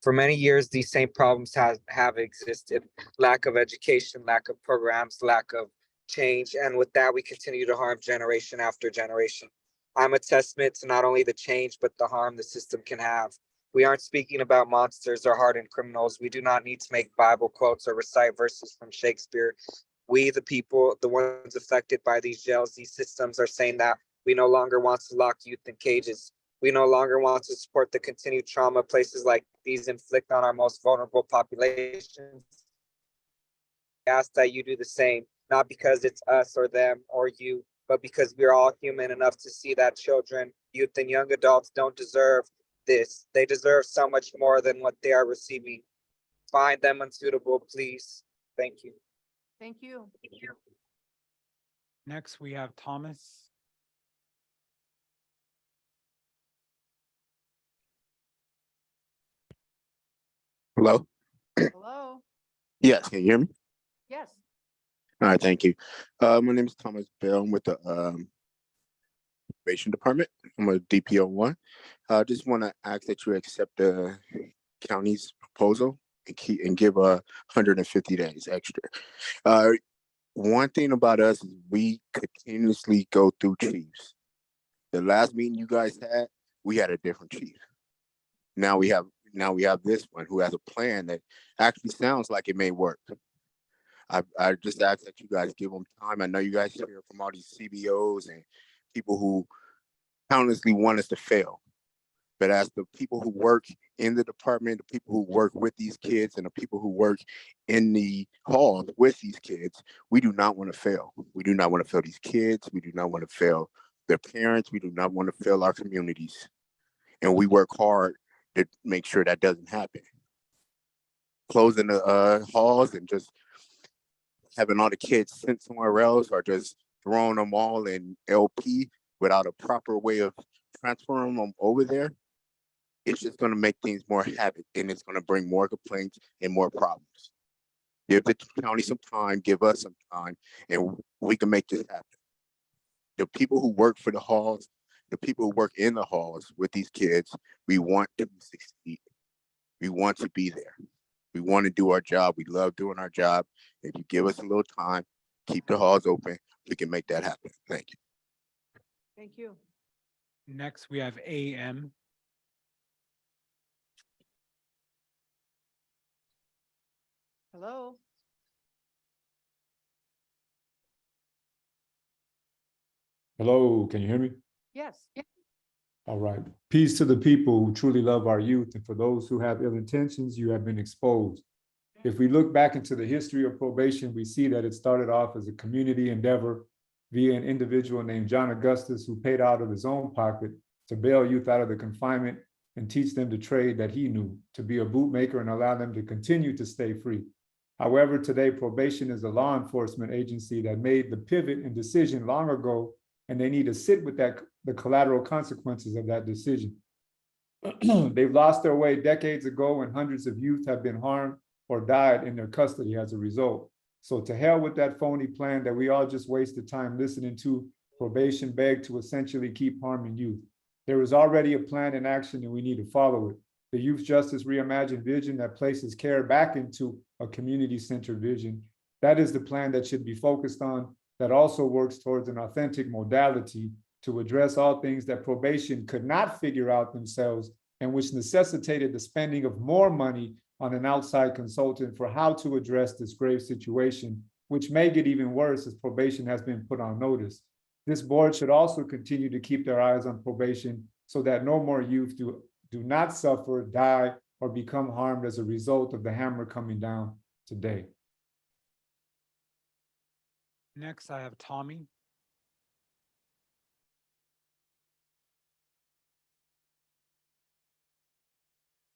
C: For many years, these same problems have existed. Lack of education, lack of programs, lack of change, and with that, we continue to harm generation after generation. I'm a testament to not only the change, but the harm the system can have. We aren't speaking about monsters or hardened criminals. We do not need to make Bible quotes or recite verses from Shakespeare. We, the people, the ones affected by these jails, these systems, are saying that we no longer want to lock youth in cages. We no longer want to support the continued trauma places like these inflict on our most vulnerable populations. I ask that you do the same, not because it's us or them or you, but because we're all human enough to see that children, youth, and young adults don't deserve this. They deserve so much more than what they are receiving. Find them unsuitable, please. Thank you.
A: Thank you.
B: Next, we have Thomas.
N: Hello?
A: Hello.
N: Yes, can you hear me?
A: Yes.
N: All right, thank you. My name is Thomas Bell. I'm with the probation department. I'm a DPO 1. I just want to ask that you accept the county's proposal and give 150 days extra. One thing about us is we continuously go through chiefs. The last meeting you guys had, we had a different chief. Now we have this one who has a plan that actually sounds like it may work. I just ask that you guys give them time. I know you guys hear from all these CBOs and people who countlessly want us to fail. But as the people who work in the department, the people who work with these kids, and the people who work in the halls with these kids, we do not want to fail. We do not want to fail these kids. We do not want to fail their parents. We do not want to fail our communities. And we work hard to make sure that doesn't happen. Closing the halls and just having all the kids sent somewhere else, or just throwing them all in LP without a proper way of transferring them over there, it's just going to make things more havoc, and it's going to bring more complaints and more problems. Give the county some time, give us some time, and we can make this happen. The people who work for the halls, the people who work in the halls with these kids, we want them to succeed. We want to be there. We want to do our job. We love doing our job. If you give us a little time, keep the halls open, we can make that happen. Thank you.
A: Thank you.
B: Next, we have AM.
A: Hello.
P: Hello, can you hear me?
A: Yes.
P: All right. Peace to the people who truly love our youth, and for those who have ill intentions, you have been exposed. If we look back into the history of probation, we see that it started off as a community endeavor via an individual named John Augustus, who paid out of his own pocket to bail youth out of the confinement and teach them the trade that he knew, to be a bootmaker and allow them to continue to stay free. However, today probation is a law enforcement agency that made the pivot and decision long ago, and they need to sit with the collateral consequences of that decision. They've lost their way decades ago, and hundreds of youth have been harmed or died in their custody as a result. So to hell with that phony plan that we all just wasted time listening to. Probation begged to essentially keep harming youth. There is already a plan in action, and we need to follow it. The Youth Justice Reimagined vision that places care back into a community-centered vision. That is the plan that should be focused on, that also works towards an authentic modality to address all things that probation could not figure out themselves, and which necessitated the spending of more money on an outside consultant for how to address this grave situation, which may get even worse as probation has been put on notice. This board should also continue to keep their eyes on probation so that no more youth do not suffer, die, or become harmed as a result of the hammer coming down today.
B: Next, I have Tommy.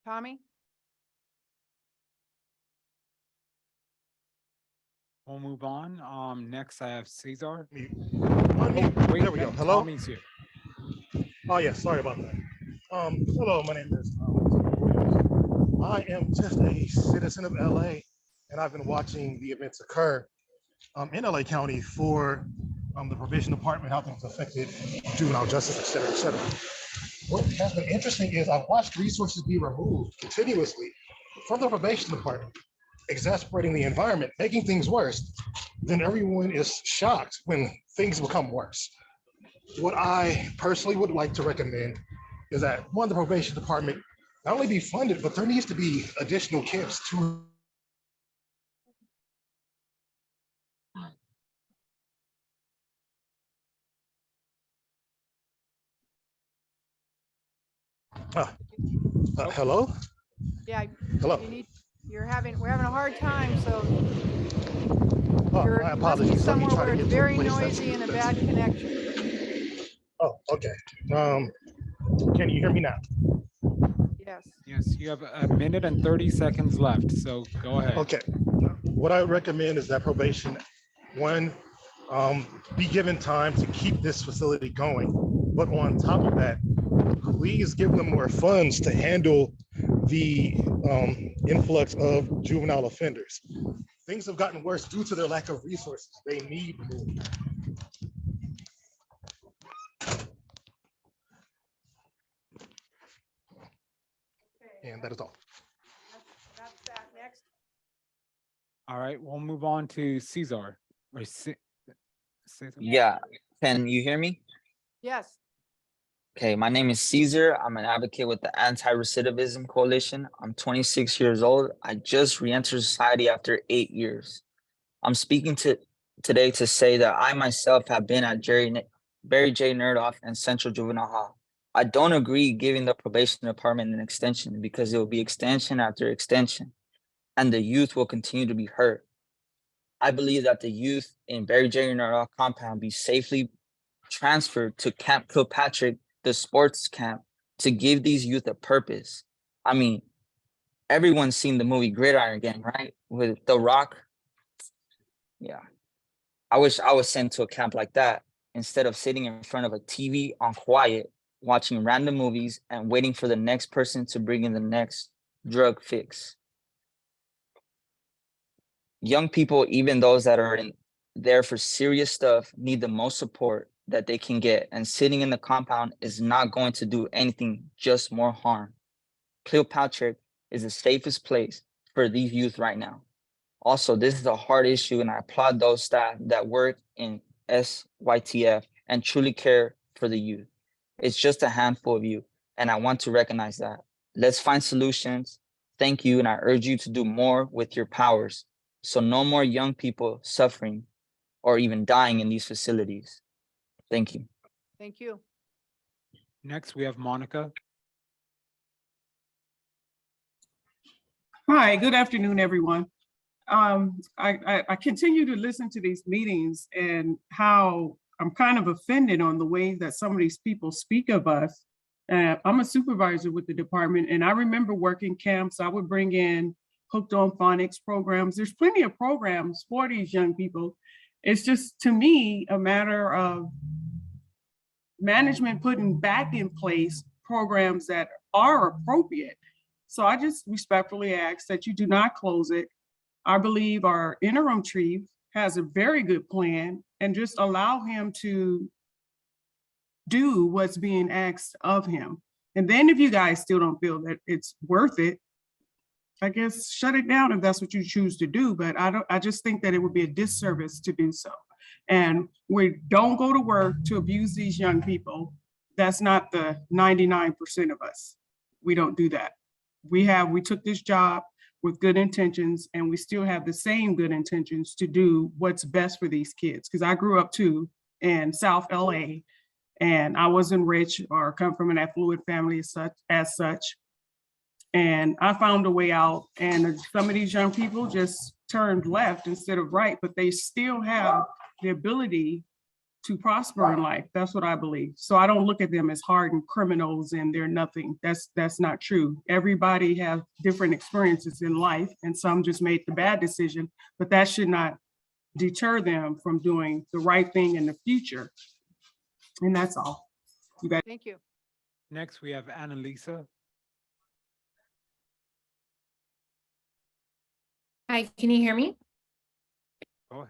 A: Tommy?
B: We'll move on. Next I have Cesar.
Q: Wait,
B: Wait,
Q: there we go.
B: no,
Q: Hello?
B: Tommy's here.
Q: Oh, yeah, sorry about that. Hello, my name is Tom. I am just a citizen of LA, and I've been watching the events occur in LA County for the probation department, how things affected juvenile justice, et cetera, et cetera. What has been interesting is I've watched resources be removed continuously from the probation department, exasperating the environment, making things worse. Then everyone is shocked when things become worse. What I personally would like to recommend is that one, the probation department not only be funded, but there needs to be additional camps to hello?
A: Yeah.
Q: Hello.
A: We're having a hard time, so
Q: Oh,
A: you
Q: my
A: must be
Q: apologies. Let me
A: somewhere
Q: try
A: where
Q: to
A: it's
Q: get to a
A: very
Q: place
A: noisy and a bad connection.
Q: Oh, okay. Can you hear me now?
A: Yes.
B: Yes, you have a minute and 30 seconds left, so go ahead.
Q: Okay. What I recommend is that probation, one, be given time to keep this facility going. But on top of that, please give them more funds to handle the influx of juvenile offenders. Things have gotten worse due to their lack of resources. They need more. And that is all.
A: That's that. Next.
B: All right, we'll move on to Cesar. Or Cesar.
R: Yeah, can you hear me?
A: Yes.
R: Okay, my name is Caesar. I'm an advocate with the Anti-Recidivism Coalition. I'm 26 years old. I just re-entered society after 8 years. I'm speaking today to say that I myself have been at Barry J. Nerdoff and Central Juvenile Hall. I don't agree giving the probation department an extension because it will be extension after extension, and the youth will continue to be hurt. I believe that the youth in Barry J. Nerdoff compound be safely transferred to Camp Kilpatrick, the sports camp, to give these youth a purpose. I mean, everyone's seen the movie Gridiron Gang, right? With The Rock. Yeah. I wish I was sent to a camp like that instead of sitting in front of a TV on quiet, watching random movies and waiting for the next person to bring in the next drug fix. Young people, even those that are there for serious stuff, need the most support that they can get, and sitting in the compound is not going to do anything, just more harm. Cleopatra is the safest place for these youth right now. Also, this is a hard issue, and I applaud those staff that work in SYTF and truly care for the youth. It's just a handful of you, and I want to recognize that. Let's find solutions. Thank you, and I urge you to do more with your powers, so no more young people suffering or even dying in these facilities. Thank you.
A: Thank you.
B: Next, we have Monica.
S: Hi, good afternoon, everyone. I continue to listen to these meetings and how I'm kind of offended on the way that some of these people speak of us. I'm a supervisor with the department, and I remember working camps. I would bring in hooked on phonics programs. There's plenty of programs for these young people. It's just, to me, a matter of management putting back in place programs that are appropriate. So I just respectfully ask that you do not close it. I believe our interim chief has a very good plan, and just allow him to do what's being asked of him. And then if you guys still don't feel that it's worth it, I guess shut it down if that's what you choose to do. But I just think that it would be a disservice to do so. And we don't go to work to abuse these young people. That's not the 99% of us. We don't do that. We took this job with good intentions, and we still have the same good intentions to do what's best for these kids. Because I grew up too in South LA, and I wasn't rich or come from an affluent family as such. And I found a way out, and some of these young people just turned left instead of right, but they still have the ability to prosper in life. That's what I believe. So I don't look at them as hardened criminals and they're nothing. That's not true. Everybody has different experiences in life, and some just made the bad decision, but that should not deter them from doing the right thing in the future. And that's all. You guys.
A: Thank you.
B: Next, we have Annalisa.
T: Hi, can you hear me?
B: Go ahead.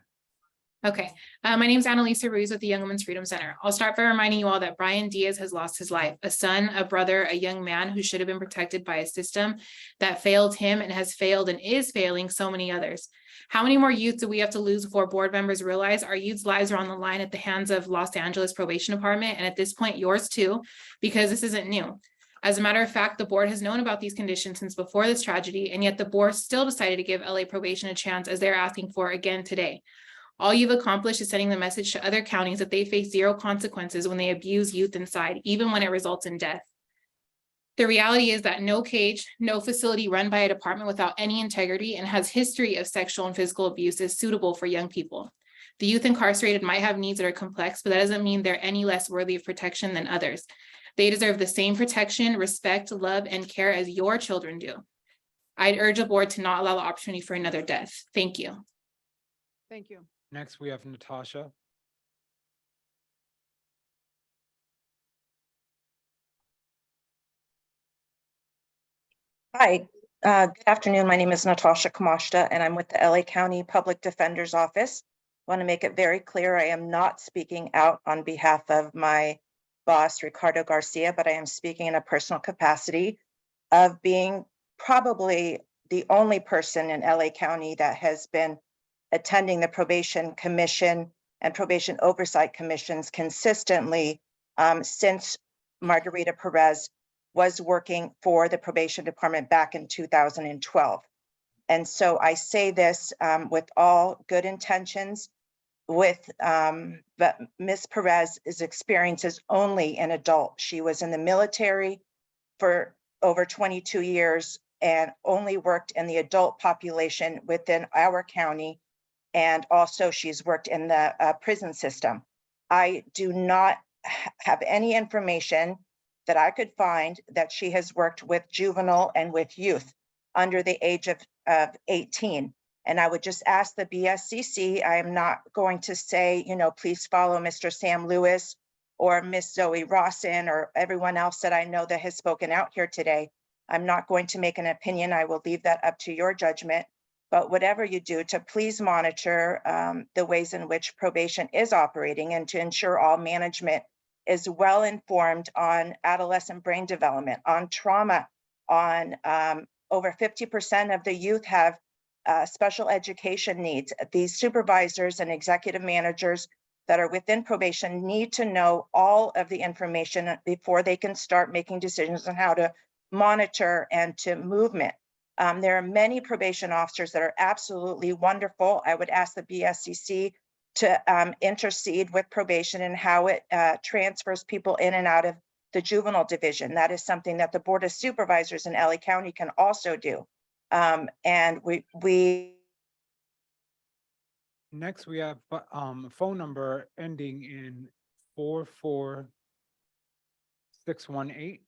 T: Okay, my name is Annalisa Ruiz with the Young Women's Freedom Center. I'll start by reminding you all that Brian Diaz has lost his life, a son, a brother, a young man who should have been protected by a system that failed him and has failed and is failing so many others. How many more youth do we have to lose before board members realize our youth's lives are on the line at the hands of Los Angeles Probation Department, and at this point yours too, because this isn't new. As a matter of fact, the board has known about these conditions since before this tragedy, and yet the board still decided to give LA Probation a chance, as they're asking for again today. All you've accomplished is sending the message to other counties that they face zero consequences when they abuse youth inside, even when it results in death. The reality is that no cage, no facility run by a department without any integrity and has history of sexual and physical abuse is suitable for young people. The youth incarcerated might have needs that are complex, but that doesn't mean they're any less worthy of protection than others. They deserve the same protection, respect, love, and care as your children do. I'd urge the board to not allow the opportunity for another death. Thank you.
A: Thank you.
B: Next, we have Natasha.
U: Hi, good afternoon. My name is Natasha Kamashta, and I'm with the LA County Public Defender's Office. I want to make it very clear, I am not speaking out on behalf of my boss, Ricardo Garcia, but I am speaking in a personal capacity of being probably the only person in LA County that has been attending the probation commission and probation oversight commissions consistently since Margarita Perez was working for the probation department back in 2012. And so I say this with all good intentions, but Ms. Perez's experience is only an adult. She was in the military for over 22 years and only worked in the adult population within our county. And also she's worked in the prison system. I do not have any information that I could find that she has worked with juvenile and with youth under the age of 18. And I would just ask the BSCC, I am not going to say, please follow Mr. Sam Lewis or Miss Zoe Rawson or everyone else that I know that has spoken out here today. I'm not going to make an opinion. I will leave that up to your judgment. But whatever you do, to please monitor the ways in which probation is operating and to ensure all management is well informed on adolescent brain development, on trauma, on over 50% of the youth have special education needs. These supervisors and executive managers that are within probation need to know all of the information before they can start making decisions on how to monitor and to movement. There are many probation officers that are absolutely wonderful. I would ask the BSCC to intercede with probation and how it transfers people in and out of the juvenile division. That is something that the Board of Supervisors in LA County can also do. And we
B: Next, we have phone number ending in 44618.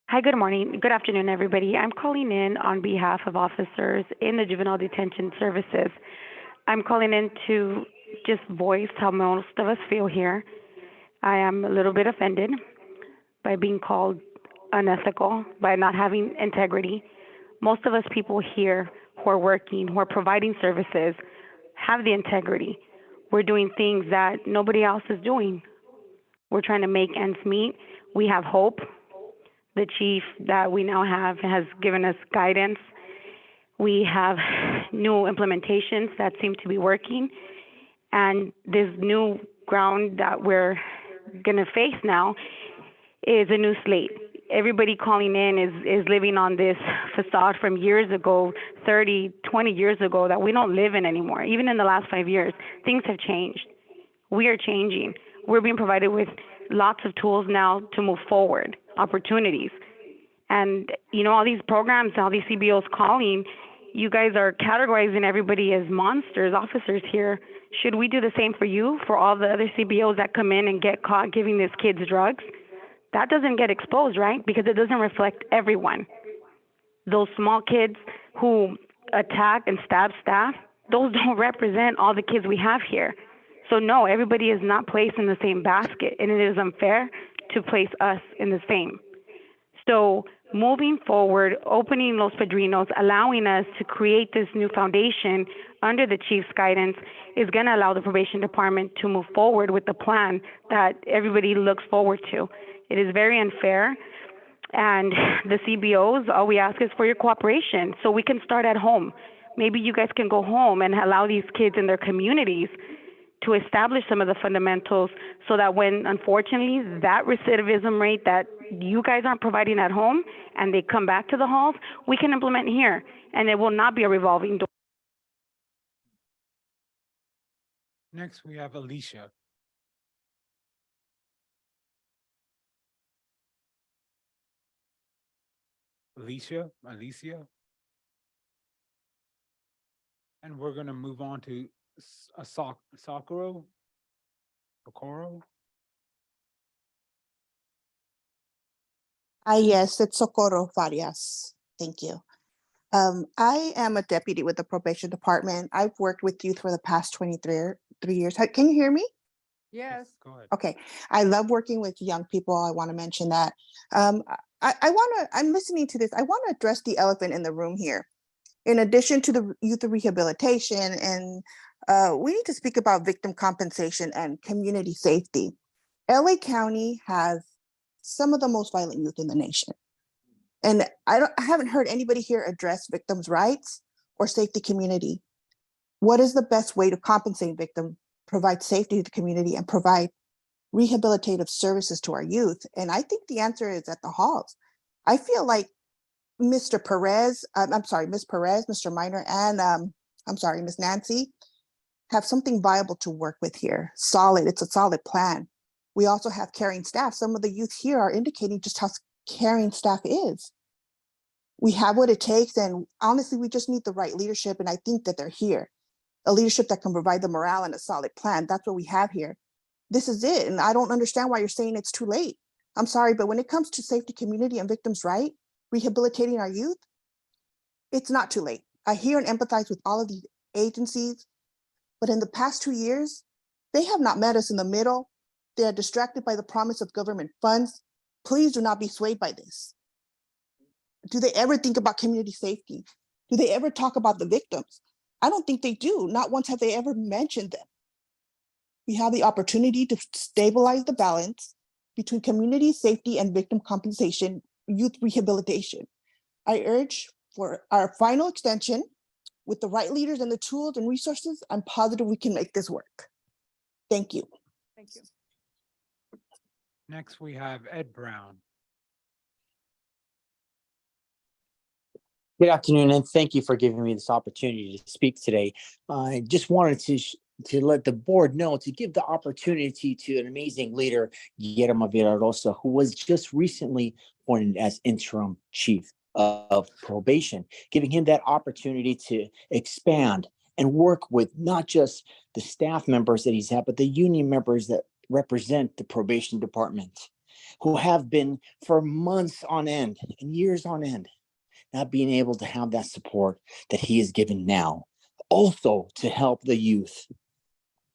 E: Hi, good morning. Good afternoon, everybody. I'm calling in on behalf of officers in the Juvenile Detention Services. I'm calling in to just voice how most of us feel here. I am a little bit offended by being called unethical, by not having integrity. Most of us people here who are working, who are providing services, have the integrity. We're doing things that nobody else is doing. We're trying to make ends meet. We have hope. The chief that we now have has given us guidance. We have new implementations that seem to be working. And this new ground that we're going to face now is a new slate. Everybody calling in is living on this facade from years ago, 30, 20 years ago, that we don't live in anymore. Even in the last 5 years, things have changed. We are changing. We're being provided with lots of tools now to move forward, opportunities. And, you know, all these programs, all these CBOs calling, you guys are categorizing everybody as monsters, officers here. Should we do the same for you, for all the other CBOs that come in and get caught giving these kids drugs? That doesn't get exposed, right? Because it doesn't reflect everyone. Those small kids who attack and stab staff, those don't represent all the kids we have here. So no, everybody is not placed in the same basket, and it is unfair to place us in the same. So moving forward, opening Los Padrinos, allowing us to create this new foundation under the chief's guidance is going to allow the probation department to move forward with the plan that everybody looks forward to. It is very unfair, and the CBOs, all we ask is for your cooperation so we can start at home. Maybe you guys can go home and allow these kids in their communities to establish some of the fundamentals so that when, unfortunately, that recidivism rate that you guys aren't providing at home and they come back to the halls, we can implement here, and it will not be a revolving door.
B: Next, we have Alicia. Alicia. And we're going to move on to Socorro.
V: Yes, it's Socorro Farias. Thank you. I am a deputy with the probation department. I've worked with youth for the past 23 years. Can you hear me?
A: Yes.
B: Go ahead.
V: Okay. I love working with young people. I want to mention that. I'm listening to this. I want to address the elephant in the room here. In addition to the youth rehabilitation, and we need to speak about victim compensation and community safety. LA County has some of the most violent youth in the nation. And I haven't heard anybody here address victims' rights or safety community. What is the best way to compensate victims, provide safety to the community, and provide rehabilitative services to our youth? And I think the answer is at the halls. I feel like Ms. Perez, Mr. Minor, and Ms. Nancy have something viable to work with here. Solid, it's a solid plan. We also have caring staff. Some of the youth here are indicating just how caring staff is. We have what it takes, and honestly, we just need the right leadership, and I think that they're here. A leadership that can provide the morale and a solid plan. That's what we have here. This is it, and I don't understand why you're saying it's too late. I'm sorry, but when it comes to safety, community, and victims' right, rehabilitating our youth, it's not too late. I hear and empathize with all of these agencies, but in the past 2 years, they have not met us in the middle. They are distracted by the promise of government funds. Please do not be swayed by this. Do they ever think about community safety? Do they ever talk about the victims? I don't think they do. Not once have they ever mentioned them. We have the opportunity to stabilize the balance between community safety and victim compensation, youth rehabilitation. I urge for our final extension with the right leaders and the tools and resources. I'm positive we can make this work. Thank you.
A: Thank you.
B: Next, we have Ed Brown.
G: Good afternoon, and thank you for giving me this opportunity to speak today. I just wanted to let the board know, to give the opportunity to an amazing leader, Guillermo Villarosa, who was just recently appointed as interim chief of probation, giving him that opportunity to expand and work with not just the staff members that he's had, but the union members that represent the probation department, who have been for months on end and years on end, not being able to have that support that he is given now. Also to help the youth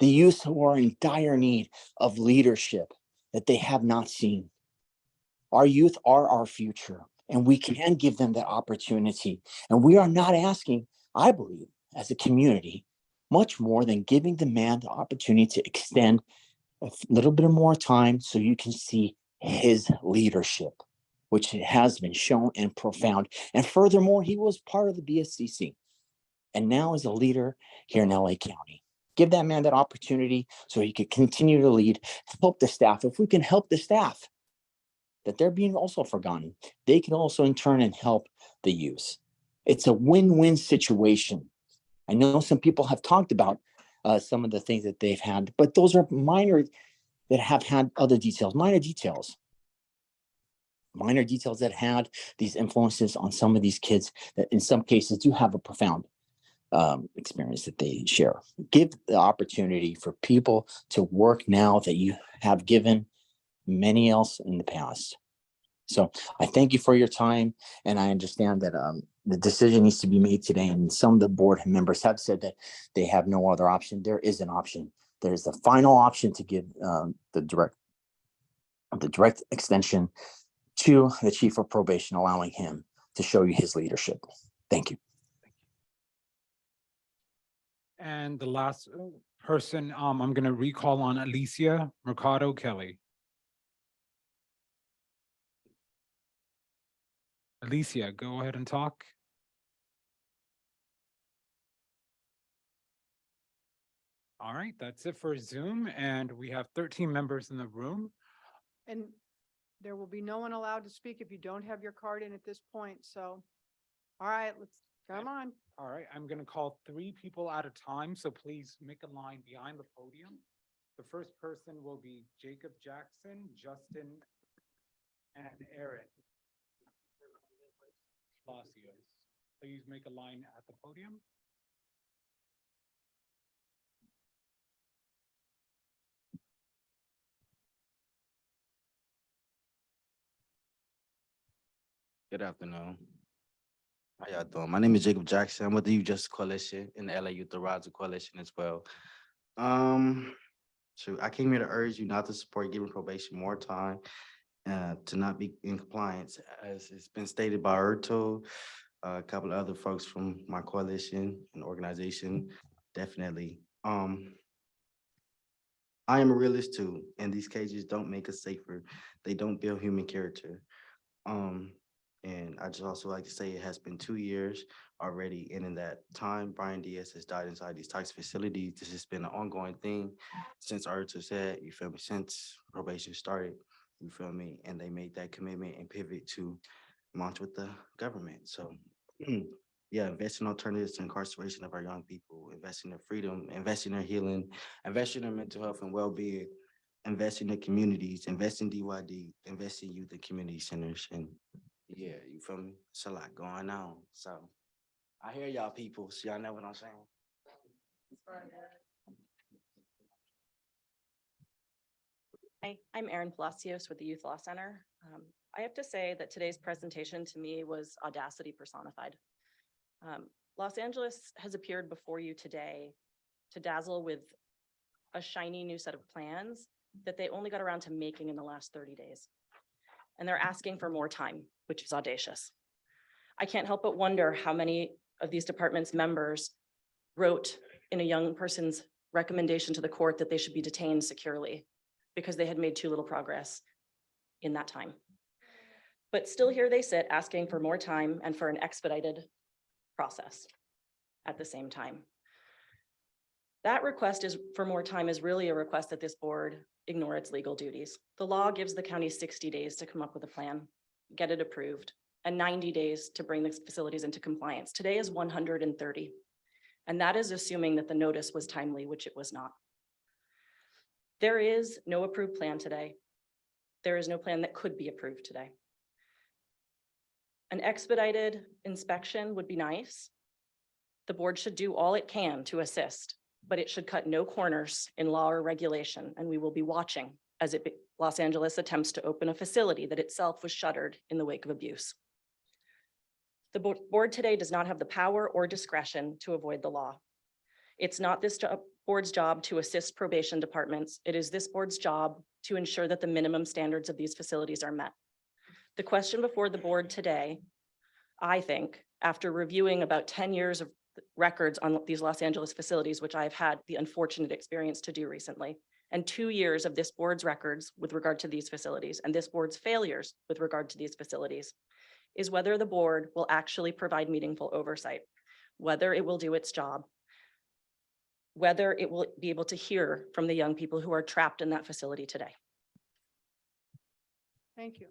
G: who are in dire need of leadership that they have not seen. Our youth are our future, and we can give them that opportunity. And we are not asking, I believe, as a community, much more than giving the man the opportunity to extend a little bit more time so you can see his leadership, which has been shown and profound. And furthermore, he was part of the BSCC and now is a leader here in LA County. Give that man that opportunity so he could continue to lead, help the staff. If we can help the staff, that they're being also forgotten, they can also in turn and help the youth. It's a win-win situation. I know some people have talked about some of the things that they've had, but those are minor that have had other details, minor details that had these influences on some of these kids that in some cases do have a profound experience that they share. Give the opportunity for people to work now that you have given many else in the past. So I thank you for your time, and I understand that the decision needs to be made today, and some of the board members have said that they have no other option. There is an option. There's the final option to give the direct extension to the chief of probation, allowing him to show you his leadership. Thank you.
B: And the last person, I'm going to recall on Alicia Mercado Kelly. Alicia, go ahead and talk. All right, that's it for Zoom, and we have 13 members in the room.
A: And there will be no one allowed to speak if you don't have your card in at this point. So, all right, let's come on.
B: All right, I'm going to call 3 people at a time, so please make a line behind the podium. The first person will be Jacob Jackson, Justin, and Aaron Palacios. Please make a line at the podium.
H: Good afternoon. How y'all doing? My name is Jacob Jackson. I'm with the Youth Justice Coalition and the LA Youth Rising Coalition as well. So I came here to urge you not to support giving probation more time to not be in compliance, as it's been stated by Erto, a couple of other folks from my coalition and organization. Definitely. I am a realist too, and these cages don't make us safer. They don't build human character. And I just also like to say it has been 2 years already. And in that time, Brian Diaz has died inside these types of facilities. This has been an ongoing thing since Arthur said, you feel me, since probation started, you feel me? And they made that commitment and pivot to launch with the government. So yeah, invest in alternatives to incarceration of our young people, invest in their freedom, invest in their healing, invest in their mental health and well-being, invest in the communities, invest in DYD, invest in youth and community centers. And yeah, you feel me? It's a lot going on. So I hear y'all people. So y'all know what I'm saying?
W: Hi, I'm Erin Palacios with the Youth Law Center. I have to say that today's presentation to me was audacity personified. Los Angeles has appeared before you today to dazzle with a shiny new set of plans that they only got around to making in the last 30 days. And they're asking for more time, which is audacious. I can't help but wonder how many of these departments' members wrote in a young person's recommendation to the court that they should be detained securely because they had made too little progress in that time. But still here they sit asking for more time and for an expedited process at the same time. That request for more time is really a request that this board ignore its legal duties. The law gives the county 60 days to come up with a plan, get it approved, and 90 days to bring the facilities into compliance. Today is 130. And that is assuming that the notice was timely, which it was not. There is no approved plan today. There is no plan that could be approved today. An expedited inspection would be nice. The board should do all it can to assist, but it should cut no corners in law or regulation, and we will be watching as Los Angeles attempts to open a facility that itself was shuttered in the wake of abuse. The board today does not have the power or discretion to avoid the law. It's not this board's job to assist probation departments. It is this board's job to ensure that the minimum standards of these facilities are met. The question before the board today, I think, after reviewing about 10 years of records on these Los Angeles facilities, which I've had the unfortunate experience to do recently, and 2 years of this board's records with regard to these facilities and this board's failures with regard to these facilities, is whether the board will actually provide meaningful oversight, whether it will do its job, whether it will be able to hear from the young people who are trapped in that facility today.
A: Thank you.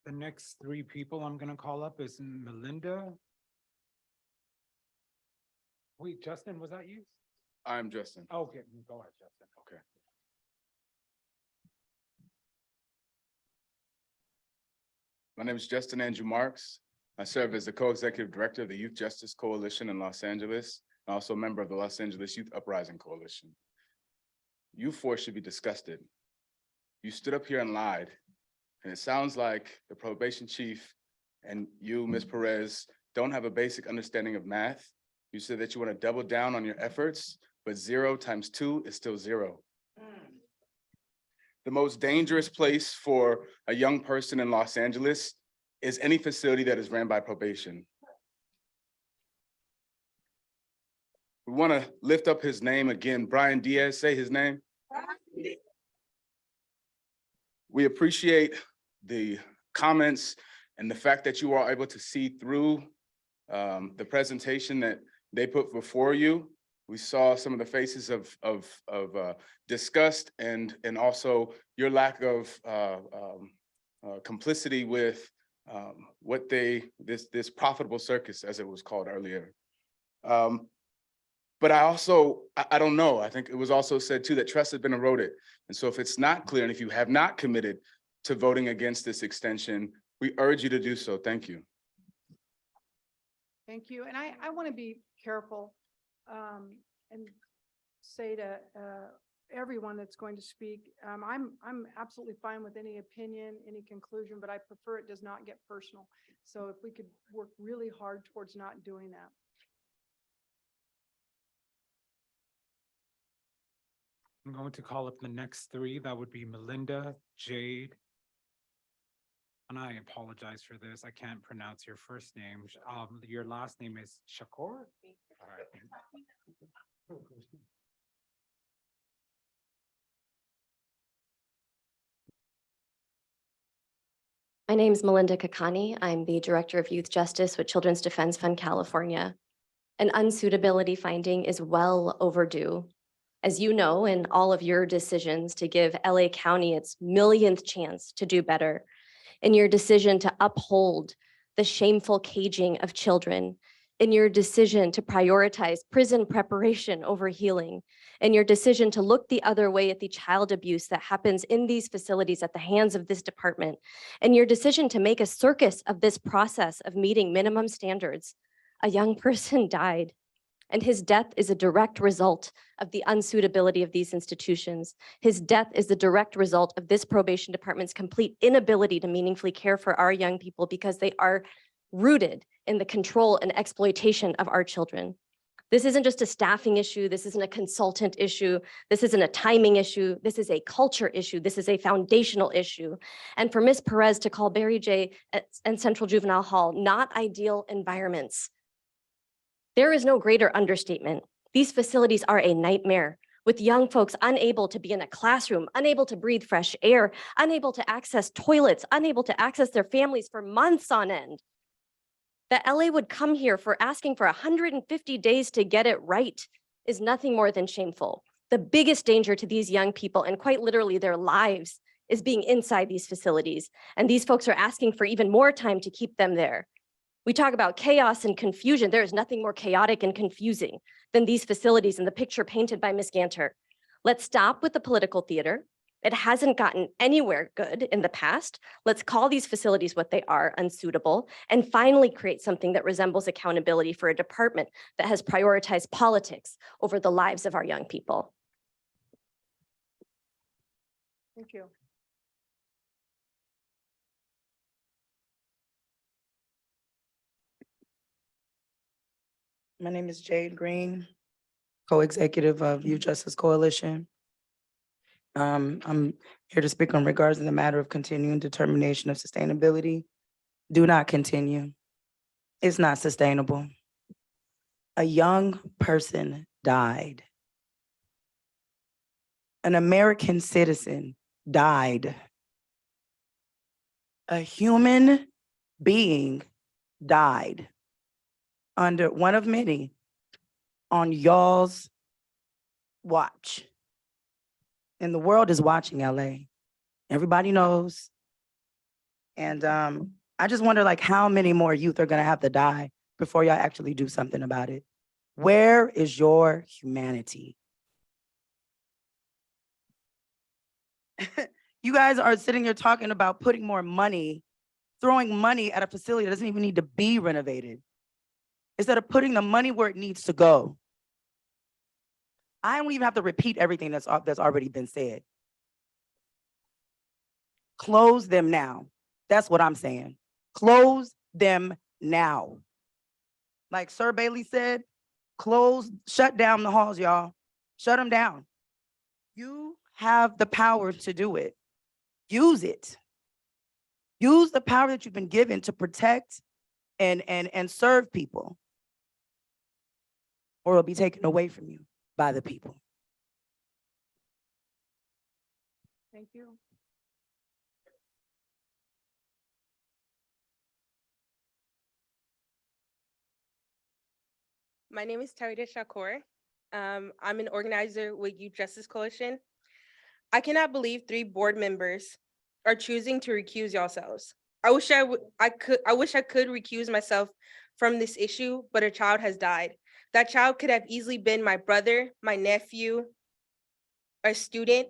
B: The next three people I'm gonna call up is Melinda. Wait, Justin, was that you?
D: I'm Justin.
B: Okay, go ahead, Justin.
D: Okay. My name is Justin Andrew Marks. I serve as the co-executive director of the Youth Justice Coalition in Los Angeles, and also a member of the Los Angeles Youth Uprising Coalition. You four should be disgusted. You stood up here and lied, and it sounds like the probation chief and you, Ms. Perez, don't have a basic understanding of math. You said that you want to double down on your efforts, but 0 times 2 is still 0. The most dangerous place for a young person in Los Angeles is any facility that is ran by probation. We want to lift up his name again. Brian Diaz, say his name. We appreciate the comments and the fact that you are able to see through the presentation that they put before you. We saw some of the faces of disgust and also your lack of complicity with what this profitable circus, as it was called earlier. But I don't know. I think it was also said too that trust has been eroded. And so if it's not clear and if you have not committed to voting against this extension, we urge you to do so. Thank you.
A: Thank you. And I want to be careful and say to everyone that's going to speak, I'm absolutely fine with any opinion, any conclusion, but I prefer it does not get personal. So if we could work really hard towards not doing that.
B: I'm going to call up the next three. That would be Melinda, Jade, and I apologize for this. I can't pronounce your first name. Your last name is Shakur? All right.
F: My name is Melinda Kakani. I'm the Director of Youth Justice with Children's Defense Fund California. An unsuitability finding is well overdue. As you know, in all of your decisions to give LA County its millionth chance to do better, in your decision to uphold the shameful caging of children, in your decision to prioritize prison preparation over healing, in your decision to look the other way at the child abuse that happens in these facilities at the hands of this department, and your decision to make a circus of this process of meeting minimum standards, a young person died. And his death is a direct result of the unsuitability of these institutions. His death is the direct result of this probation department's complete inability to meaningfully care for our young people because they are rooted in the control and exploitation of our children. This isn't just a staffing issue. This isn't a consultant issue. This isn't a timing issue. This is a culture issue. This is a foundational issue. And for Ms. Perez to call Barry J. and Central Juvenile Hall not ideal environments, there is no greater understatement. These facilities are a nightmare, with young folks unable to be in a classroom, unable to breathe fresh air, unable to access toilets, unable to access their families for months on end. That LA would come here for asking for 150 days to get it right is nothing more than shameful. The biggest danger to these young people, and quite literally their lives, is being inside these facilities, and these folks are asking for even more time to keep them there. We talk about chaos and confusion. There is nothing more chaotic and confusing than these facilities and the picture painted by Ms. Ganter. Let's stop with the political theater. It hasn't gotten anywhere good in the past. Let's call these facilities what they are, unsuitable, and finally create something that resembles accountability for a department that has prioritized politics over the lives of our young people.
A: Thank you.
I: My name is Jade Green, co-executive of Youth Justice Coalition. I'm here to speak on regards to the matter of continuing determination of sustainability. Do not continue. It's not sustainable. A young person died. An American citizen died. A human being died under one of many on y'all's watch. And the world is watching, LA. Everybody knows. And I just wonder, like, how many more youth are gonna have to die before y'all actually do something about it? Where is your humanity? You guys are sitting here talking about putting more money, throwing money at a facility that doesn't even need to be renovated, instead of putting the money where it needs to go. I don't even have to repeat everything that's already been said. Close them now. That's what I'm saying. Close them now. Like Sir Bailey said, shut down the halls, y'all. Shut them down. You have the power to do it. Use it. Use the power that you've been given to protect and serve people, or it'll be taken away from you by the people.
A: Thank you.
J: My name is Tarida Shakur. I'm an organizer with Youth Justice Coalition. I cannot believe 3 board members are choosing to recuse yourselves. I wish I could recuse myself from this issue, but a child has died. That child could have easily been my brother, my nephew, a student.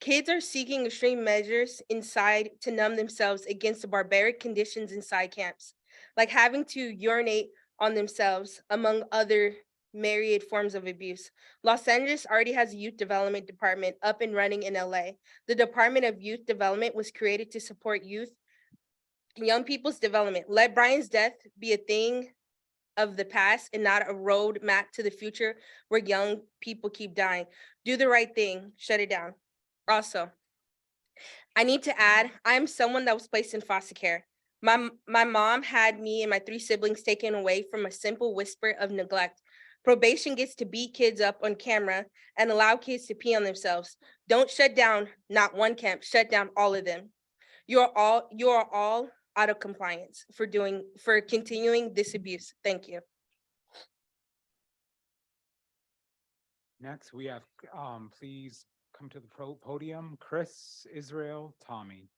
J: Kids are seeking extreme measures inside to numb themselves against the barbaric conditions inside camps, like having to urinate on themselves, among other myriad forms of abuse. Los Angeles already has a youth development department up and running in LA. The Department of Youth Development was created to support youth, young people's development. Let Brian's death be a thing of the past and not a roadmap to the future where young people keep dying. Do the right thing, shut it down. Also, I need to add, I'm someone that was placed in foster care. My mom had me and my 3 siblings taken away from a simple whisper of neglect. Probation gets to beat kids up on camera and allow kids to pee on themselves. Don't shut down not one camp, shut down all of them. You are all out of compliance for continuing this abuse. Thank you.
B: Next, we have, please come to the podium, Chris, Israel, Tommy.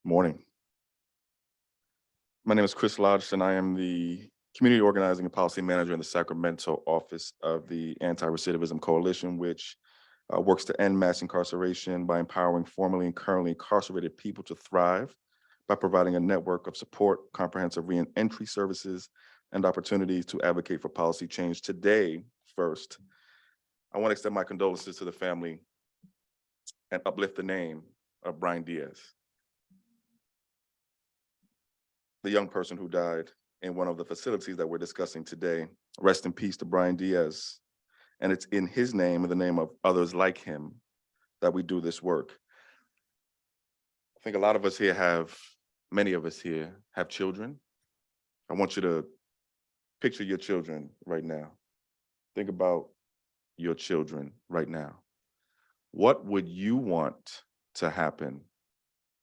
K: Morning. My name is Chris Lodge, and I am the Community Organizing and Policy Manager in the Sacramento office of the Anti-Recidivism Coalition, which works to end mass incarceration by empowering formerly and currently incarcerated people to thrive by providing a network of support, comprehensive re-entry services, and opportunities to advocate for policy change. Today, first, I want to extend my condolences to the family and uplift the name of Brian Diaz, the young person who died in one of the facilities that we're discussing today. Rest in peace to Brian Diaz. And it's in his name and the name of others like him that we do this work. I think a lot of us here many of us here have children. I want you to picture your children right now. Think about your children right now. What would you want to happen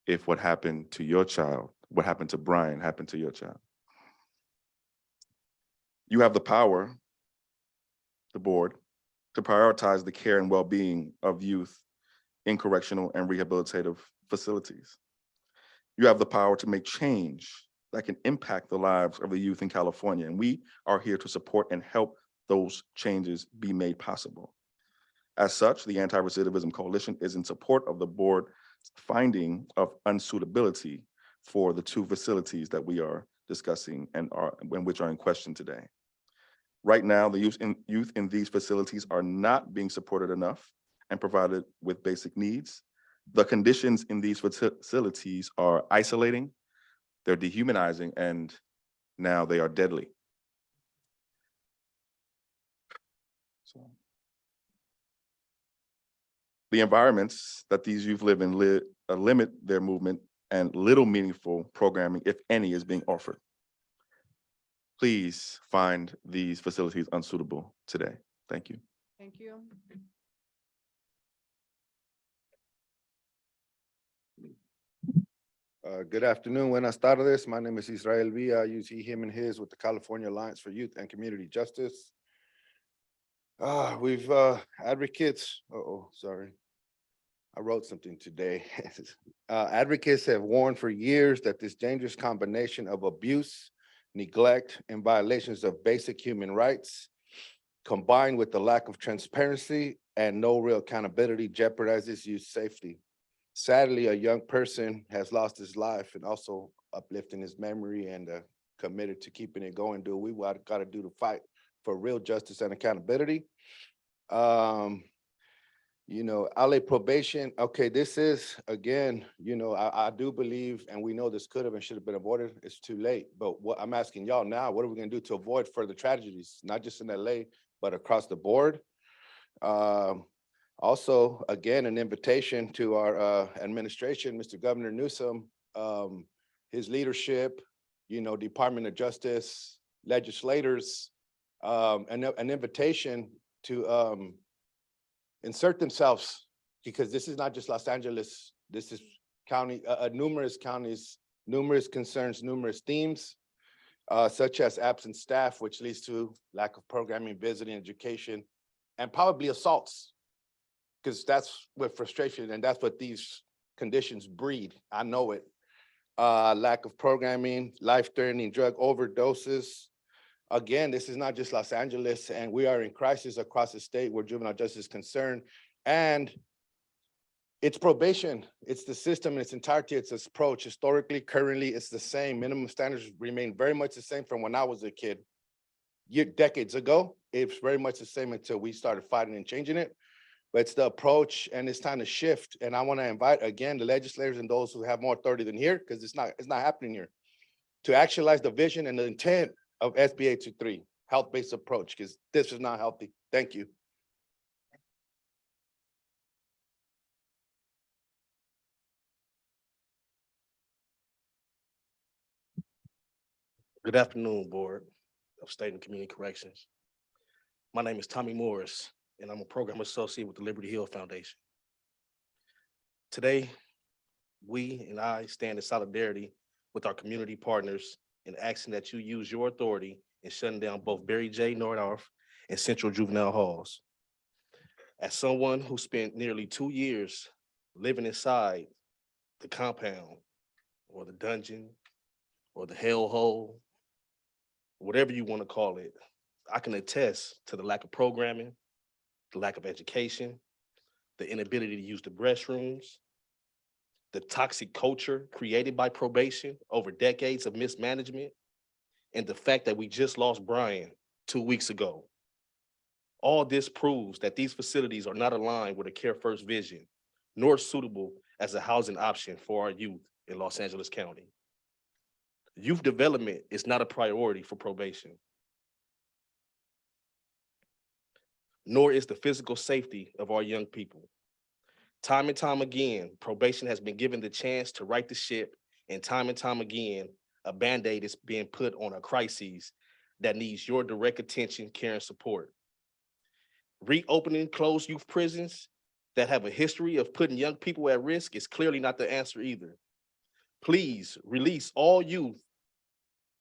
K: if what happened to your child what happened to Brian happened to your child. You have the power, the board, to prioritize the care and well-being of youth in correctional and rehabilitative facilities. You have the power to make change that can impact the lives of the youth in California, and we are here to support and help those changes be made possible. As such, the Anti-Recidivism Coalition is in support of the board's finding of unsuitability for the two facilities that we are discussing and which are in question today. Right now, the youth in these facilities are not being supported enough and provided with basic needs. The conditions in these facilities are isolating, they're dehumanizing, and now they are deadly. So, the environments that these youth live in limit their movement, and little meaningful programming, if any, is being offered. Please find these facilities unsuitable today. Thank you.
A: Thank you.
L: Good afternoon. Buenas tardes. My name is Israel Villa. I use he, him, and his with the California Alliance for Youth and Community Justice. We've advocates, sorry. I wrote something today. Advocates have warned for years that this dangerous combination of abuse, neglect, and violations of basic human rights, combined with the lack of transparency and no real accountability, jeopardizes youth safety. Sadly, a young person has lost his life, and also uplifting his memory and committed to keeping it going. Do we got to do to fight for real justice and accountability? You know, LA probation. Okay, this is again. You know, I do believe, and we know this could have and should have been avoided. It's too late. But what I'm asking y'all now, what are we going to do to avoid further tragedies, not just in LA, but across the board? Also, again, an invitation to our administration, Mr. Governor Newsom, his leadership, you know, Department of Justice, legislators, an invitation to insert themselves, because this is not just Los Angeles, this is county, numerous counties, numerous concerns, numerous themes, such as absent staff, which leads to lack of programming, visiting, education, and probably assaults. Because that's what frustration, and that's what these conditions breed. I know it. Lack of programming, life-threatening drug overdoses. Again, this is not just Los Angeles, and we are in crisis across the state where juvenile justice is concerned. And it's probation. It's the system in its entirety. It's its approach. Historically, currently, it's the same. Minimum standards remain very much the same from when I was a kid. Decades ago, it's very much the same until we started fighting and changing it. But it's the approach, and it's time to shift. And I want to invite again the legislators and those who have more authority than here, because it's not happening here, to actualize the vision and the intent of SB 823, health-based approach, because this is not healthy. Thank you.
M: Good afternoon, Board of State and Community Corrections. My name is Tommy Morris, and I'm a program associate with the Liberty Hill Foundation. Today, we and I stand in solidarity with our community partners in asking that you use your authority in shutting down both Barry J. Nordhoff and Central Juvenile Halls. As someone who spent nearly 2 years living inside the compound or the dungeon or the hellhole, whatever you want to call it, I can attest to the lack of programming, the lack of education, the inability to use the restrooms, the toxic culture created by probation over decades of mismanagement, and the fact that we just lost Brian 2 weeks ago. All this proves that these facilities are not aligned with a Care First vision, nor suitable as a housing option for our youth in Los Angeles County. Youth development is not a priority for probation, nor is the physical safety of our young people. Time and time again, probation has been given the chance to right the ship, and time again, a Band-Aid is being put on a crisis that needs your direct attention, care, and support. Reopening closed youth prisons that have a history of putting young people at risk is clearly not the answer either. Please release all youth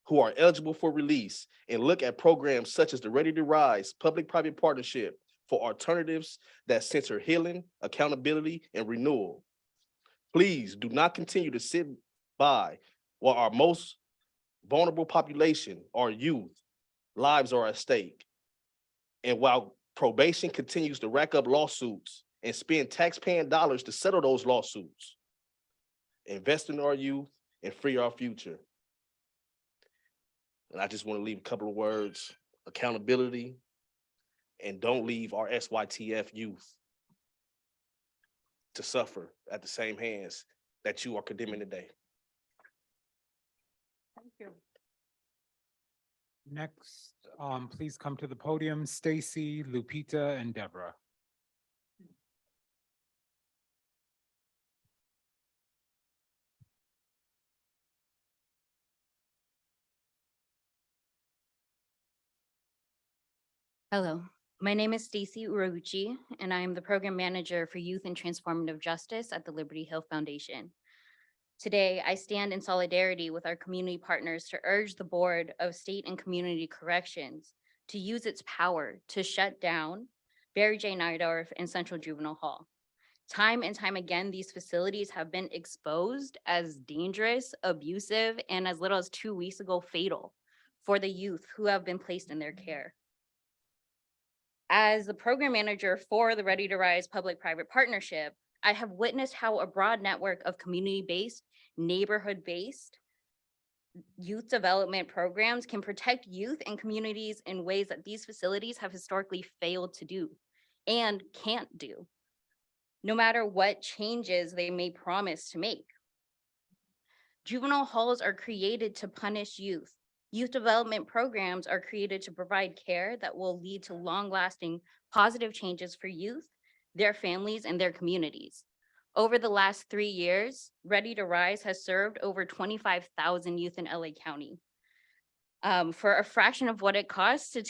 M: who are eligible for release and look at programs such as the Ready to Rise public-private partnership for alternatives that center healing, accountability, and renewal. Please do not continue to sit by while our most vulnerable population, our youth, lives are at stake. And while probation continues to rack up lawsuits and spend taxpaying dollars to settle those lawsuits, invest in our youth and free our future. And I just want to leave a couple of words: accountability, and don't leave our SYTF youth to suffer at the same hands that you are condemning today.
A: Thank you.
B: Next, please come to the podium, Stacy, Lupita, and Deborah.
C: Hello, my name is Stacy Uraguchi, and I am the Program Manager for Youth and Transformative Justice at the Liberty Hill Foundation. Today, I stand in solidarity with our community partners to urge the Board of State and Community Corrections to use its power to shut down Barry J. Nydorf and Central Juvenile Hall. Time and time again, these facilities have been exposed as dangerous, abusive, and as little as 2 weeks ago, fatal for the youth who have been placed in their care. As the program manager for the Ready to Rise public-private partnership, I have witnessed how a broad network of community-based, neighborhood-based youth development programs can protect youth and communities in ways that these facilities have historically failed to do and can't do, no matter what changes they may promise to make. Juvenile halls are created to punish youth. Youth development programs are created to provide care that will lead to long-lasting positive changes for youth, their families, and their communities. Over the last 3 years, Ready to Rise has served over 25,000 youth in LA County. For a fraction of what it costs to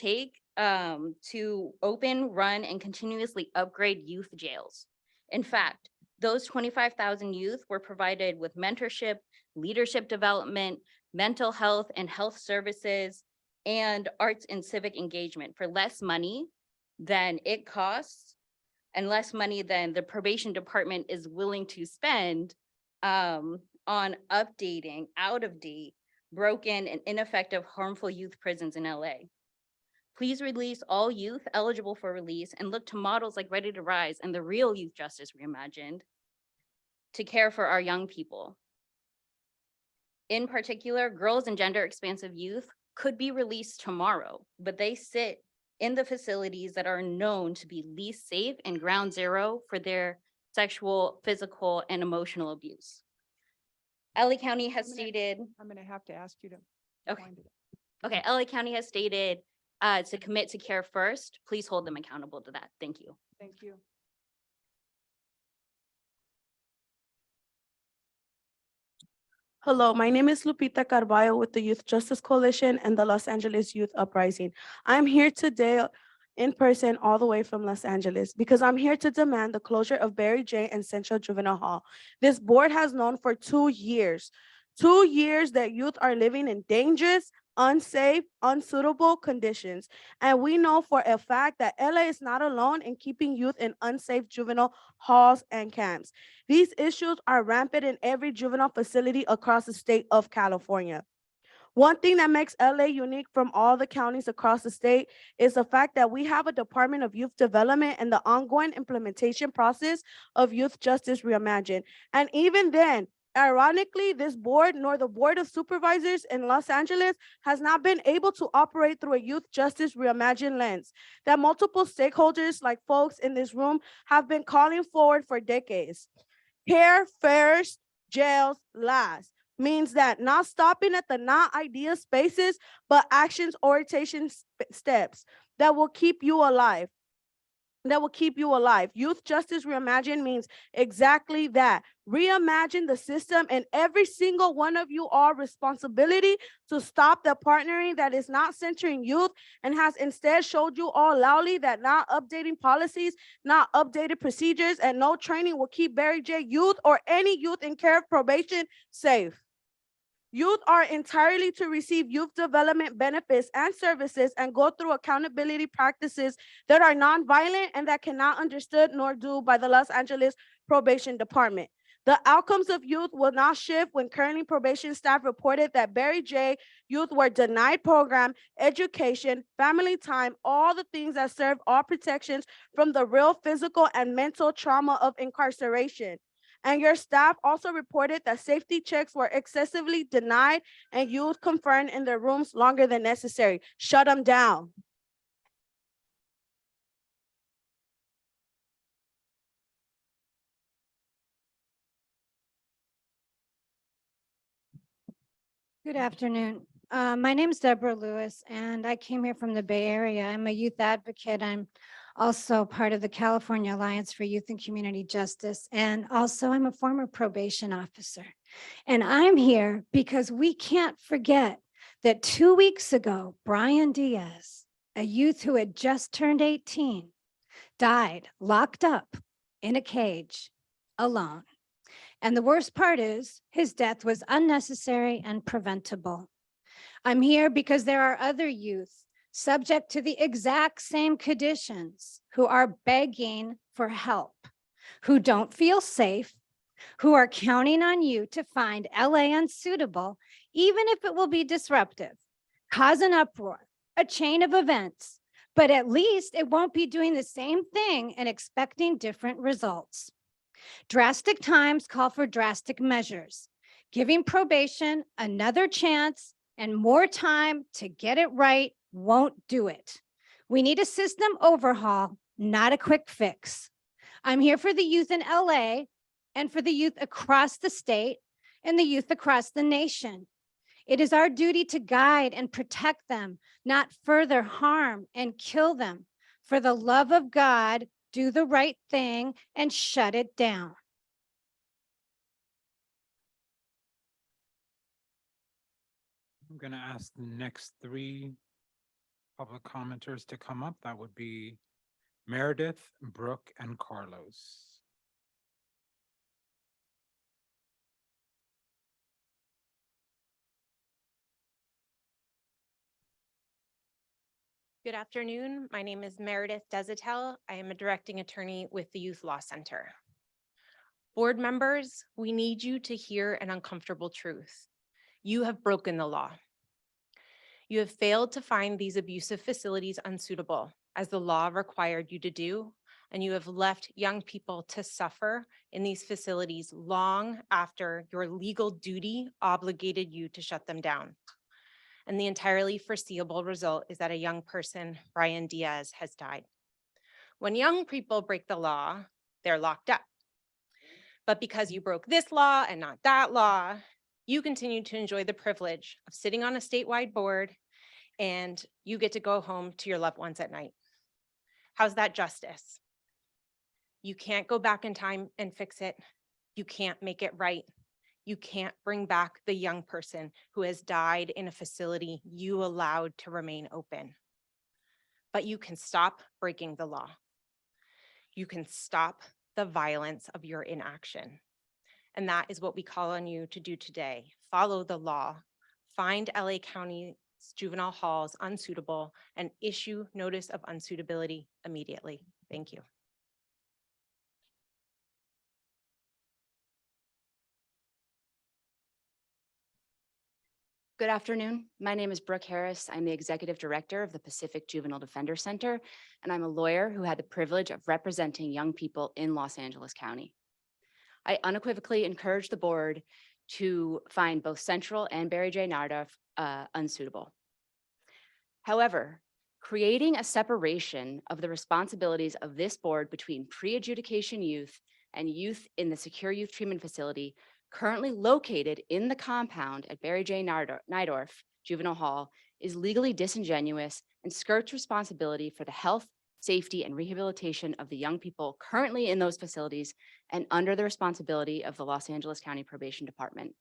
C: to open, run, and continuously upgrade youth jails. In fact, those 25,000 youth were provided with mentorship, leadership development, mental health and health services, and arts and civic engagement for less money than it costs and less money than the probation department is willing to spend on updating out-of-date, broken, and ineffective harmful youth prisons in LA. Please release all youth eligible for release and look to models like Ready to Rise and the real Youth Justice Reimagined to care for our young people. In particular, girls and gender expansive youth could be released tomorrow, but they sit in the facilities that are known to be least safe and ground zero for their sexual, physical, and emotional abuse. LA County has stated—
A: I'm gonna have to ask you to.
C: Okay.
A: find it.
C: Okay, LA County has stated to commit to care first. Please hold them accountable to that. Thank you.
A: Thank you.
N: Hello, my name is Lupita Carballo with the Youth Justice Coalition and the Los Angeles Youth Uprising. I'm here today in person all the way from Los Angeles because I'm here to demand the closure of Barry J. and Central Juvenile Hall. This board has known for 2 years that youth are living in dangerous, unsafe, unsuitable conditions. And we know for a fact that LA is not alone in keeping youth in unsafe juvenile halls and camps. These issues are rampant in every juvenile facility across the state of California. One thing that makes LA unique from all the counties across the state is the fact that we have a Department of Youth Development and the ongoing implementation process of Youth Justice Reimagined. And even then, ironically, this board nor the Board of Supervisors in Los Angeles has not been able to operate through a Youth Justice Reimagined lens that multiple stakeholders like folks in this room have been calling forward for decades. Care first, jails last means that not stopping at the not ideal spaces, but actions orientation steps that will keep you alive. that will keep you alive. Youth Justice Reimagined means exactly that. Reimagine the system, and every single one of you are responsibility to stop the partnering that is not centering youth and has instead showed you all loudly that not updating policies, not updated procedures, and no training will keep Barry J youth or any youth in care of probation safe. Youth are entirely to receive youth development benefits and services and go through accountability practices that are nonviolent and that cannot understood nor do by the Los Angeles Probation Department. The outcomes of youth will not shift when currently probation staff reported that Barry J youth were denied program, education, family time, all the things that serve all protections from the real physical and mental trauma of incarceration. And your staff also reported that safety checks were excessively denied and youth confined in their rooms longer than necessary. Shut them down.
O: Good afternoon. My name is Deborah Lewis, and I came here from the Bay Area. I'm a youth advocate. I'm also part of the California Alliance for Youth and Community Justice, and also I'm a former probation officer. And I'm here because we can't forget that 2 weeks ago, Brian Diaz, a youth who had just turned 18, died locked up in a cage alone. And the worst part is his death was unnecessary and preventable. I'm here because there are other youth subject to the exact same conditions who are begging for help, who don't feel safe, who are counting on you to find LA unsuitable, even if it will be disruptive, cause an uproar, a chain of events, but at least it won't be doing the same thing and expecting different results. Drastic times call for drastic measures. Giving probation another chance and more time to get it right won't do it. We need a system overhaul, not a quick fix. I'm here for the youth in LA and for the youth across the state and the youth across the nation. It is our duty to guide and protect them, not further harm and kill them. For the love of God, do the right thing and shut it down.
B: I'm going to ask the next three public commenters to come up. That would be Meredith, Brooke, and Carlos.
P: Good afternoon. My name is Meredith Desatel. I am a directing attorney with the Youth Law Center. Board members, we need you to hear an uncomfortable truth. You have broken the law. You have failed to find these abusive facilities unsuitable, as the law required you to do, and you have left young people to suffer in these facilities long after your legal duty obligated you to shut them down. And the entirely foreseeable result is that a young person, Brian Diaz, has died. When young people break the law, they're locked up. But because you broke this law and not that law, you continue to enjoy the privilege of sitting on a statewide board and you get to go home to your loved ones at night. How's that justice? You can't go back in time and fix it. You can't make it right. You can't bring back the young person who has died in a facility you allowed to remain open. But you can stop breaking the law. You can stop the violence of your inaction. And that is what we call on you to do today. Follow the law, find LA County's juvenile halls unsuitable, and issue notice of unsuitability immediately. Thank you.
Q: Good afternoon. My name is Brooke Harris. I'm the Executive Director of the Pacific Juvenile Defender Center, and I'm a lawyer who had the privilege of representing young people in Los Angeles County. I unequivocally encourage the board to find both Central and Barry J. Nardoff unsuitable. However, creating a separation of the responsibilities of this board between pre-adjudication youth and youth in the secure youth treatment facility currently located in the compound at Barry J. Nydorf Juvenile Hall is legally disingenuous and skirts responsibility for the health safety, and rehabilitation of the young people currently in those facilities and under the responsibility of the Los Angeles County Probation Department.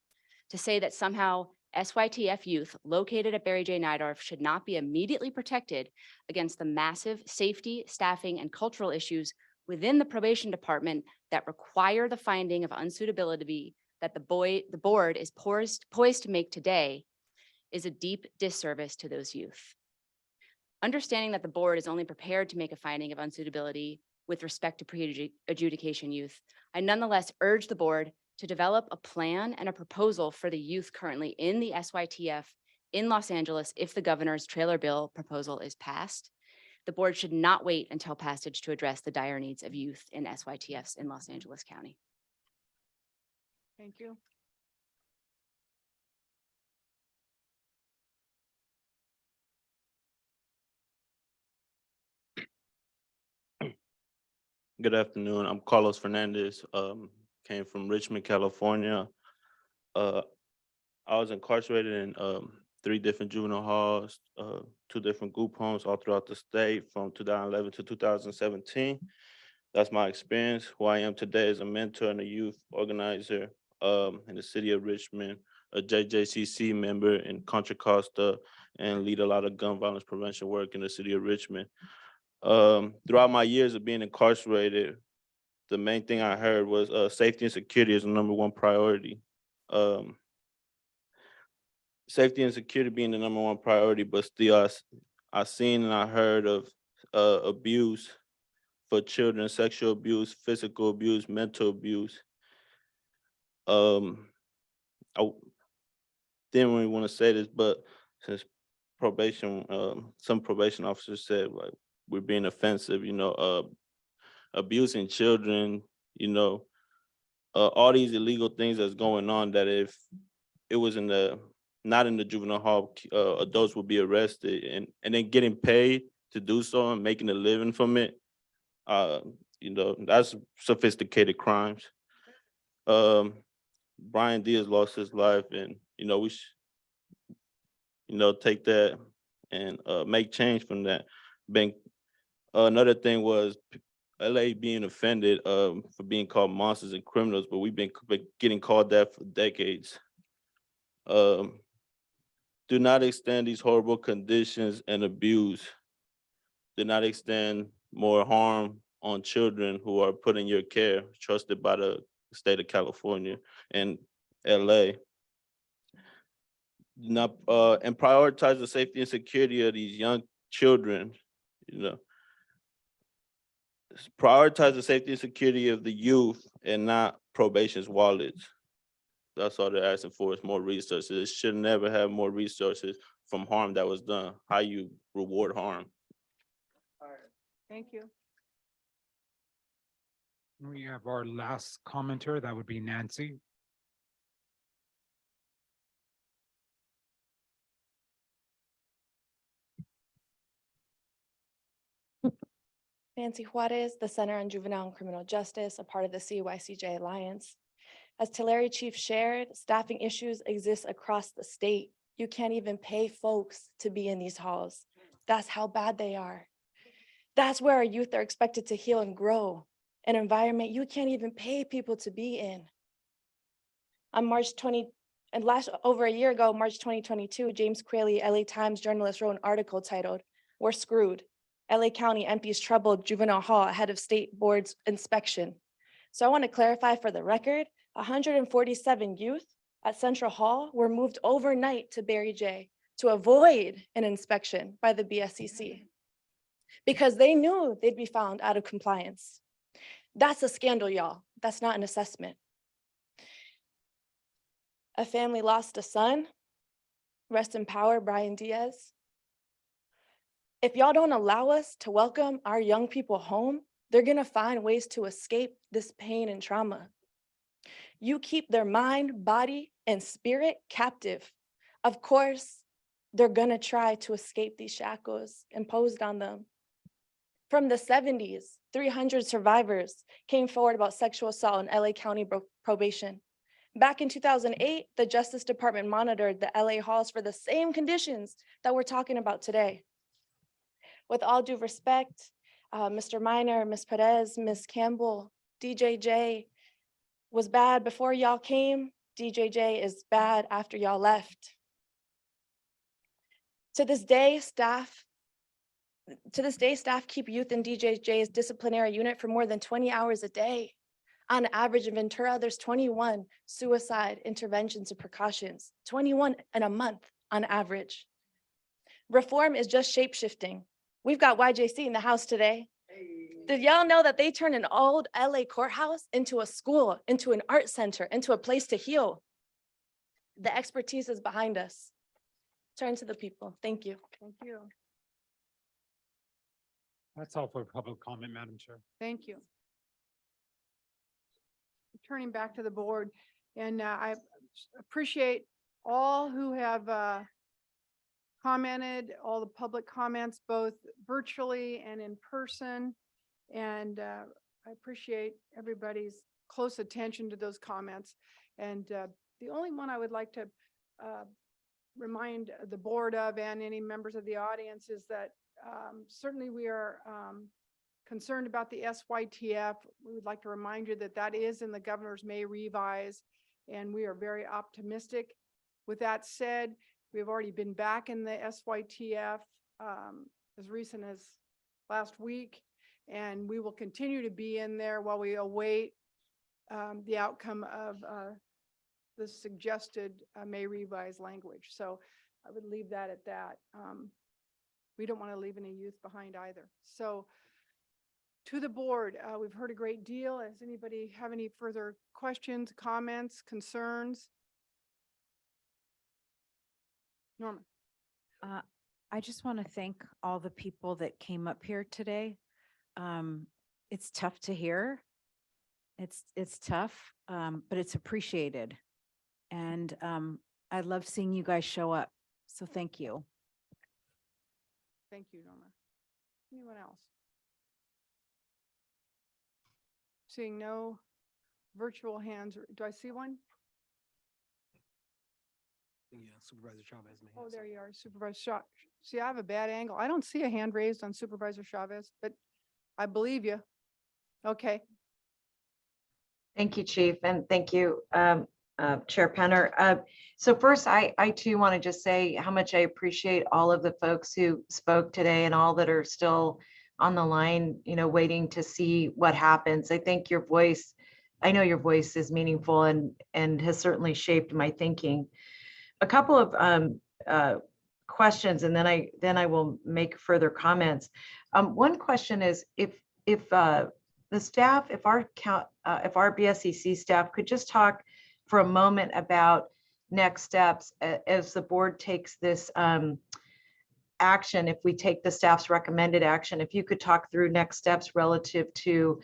Q: To say that somehow SYTF youth located at Barry J. Nydorf should not be immediately protected against the massive safety, staffing, and cultural issues within the probation department that require the finding of unsuitability that the board is poised to make today is a deep disservice to those youth. Understanding that the board is only prepared to make a finding of unsuitability with respect to pre-adjudication youth, I nonetheless urge the board to develop a plan and a proposal for the youth currently in the SYTF in Los Angeles if the governor's trailer bill proposal is passed. The board should not wait until passage to address the dire needs of youth in SYTFs in Los Angeles County.
A: Thank you.
R: Good afternoon. I'm Carlos Fernandez. Came from Richmond, California. I was incarcerated in 3 different juvenile halls, 2 different group homes all throughout the state from 2011 to 2017. That's my experience. Who I am today is a mentor and a youth organizer in the city of Richmond, a JJCC member in Contra Costa, and lead a lot of gun violence prevention work in the city of Richmond. Throughout my years of being incarcerated, the main thing I heard was safety and security is the #1 priority. Safety and security being the #1 priority, but still I seen and I heard of abuse for children, sexual abuse, physical abuse, mental abuse. I didn't really want to say this, but since probation, some probation officers said like we're being offensive, abusing children, all these illegal things that's going on, that if it was not in the juvenile hall, adults would be arrested and then getting paid to do so and making a living from it. That's sophisticated crimes. Brian Diaz lost his life, and we should, take that and make change from that. Another thing was LA being offended for being called monsters and criminals, but we've been getting called that for decades. Do not extend these horrible conditions and abuse. Do not extend more harm on children who are put in your care, trusted by the state of California and LA. And prioritize the safety and security of these young children. Prioritize the safety and security of the youth and not probation's wallets. That's all they're asking for, is more resources. It should never have more resources from harm that was done. How you reward harm.
A: Thank you.
B: We have our last commenter, that would be Nancy.
S: Nancy Juarez, the Center on Juvenile and Criminal Justice, a part of the CYCJ Alliance. As Tulare Chief shared, staffing issues exist across the state. You can't even pay folks to be in these halls. That's how bad they are. That's where our youth are expected to heal and grow, an environment you can't even pay people to be in. On over a year ago, March 2022, James Craley, LA Times journalist, wrote an article titled, "We're Screwed. LA County empties troubled juvenile hall ahead of state board's inspection." So I want to clarify for the record, 147 youth at Central Hall were moved overnight to Barry J to avoid an inspection by the BSCC because they knew they'd be found out of compliance. That's a scandal, y'all. That's not an assessment. A family lost a son. Rest in power, Brian Diaz. If y'all don't allow us to welcome our young people home, they're gonna find ways to escape this pain and trauma. You keep their mind, body, and spirit captive. Of course, they're gonna try to escape these shackles imposed on them. From the 70s, 300 survivors came forward about sexual assault in LA County probation. Back in 2008, the Justice Department monitored the LA halls for the same conditions that we're talking about today. With all due respect, Mr. Minor, Ms. Perez, Ms. Campbell, DJJ was bad before y'all came. DJJ is bad after y'all left. To this day, staff keep youth in DJJ's disciplinary unit for more than 20 hours a day. On average in Ventura, there's 21 suicide interventions and precautions, 21 in a month on average. Reform is just shape-shifting. We've got YJC in the house today. Did y'all know that they turned an old LA courthouse into a school, into an art center, into a place to heal? The expertise is behind us. Turn to the people. Thank you.
A: Thank you.
B: That's all for public comment, Madam Chair.
A: Thank you. Turning back to the board, and I appreciate all who have commented, all the public comments, both virtually and in person. And I appreciate everybody's close attention to those comments. And the only one I would like to remind the board of and any members of the audience is that certainly we are concerned about the SYTF. We would like to remind you that that is in the governor's May revise, and we are very optimistic. With that said, we've already been back in the SYTF as recent as last week, and we will continue to be in there while we await the outcome of the suggested May revise language. So I would leave that at that. We don't want to leave any youth behind either. So to the board, we've heard a great deal. Does anybody have any further questions, comments, concerns? Norma.
E: I just want to thank all the people that came up here today. It's tough to hear. It's tough, but it's appreciated. And I love seeing you guys show up. So thank you.
A: Thank you, Norma. Anyone else? Seeing no virtual hands. Do I see one?
T: Yeah, Supervisor Chavez may
A: Oh,
T: have
A: there
T: some.
A: you are, Supervisor Chavez. See, I have a bad angle. I don't see a hand raised on Supervisor Chavez, but I believe you. Okay.
U: Thank you, Chief, and thank you, Chair Penner. So first, I too want to just say how much I appreciate all of the folks who spoke today and all that are still on the line, waiting to see what happens. I think your voice, I know your voice is meaningful and has certainly shaped my thinking. A couple of questions, and then I will make further comments. One question is if the staff, if our BSCC staff could just talk for a moment about next steps as the board takes this action, if we take the staff's recommended action, if you could talk through next steps relative to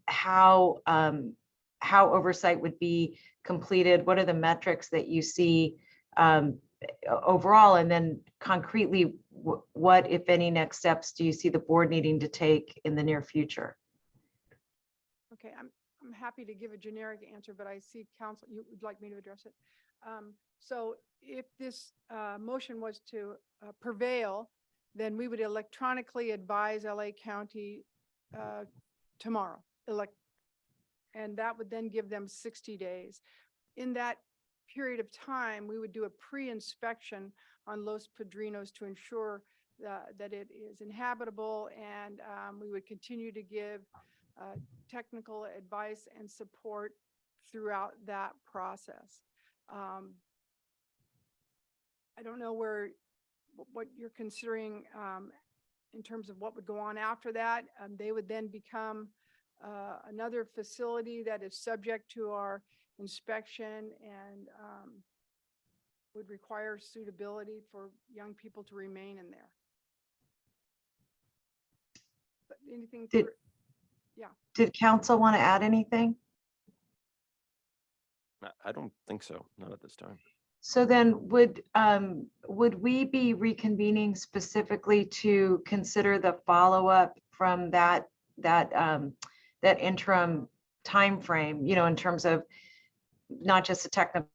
U: how oversight would be completed, what are the metrics that you see overall, and then concretely, what, if any, next steps do you see the board needing to take in the near future?
A: Okay, I'm happy to give a generic answer, but I see council, you would like me to address it. So if this motion was to prevail, then we would electronically advise LA County tomorrow. And that would then give them 60 days. In that period of time, we would do a pre-inspection on Los Padrinos to ensure that it is inhabitable, and we would continue to give technical advice and support throughout that process. I don't know what you're considering in terms of what would go on after that. They would then become another facility that is subject to our inspection and would require suitability for young people to remain in there. But anything? Yeah.
U: Did council want to add anything?
X: I don't think so, not at this time.
U: So then would we be reconvening specifically to consider the follow-up from that interim timeframe, in terms of not just the technical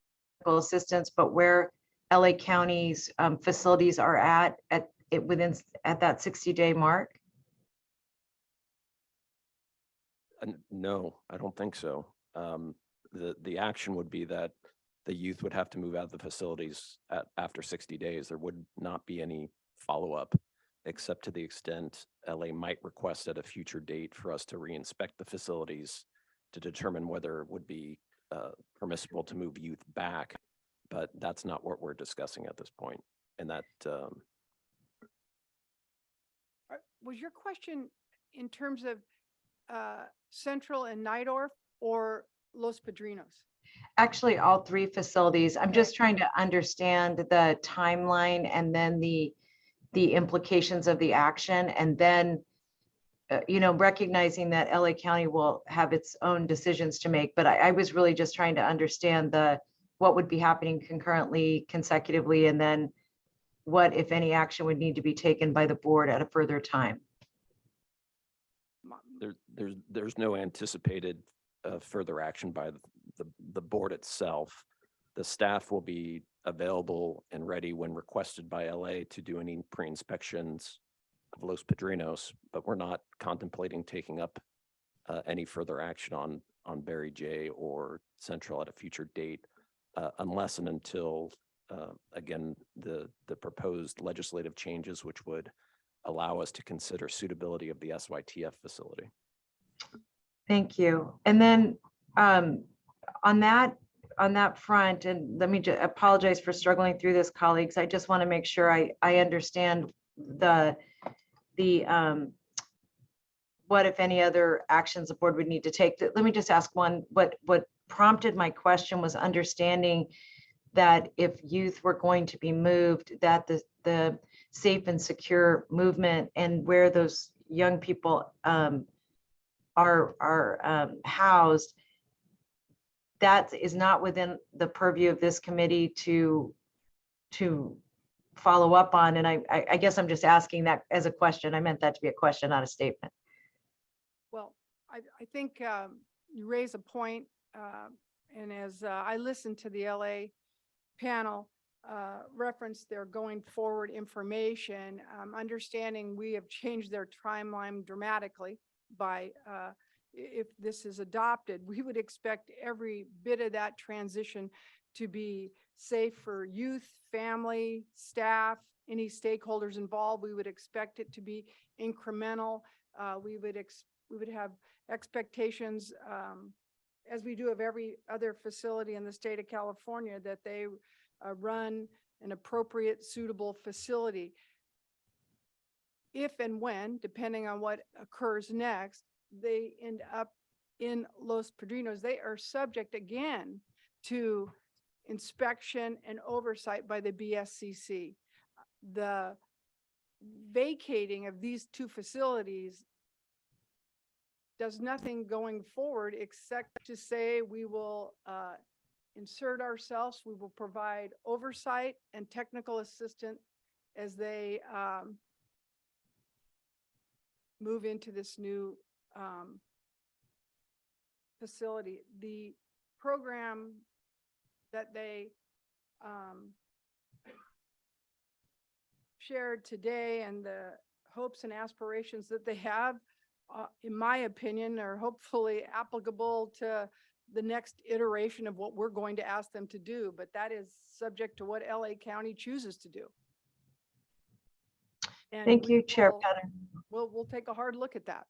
U: assistance, but where LA County's facilities are at that 60-day mark?
X: No, I don't think so. The action would be that the youth would have to move out of the facilities after 60 days. There would not be any follow-up, except to the extent LA might request at a future date for us to reinspect the facilities to determine whether it would be permissible to move youth back. But that's not what we're discussing at this point. And that,
A: Was your question in terms of Central and Nidorf or Los Padrinos?
U: Actually, all three facilities. I'm
A: Okay.
U: just trying to understand the timeline and then the implications of the action. And then, recognizing that LA County will have its own decisions to make. But I was really just trying to understand what would be happening concurrently, consecutively, and then what, if any, action would need to be taken by the board at a further time.
X: there's no anticipated further action by the board itself. The staff will be available and ready when requested by LA to do any pre-inspections of Los Padrinos, but we're not contemplating taking up any further action on Barry J or Central at a future date, unless and until, again, the proposed legislative changes, which would allow us to consider suitability of the SYTF facility.
U: Thank you. And then on that front, and let me just apologize for struggling through this, colleagues. I just want to make sure I understand the what, if any, other actions the board would need to take. Let me just ask one. What prompted my question was understanding that if youth were going to be moved, that the safe and secure movement and where those young people are housed, that is not within the purview of this committee to follow up on. And I guess I'm just asking that as a question. I meant that to be a question, not a statement.
A: Well, I think you raise a point, and as I listened to the LA panel reference their going forward information, understanding we have changed their timeline dramatically by if this is adopted, we would expect every bit of that transition to be safe for youth, family, staff, any stakeholders involved. We would expect it to be incremental. We would have expectations, as we do of every other facility in the state of California, that they run an appropriate, suitable facility. If and when, depending on what occurs next, they end up in Los Padrinos, they are subject again to inspection and oversight by the BSCC. The vacating of these two facilities does nothing going forward except to say we will insert ourselves, we will provide oversight and technical assistance as they move into this new facility. The program that they shared today and the hopes and aspirations that they have, in my opinion, are hopefully applicable to the next iteration of what we're going to ask them to do, but that is subject to what LA County chooses to do. And
U: Thank
A: we
U: you, Chair
A: will-
U: Penner.
A: We'll take a hard look at that.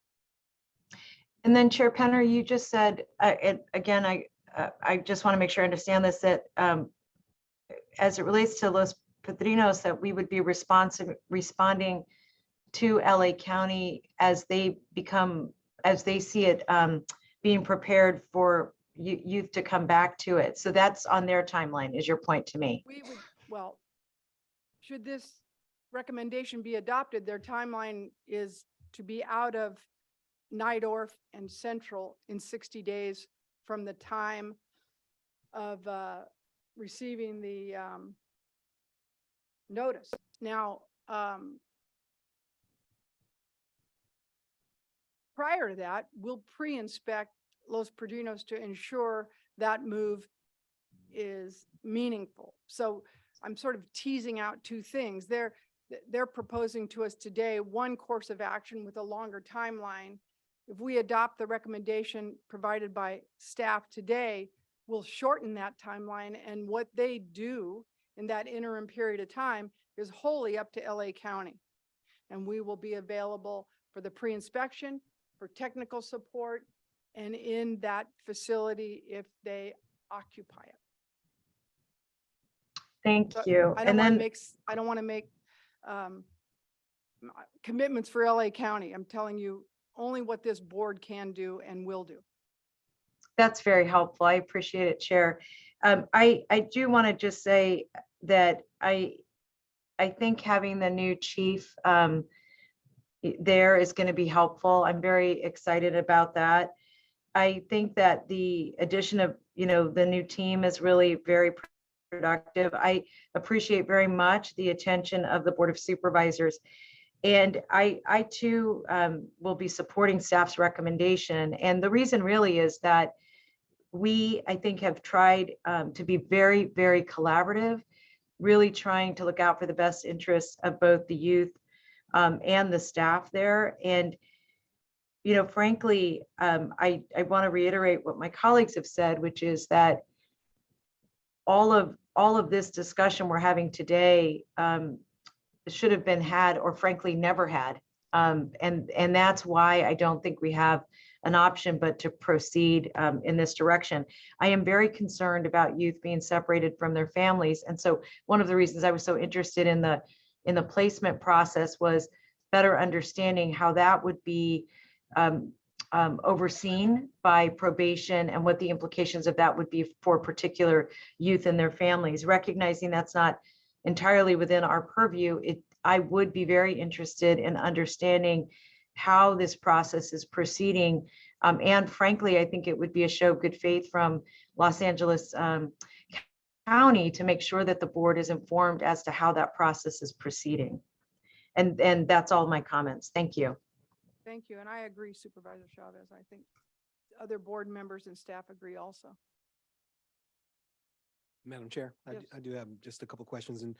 U: And then Chair Penner, you just said, and again, I just want to make sure I understand this, that as it relates to Los Padrinos, that we would be responding to LA County as they see it being prepared for youth to come back to it. So that's on their timeline, is your point to me.
A: We would, well, should this recommendation be adopted, their timeline is to be out of Nidorf and Central in 60 days from the time of receiving the notice. Now, prior to that, we'll pre-inspect Los Padrinos to ensure that move is meaningful. So I'm sort of teasing out two things. They're proposing to us today one course of action with a longer timeline, If we adopt the recommendation provided by staff today, we'll shorten that timeline, and what they do in that interim period of time is wholly up to LA County. And we will be available for the pre-inspection, for technical support, and in that facility if they occupy it.
U: Thank
A: So
U: you.
A: I don't
U: And
A: want to
U: then,
A: make, I don't want to make commitments for LA County. I'm telling you only what this board can do and will do.
U: that's very helpful. I appreciate it, Chair. I do want to just say that I think having the new chief there is going to be helpful. I'm very excited about that. I think that the addition of, the new team is really very productive. I appreciate very much the attention of the Board of Supervisors. And I too will be supporting staff's recommendation. And the reason really is that we, I think, have tried to be very, very collaborative, really trying to look out for the best interests of both the youth and the staff there. And, frankly, I want to reiterate what my colleagues have said, which is that all of this discussion we're having today should have been had, or frankly never had. And that's why I don't think we have an option but to proceed in this direction. I am very concerned about youth being separated from their families. And so one of the reasons I was so interested in the placement process was better understanding how that would be overseen by probation and what the implications of that would be for particular youth and their families. Recognizing that's not entirely within our purview, I would be very interested in understanding how this process is proceeding. And frankly, I think it would be a show of good faith from Los Angeles County to make sure that the board is informed as to how that process is proceeding. And that's all my comments. Thank you.
A: Thank you. And I agree, Supervisor Chavez. I think other board members and staff agree also.
T: Madam Chair,
A: Yes.
T: I do have just a couple questions, and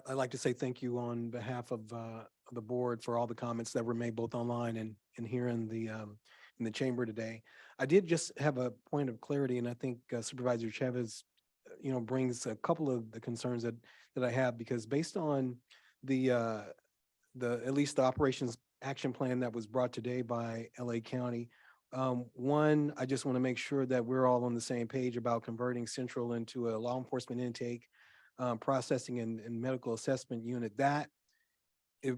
T: I'd like to say thank you on behalf of the board for all the comments that were made both online and here in the chamber today. I did just have a point of clarity, and I think Supervisor Chavez, brings a couple of the concerns that I have, because based on the at least the operations action plan that was brought today by LA County. One, I just want to make sure that we're all on the same page about converting Central into a law enforcement intake, processing and medical assessment unit. That if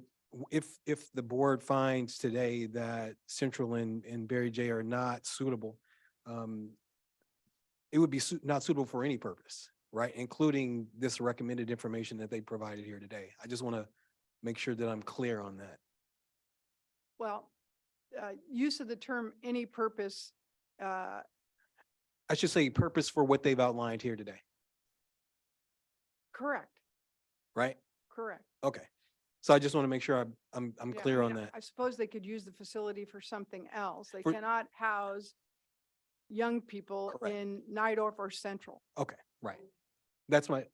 T: the board finds today that Central and Barry J are not suitable, it would be not suitable for any purpose, right? Including this recommended information that they provided here today. I just want to make sure that I'm clear on that.
A: Well, use of the term any purpose,
T: I should say purpose for what they've outlined here today,
A: correct,
T: right?
A: correct.
T: Okay. So I just want to make sure I'm
A: Yeah,
T: clear
A: I
T: on
A: mean,
T: that.
A: I suppose they could use the facility for something else. They
T: For-
A: cannot house young people
T: Correct.
A: in Nidorf or Central.
T: Okay, right. That's my,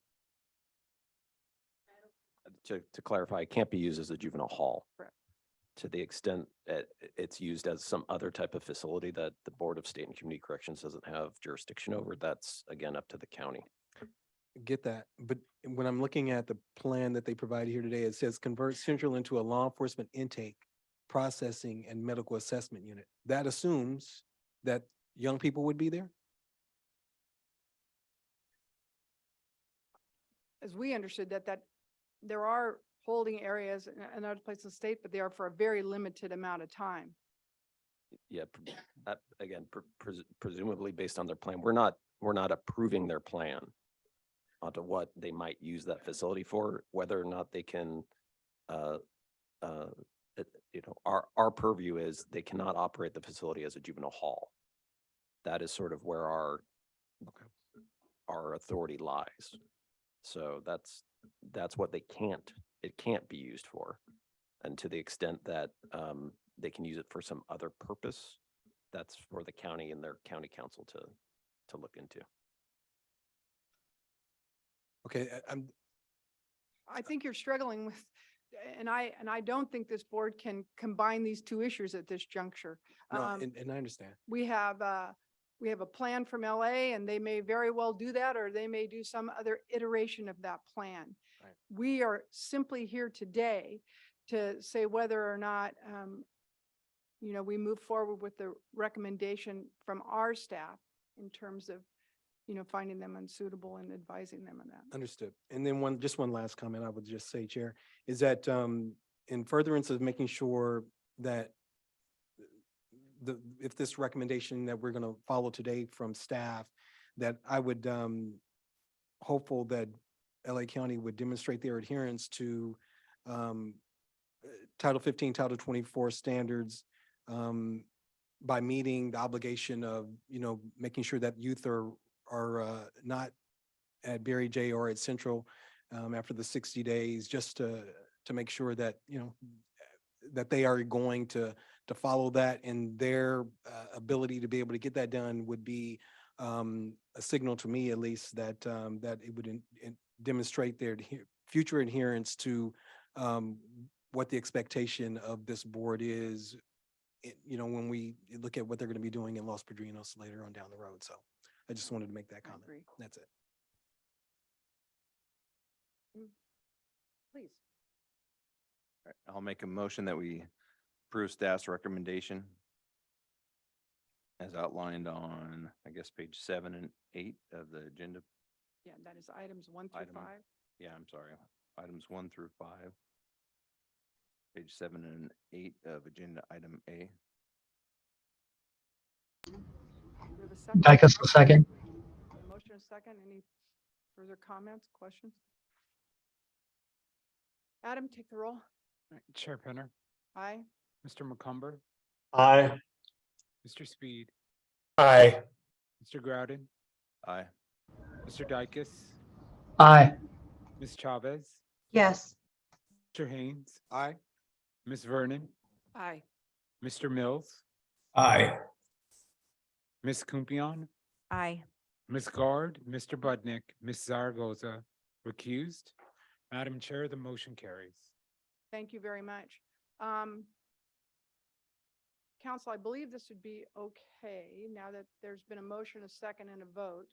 X: To clarify, it can't be used as a juvenile hall.
A: Correct.
X: To the extent that it's used as some other type of facility that the Board of State and Community Corrections doesn't have jurisdiction over, that's again up to the county.
T: get that. But when I'm looking at the plan that they provided here today, it says convert Central into a law enforcement intake, processing and medical assessment unit. That assumes that young people would be there?
A: As we understood that there are holding areas in other places in the state, but they are for a very limited amount of time.
X: Yeah, again, presumably based on their plan, we're not approving their plan onto what they might use that facility for, whether or not they can, our purview is they cannot operate the facility as a juvenile hall. That is sort of where our authority lies. So that's what it can't be used for. And to the extent that they can use it for some other purpose, that's for the county and their county council to look into.
T: Okay,
A: I think you're struggling with and I don't think this board can combine these two issues at this juncture.
T: No,
A: Um,
T: and I understand.
A: we have a plan from LA and they may very well do that, or they may do some other iteration of that plan.
T: Right.
A: We are simply here today to say whether or not, we move forward with the recommendation from our staff in terms of, finding them unsuitable and advising them on that.
T: Understood. And then just one last comment I would just say, Chair, is that in furtherance of making sure that if this recommendation that we're going to follow today from staff, that I would hopeful that LA County would demonstrate their adherence to Title 15, Title 24 standards by meeting the obligation of, making sure that youth are not at Barry J or at Central after the 60 days, just to make sure that, that they are going to follow that, and their ability to be able to get that done would be a signal to me, at least, that that it would demonstrate their future adherence to what the expectation of this board is, when we look at what they're going to be doing in Los Padrinos later on down the road. So I just wanted to make that
A: I
T: comment.
A: agree.
T: That's it.
A: Please.
G: I'll make a motion that we approve staff's recommendation as outlined on, I guess, page 7 and 8 of the agenda.
A: Yeah, that is items 1 through
G: Item.
A: 5.
G: Yeah, I'm sorry. Items 1 through 5. Page 7 and 8 of agenda item A.
A: Do we have a second?
H: Dicus, a second.
A: A motion, a second. Any further comments, questions? Adam, take the roll.
B: All right, Chair Penner,
A: Aye.
B: Mr. McCumber,
H: Aye.
B: Mr. Speed,
H: Aye.
B: Mr. Groudon,
G: Aye.
B: Mr. Dicus,
H: Aye.
B: Ms. Chavez,
U: Yes.
B: Mr. Haynes,
T: Aye.
B: Ms. Vernon,
A: Aye.
B: Mr. Mills,
H: Aye.
B: Ms. Kumpion,
E: Aye.
B: Ms. Guard, Mr. Budnick, Ms. Zaragoza, recused. Madam Chair, the motion carries.
A: Thank you very much. Council, I believe this would be okay now that there's been a motion, a second, and a vote.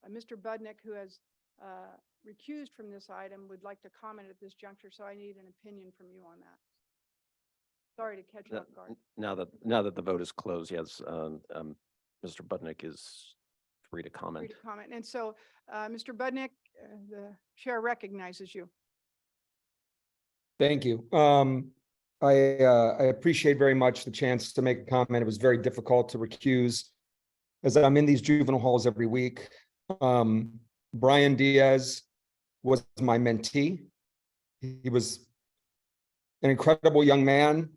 A: Mr. Budnick, who has recused from this item, would like to comment at this juncture, so I need an opinion from you on that. Sorry to catch you off guard.
X: Now that the vote is closed, yes, Mr. Budnick is free to
A: Free
X: comment.
A: to comment. And so, Mr. Budnick, the chair recognizes you.
H: Thank you. I appreciate very much the chance to make a comment. It was very difficult to recuse as I'm in these juvenile halls every week. Brian Diaz was my mentee. He was an incredible young man.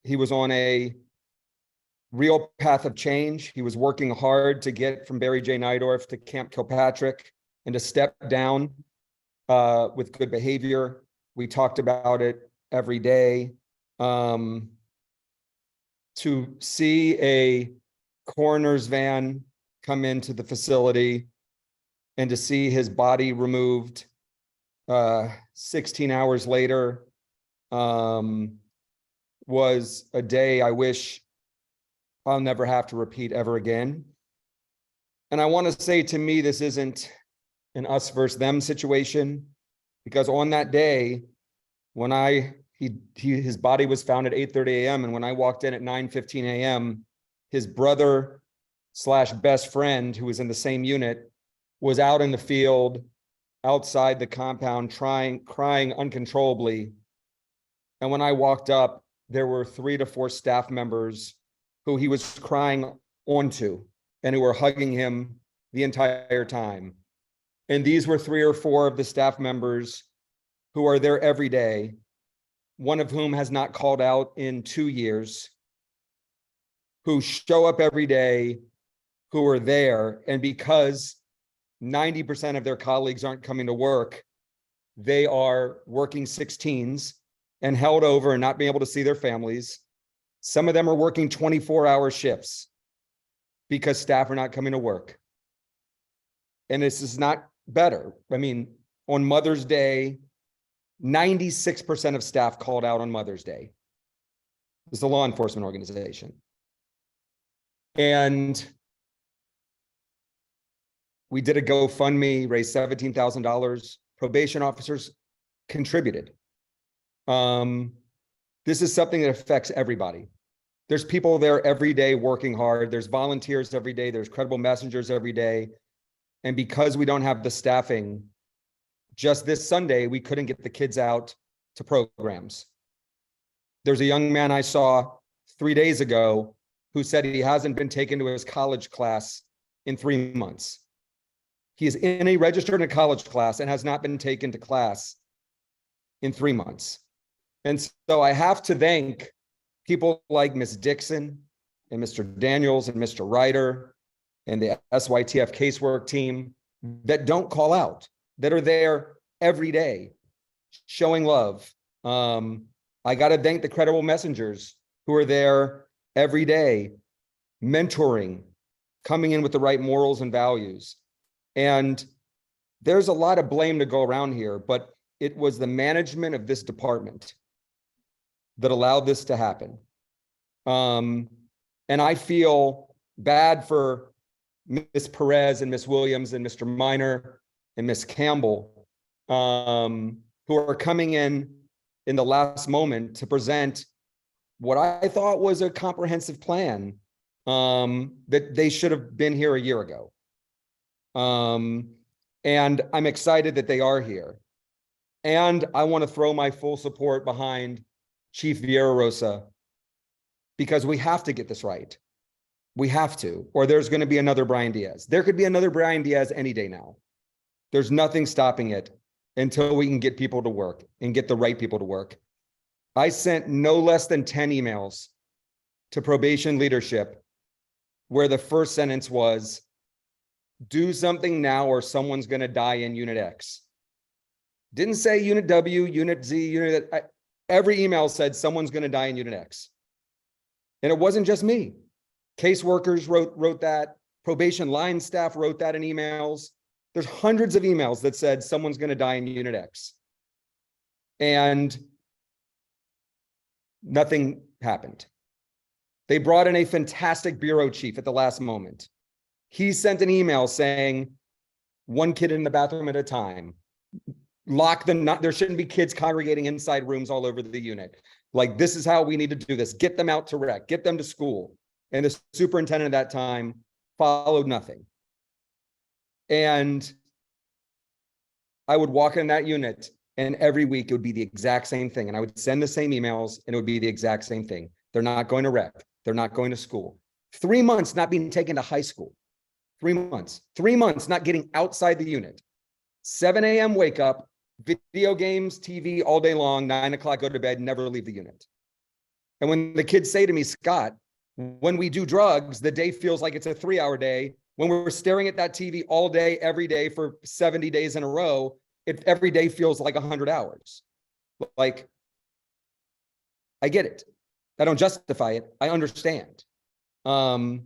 H: He was on a real path of change. He was working hard to get from Barry J. Nydorf to Camp Kilpatrick and to step down with good behavior. We talked about it every day. To see a coroner's van come into the facility and to see his body removed 16 hours later was a day I wish I'll never have to repeat ever again. And I want to say, to me, this isn't an us versus them situation, because on that day, when his body was found at 8:30 a.m. and when I walked in at 9:15 a.m., his brother / best friend, who was in the same unit, was out in the field outside the compound crying uncontrollably. And when I walked up, there were 3 to 4 staff members who he was crying onto and who were hugging him the entire time. And these were 3 or 4 of the staff members who are there every day, one of whom has not called out in 2 years, who show up every day, who are there. And because 90% of their colleagues aren't coming to work, they are working 16s and held over and not being able to see their families. Some of them are working 24-hour shifts because staff are not coming to work. And this is not better. I mean, on Mother's Day, 96% of staff called out on Mother's Day. It's a law enforcement organization. And we did a GoFundMe, raised $17,000. Probation officers contributed. This is something that affects everybody. There's people there every day working hard. There's volunteers every day. There's credible messengers every day. And because we don't have the staffing, just this Sunday, we couldn't get the kids out to programs. There's a young man I saw 3 days ago who said he hasn't been taken to his college class in 3 months. He is registered in a college class and has not been taken to class in 3 months. And so I have to thank people like Ms. Dixon and Mr. Daniels and Mr. Ryder and the SYTF casework team that don't call out, that are there every day showing love. I got to thank the credible messengers who are there every day mentoring, coming in with the right morals and values. And there's a lot of blame to go around here, but it was the management of this department that allowed this to happen. And I feel bad for Ms. Perez and Ms. Williams and Mr. Minor and Ms. Campbell, who are coming in the last moment to present what I thought was a comprehensive plan that they should have been here a year ago. And I'm excited that they are here. And I want to throw my full support behind Chief Vieira Rosa, because we have to get this right. We have to, or there's going to be another Brian Diaz. There could be another Brian Diaz any day now. There's nothing stopping it until we can get people to work and get the right people to work. I sent no less than 10 emails to probation leadership where the first sentence was, do something now or someone's going to die in Unit X. Didn't say Unit W, Unit Z, every email said someone's going to die in Unit X. And it wasn't just me. Caseworkers wrote that. Probation line staff wrote that in emails. There's hundreds of emails that said someone's going to die in Unit X. And nothing happened. They brought in a fantastic bureau chief at the last moment. He sent an email saying, one kid in the bathroom at a time. Lock them, there shouldn't be kids congregating inside rooms all over the unit. Like, this is how we need to do this. Get them out to rec, get them to school. And the superintendent at that time followed nothing. And I would walk in that unit and every week it would be the exact same thing. And I would send the same emails and it would be the exact same thing. They're not going to rec. They're not going to school. 3 months not being taken to high school. 3 months. 3 months not getting outside the unit. 7 a.m. wake up, video games, TV all day long, 9 o'clock go to bed, never leave the unit. And when the kids say to me, Scott, when we do drugs, the day feels like it's a 3-hour day. When we're staring at that TV all day, every day for 70 days in a row, every day feels like 100 hours. Like, I get it. I don't justify it. I understand. So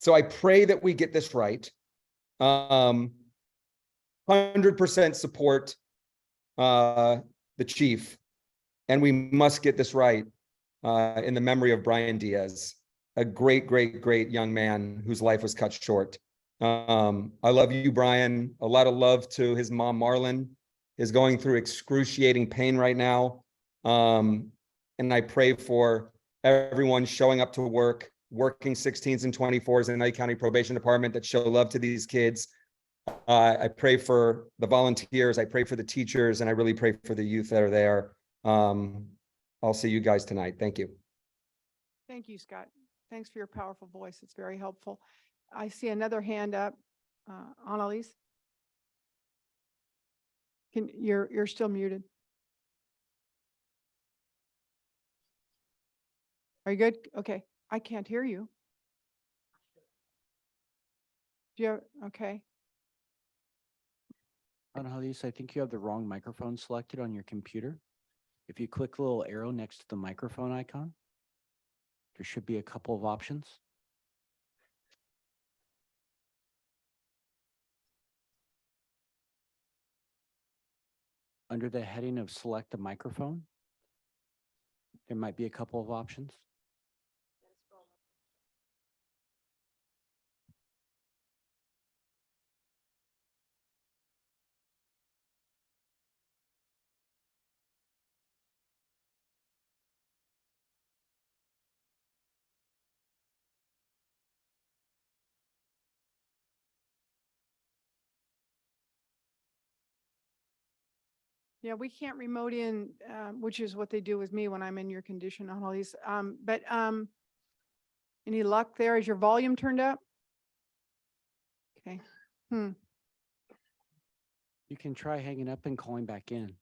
H: I pray that we get this right. 100% support the chief, and we must get this right in the memory of Brian Diaz, a great, great, great young man whose life was cut short. I love you, Brian. A lot of love to his mom, Marlon, is going through excruciating pain right now. And I pray for everyone showing up to work, working 16s and 24s in the Lake County Probation Department that show love to these kids. I pray for the volunteers, I pray for the teachers, and I really pray for the youth that are there. I'll see you guys tonight. Thank you.
A: Thank you, Scott. Thanks for your powerful voice. It's very helpful. I see another hand up. Annalise? You're still muted. Are you good? Okay. I can't hear you. Okay.
D: Annalise, I think you have the wrong microphone selected on your computer. If you click the little arrow next to the microphone icon, there should be a couple of options. Under the heading of select a microphone, there might be a couple of options.
A: Yeah, we can't remote in, which is what they do with me when I'm in your condition on all these. Any luck there? Is your volume turned up? Okay.
D: You can try hanging up and calling back in.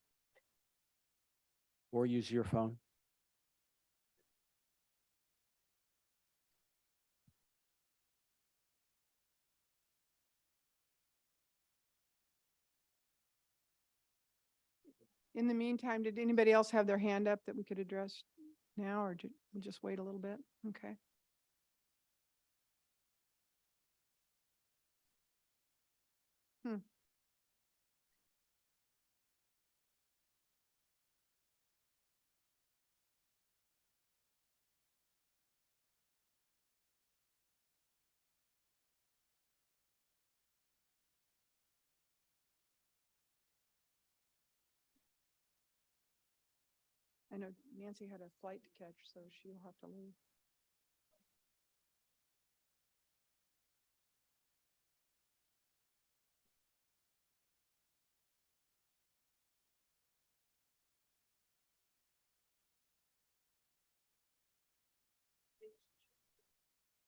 D: Or use your phone.
A: In the meantime, did anybody else have their hand up that we could address now, or we'll just wait a little bit? Okay. I know Nancy had a flight to catch, so she'll have to leave.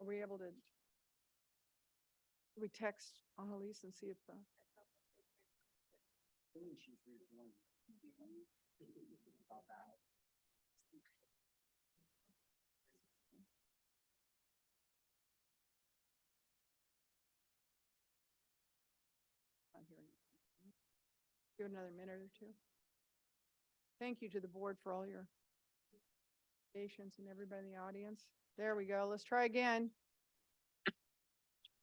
A: Are we able to? We text Annalise and see if. Not hearing. Give it another minute or two. Thank you to the board for all your patience and everybody in the audience. There we go. Let's try again.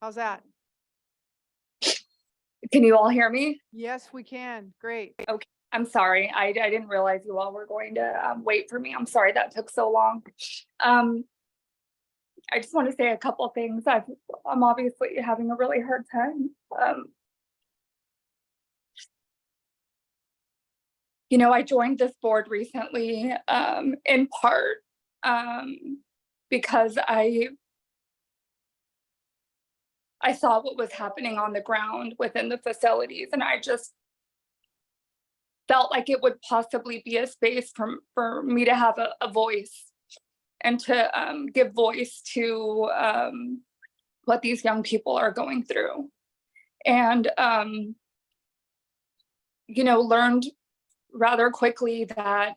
A: How's that?
F: Can you all hear me?
A: Yes, we can. Great.
F: Okay, I'm sorry. I didn't realize you all were going to wait for me. I'm sorry that took so long. I just want to say a couple of things. I'm obviously having a really hard time. I joined this board recently in part because I saw what was happening on the ground within the facilities, and I just felt like it would possibly be a space for me to have a voice and to give voice to what these young people are going through. And, learned rather quickly that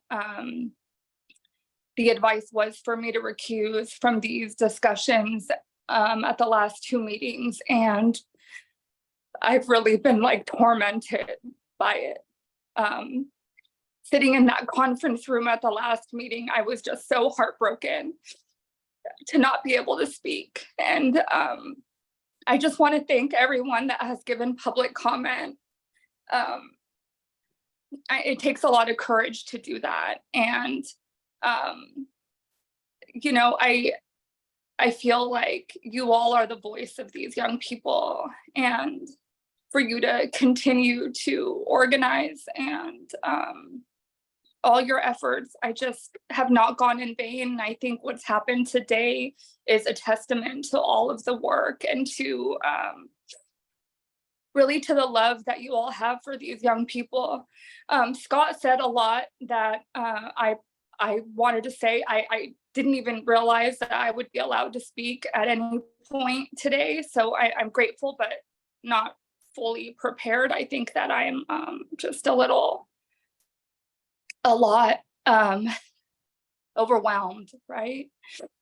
F: the advice was for me to recuse from these discussions at the last 2 meetings. And I've really been tormented by it. Sitting in that conference room at the last meeting, I was just so heartbroken to not be able to speak. And I just want to thank everyone that has given public comment. It takes a lot of courage to do that. And, I feel like you all are the voice of these young people, and for you to continue to organize and all your efforts, I just have not gone in vain. I think what's happened today is a testament to all of the work and to really to the love that you all have for these young people. Scott said a lot that I wanted to say. I didn't even realize that I would be allowed to speak at any point today. So I'm grateful, but not fully prepared. I think that I'm just a lot overwhelmed, right?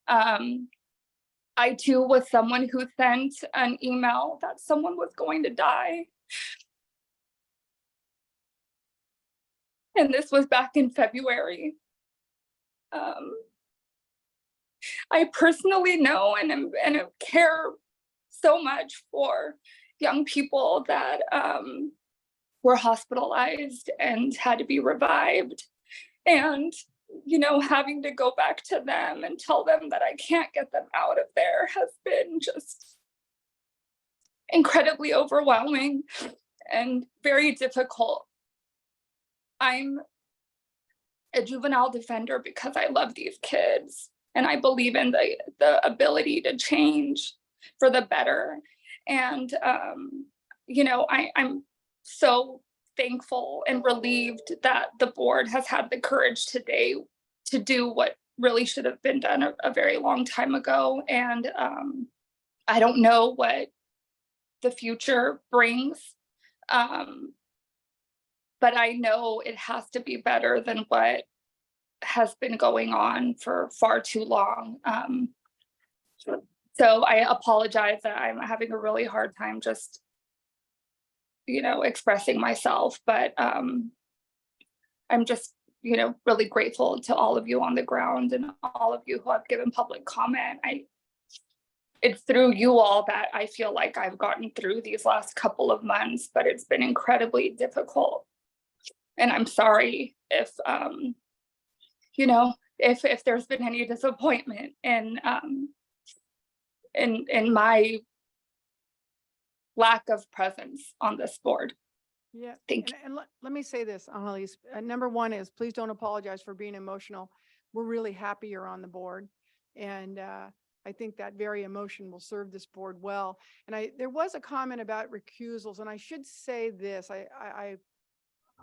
F: I too was someone who sent an email that someone was going to die. And this was back in February. I personally know and care so much for young people that were hospitalized and had to be revived. And, having to go back to them and tell them that I can't get them out of there has been just incredibly overwhelming and very difficult. I'm a juvenile defender because I love these kids and I believe in the ability to change for the better. And, I'm so thankful and relieved that the board has had the courage today to do what really should have been done a very long time ago. And I don't know what the future brings, but I know it has to be better than what has been going on for far too long. So I apologize that I'm having a really hard time just, expressing myself, but I'm just, really grateful to all of you on the ground and all of you who have given public comment. It's through you all that I feel like I've gotten through these last couple of months, but it's been incredibly difficult. And I'm sorry if, if there's been any disappointment in my lack of presence on this board.
A: Yeah.
F: Thank you.
A: And let me say this, Annalise. Number one is please don't apologize for being emotional. We're really happy you're on the board. And I think that very emotion will serve this board well. And there was a comment about recusals, and I should say this,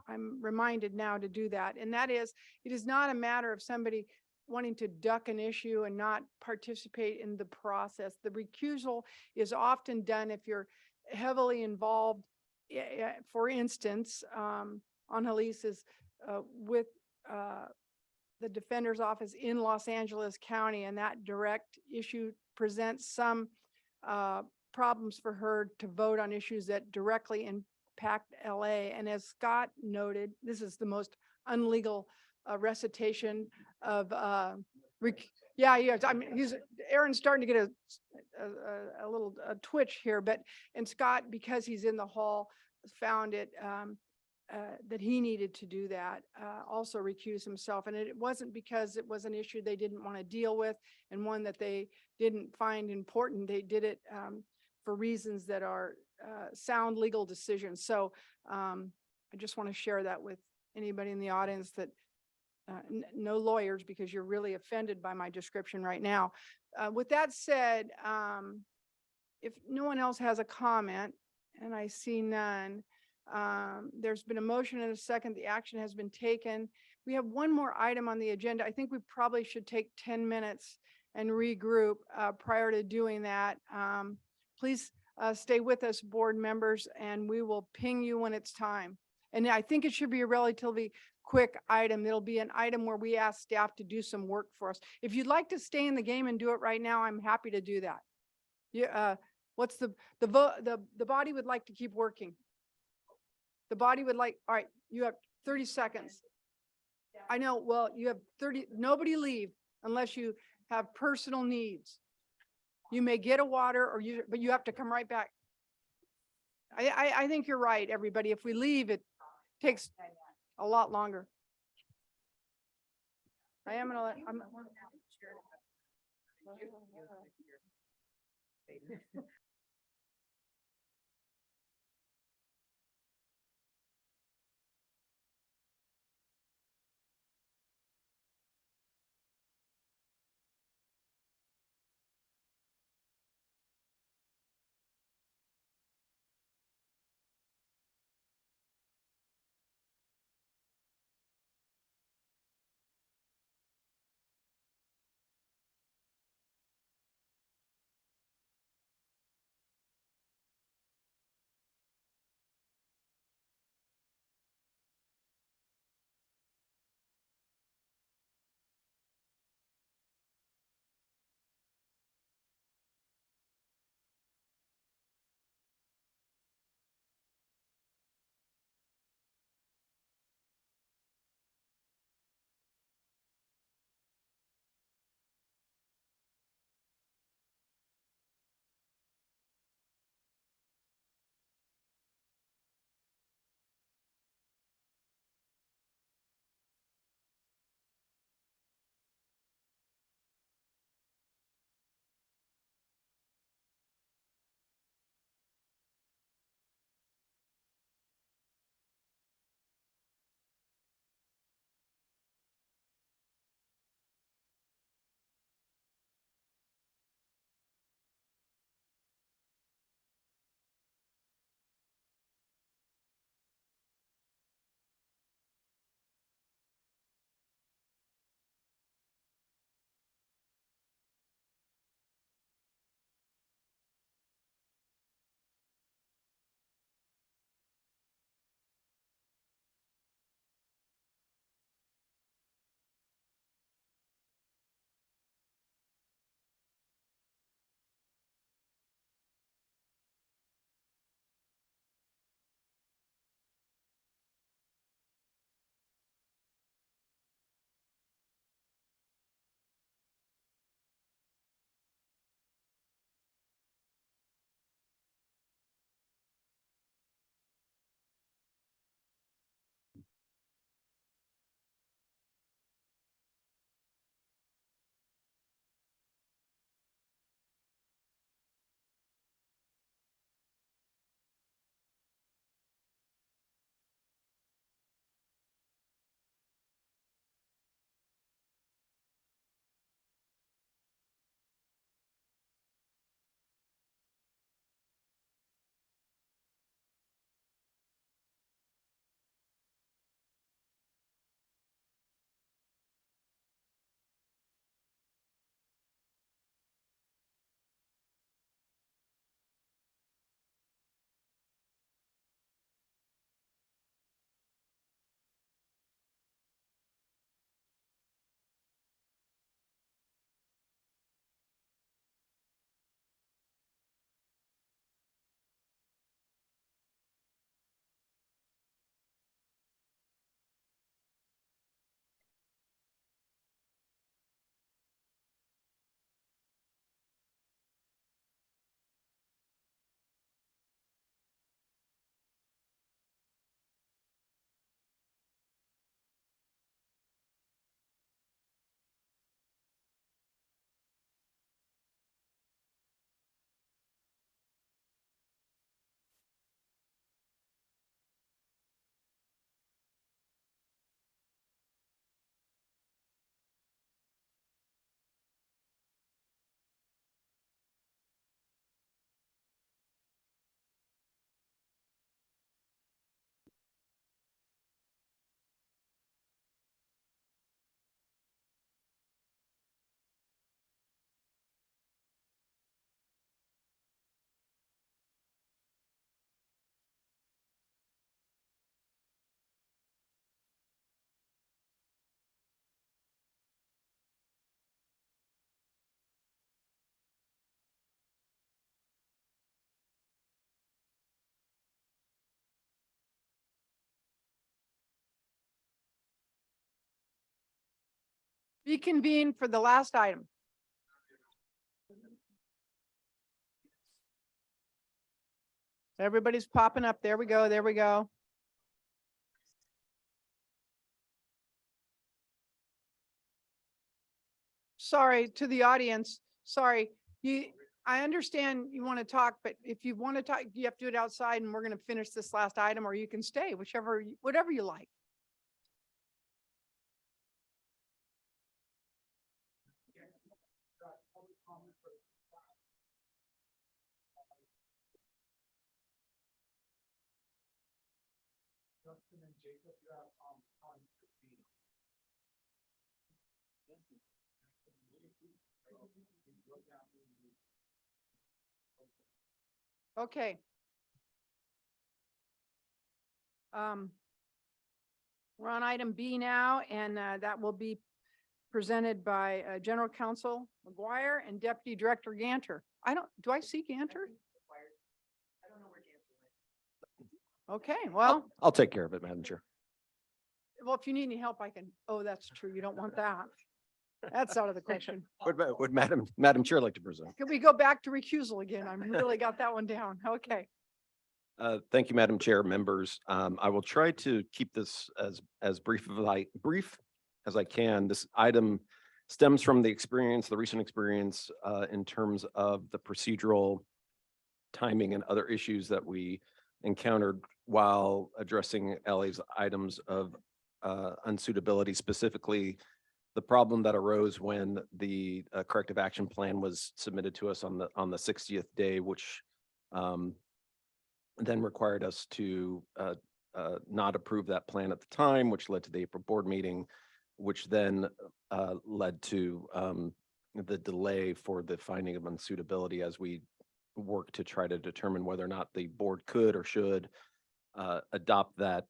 A: I'm reminded now to do that. And that is, it is not a matter of somebody wanting to duck an issue and not participate in the process. The recusal is often done if you're heavily involved. For instance, Annalise is with the Defender's Office in Los Angeles County, and that direct issue presents some problems for her to vote on issues that directly impact LA. And as Scott noted, this is the most unlegal recitation of yeah. I mean, Aaron's starting to get a little twitch here, and Scott, because he's in the hall, found it that he needed to do that, also recuse himself. And it wasn't because it was an issue they didn't want to deal with and one that they didn't find important. They did it for reasons that are sound legal decisions. So I just want to share that with anybody in the audience that no lawyers, because you're really offended by my description right now. With that said, if no one else has a comment, and I see none, there's been a motion and a second. The action has been taken. We have one more item on the agenda. I think we probably should take 10 minutes and regroup prior to doing that. Please stay with us, board members, and we will ping you when it's time. And I think it should be a relatively quick item. It'll be an item where we ask staff to do some work for us. If you'd like to stay in the game and do it right now, I'm happy to do that. Yeah. What's the body would like to keep working? The body would like, all right, you have 30 seconds. I know, well, you have 30, nobody leave unless you have personal needs. You may get a water but you have to come right back. I think you're right, everybody. If we leave, it takes a lot longer. I am gonna let, Reconvene for the last item. Everybody's popping up. There we go. There we go. Sorry to the audience. Sorry. I understand you want to talk, but if you want to talk, you have to do it outside and we're going to finish this last item, or you can stay, whatever you like. Okay. We're on item B now, and that will be presented by General Counsel McGuire and Deputy Director Ganter. Do I see Ganter? Okay, well,
X: I'll take care of it, Madam Chair.
A: if you need any help, I can, oh, that's true. You don't want that. That's out of the question.
X: Would Madam Chair like to present?
A: Can we go back to recusal again? I really got that one down. Okay.
X: Thank you, Madam Chair, members. I will try to keep this as brief as I can. This item stems from the recent experience in terms of the procedural timing and other issues that we encountered while addressing LA's items of unsuitability, specifically the problem that arose when the corrective action plan was submitted to us on the 60th day, which then required us to not approve that plan at the time, which led to the April board meeting, which then led to the delay for the finding of unsuitability as we work to try to determine whether or not the board could or should adopt that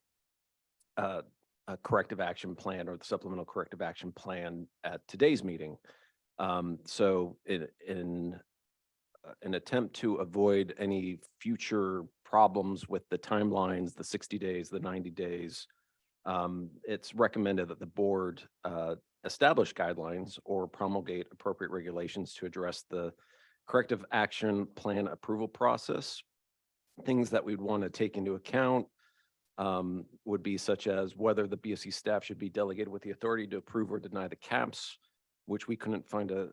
X: corrective action plan or the supplemental corrective action plan at today's meeting. So in an attempt to avoid any future problems with the timelines, the 60 days, the 90 days, it's recommended that the board establish guidelines or promulgate appropriate regulations to address the corrective action plan approval process. Things that we'd want to take into account would be such as whether the BSC staff should be delegated with the authority to approve or deny the caps, which we couldn't find a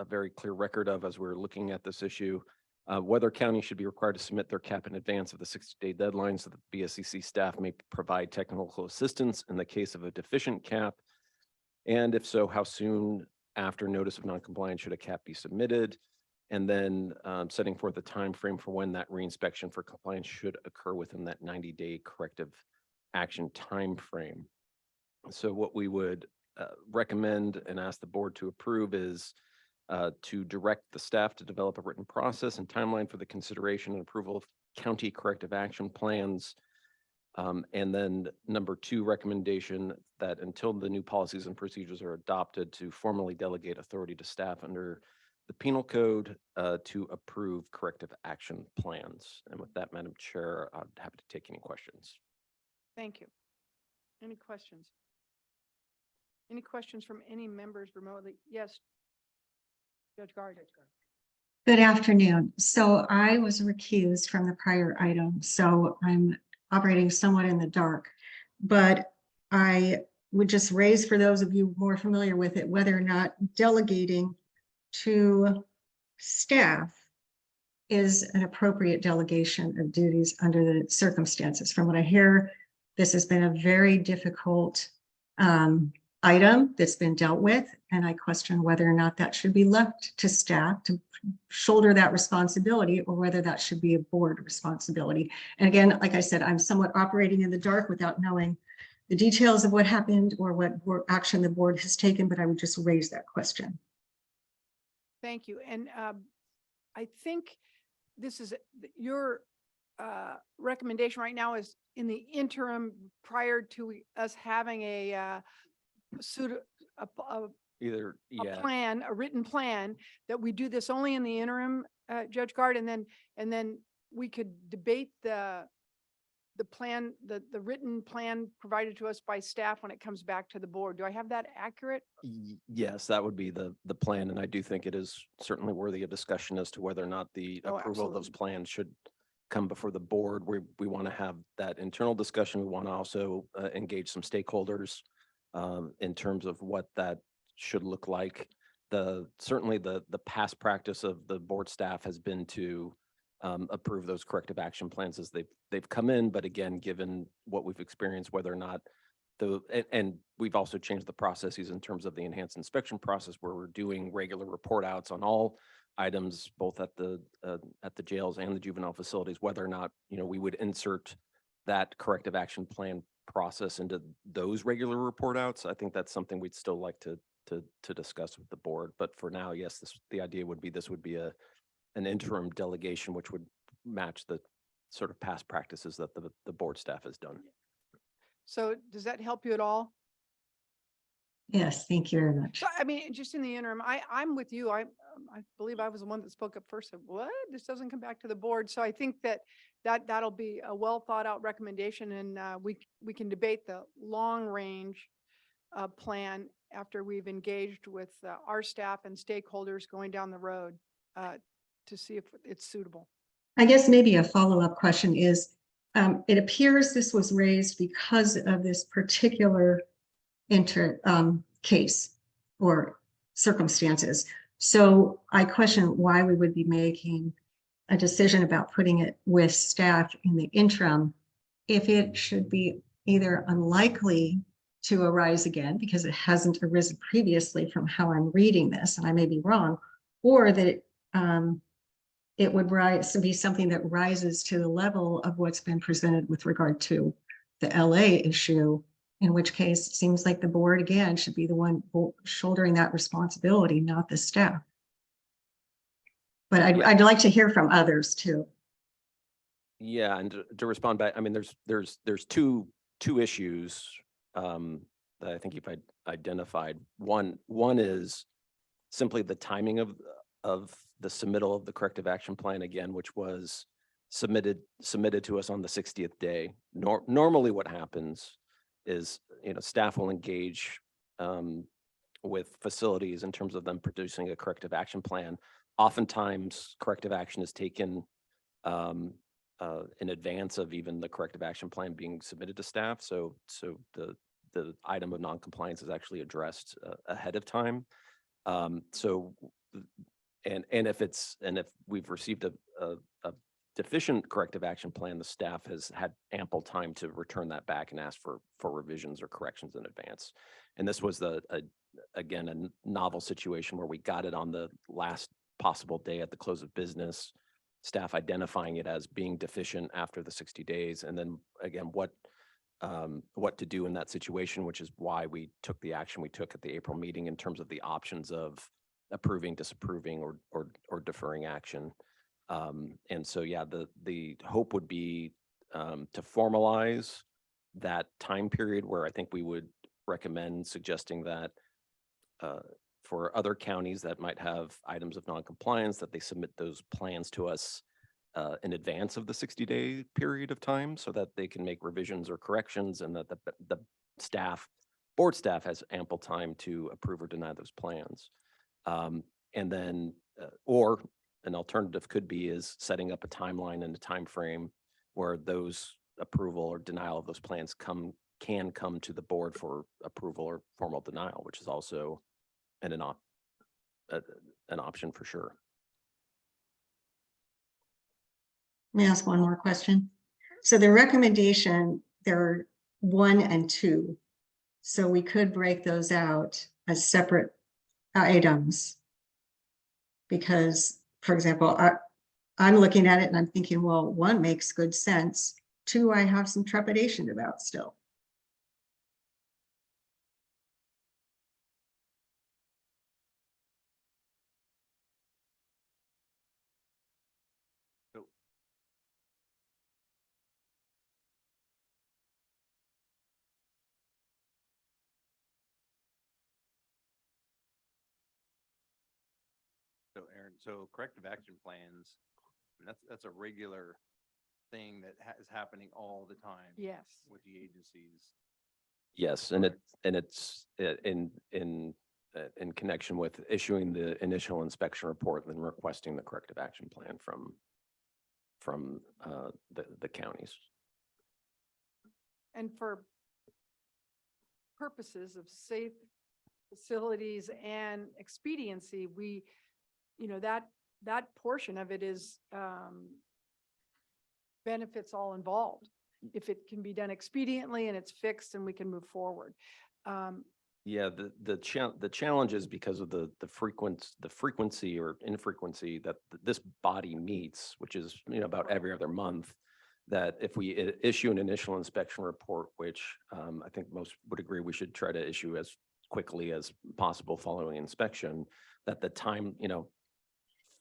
X: very clear record of as we're looking at this issue. Whether counties should be required to submit their cap in advance of the 60-day deadline so that the BSCC staff may provide technical assistance in the case of a deficient cap. And if so, how soon after notice of noncompliance should a cap be submitted? And then setting forth a time frame for when that reinspection for compliance should occur within that 90-day corrective action time frame. So what we would recommend and ask the board to approve is to direct the staff to develop a written process and timeline for the consideration and approval of county corrective action plans. And then number 2 recommendation that until the new policies and procedures are adopted, to formally delegate authority to staff under the penal code to approve corrective action plans. And with that, Madam Chair, I'd happy to take any questions.
A: Thank you. Any questions? Any questions from any members remotely? Yes. Judge Gard.
I: Good afternoon. So I was recused from the prior item, so I'm operating somewhat in the dark. But I would just raise, for those of you more familiar with it, whether or not delegating to staff is an appropriate delegation of duties under the circumstances. From what I hear, this has been a very difficult item that's been dealt with, and I question whether or not that should be left to staff to shoulder that responsibility, or whether that should be a board responsibility. And again, like I said, I'm somewhat operating in the dark without knowing the details of what happened or what action the board has taken, but I would just raise that question.
A: Thank you. And I think this is your recommendation right now is in the interim prior to us having a plan, a written plan, that we do this only in the interim, Judge Gard, and then we could debate the the plan, the written plan provided to us by staff when it comes back to the board. Do I have that accurate?
X: Yes, that would be the plan, and I do think it is certainly worthy of discussion as to whether or not the
A: Oh,
X: approval of those
A: absolutely.
X: plans should come before the board. We want to have that internal discussion. We want to also engage some stakeholders in terms of what that should look like. Certainly the past practice of the board staff has been to approve those corrective action plans as they've come in, but again, given what we've experienced, whether or not and we've also changed the processes in terms of the enhanced inspection process where we're doing regular report outs on all items, both at the jails and the juvenile facilities, whether or not, we would insert that corrective action plan process into those regular report outs. I think that's something we'd still like to discuss with the board. But for now, yes, the idea would be this would be an interim delegation, which would match the sort of past practices that the board staff has done.
A: So does that help you at all?
I: Yes, thank you very much.
A: So, I mean, just in the interim, I'm with you. I believe I was the one that spoke up first. Said, what? This doesn't come back to the board. So I think that'll be a well thought out recommendation, and we can debate the long range plan after we've engaged with our staff and stakeholders going down the road to see if it's suitable.
I: I guess maybe a follow-up question is, it appears this was raised because of this particular case or circumstances. So I question why we would be making a decision about putting it with staff in the interim if it should be either unlikely to arise again because it hasn't arisen previously from how I'm reading this, and I may be wrong, or that it would be something that rises to the level of what's been presented with regard to the LA issue, in which case it seems like the board again should be the one shouldering that responsibility, not the staff. But I'd like to hear from others too.
X: Yeah, and to respond back, I mean, there's two issues that I think you've identified. One is simply the timing of the submittal of the corrective action plan again, which was submitted to us on the 60th day. Normally what happens is, staff will engage with facilities in terms of them producing a corrective action plan. Oftentimes corrective action is taken in advance of even the corrective action plan being submitted to staff. So the item of noncompliance is actually addressed ahead of time. And if we've received a deficient corrective action plan, the staff has had ample time to return that back and ask for revisions or corrections in advance. And this was again, a novel situation where we got it on the last possible day at the close of business, staff identifying it as being deficient after the 60 days. And then again, what to do in that situation, which is why we took the action we took at the April meeting in terms of the options of approving, disapproving, or deferring action. And so, yeah, the hope would be to formalize that time period where I think we would recommend suggesting that for other counties that might have items of noncompliance, that they submit those plans to us in advance of the 60-day period of time so that they can make revisions or corrections, and that the board staff has ample time to approve or deny those plans. And then, or an alternative could be is setting up a timeline and a time frame where those approval or denial of those plans can come to the board for approval or formal denial, which is also an option for sure.
I: Let me ask one more question. So the recommendation, there are 1 and 2. So we could break those out as separate items. Because, for example, I'm looking at it and I'm thinking, well, 1 makes good sense. 2, I have some trepidation about still.
G: So Aaron, so corrective action plans, that's a regular thing that is happening all the time.
A: Yes.
G: With the agencies.
X: Yes, and it's in connection with issuing the initial inspection report and then requesting the corrective action plan from the counties.
A: And for purposes of safe facilities and expediency, we, that portion of it is, benefits all involved. If it can be done expediently and it's fixed and we can move forward.
X: Yeah, the challenge is because of the frequency or infrequency that this body meets, which is, about every other month, that if we issue an initial inspection report, which I think most would agree we should try to issue as quickly as possible following inspection, that the time,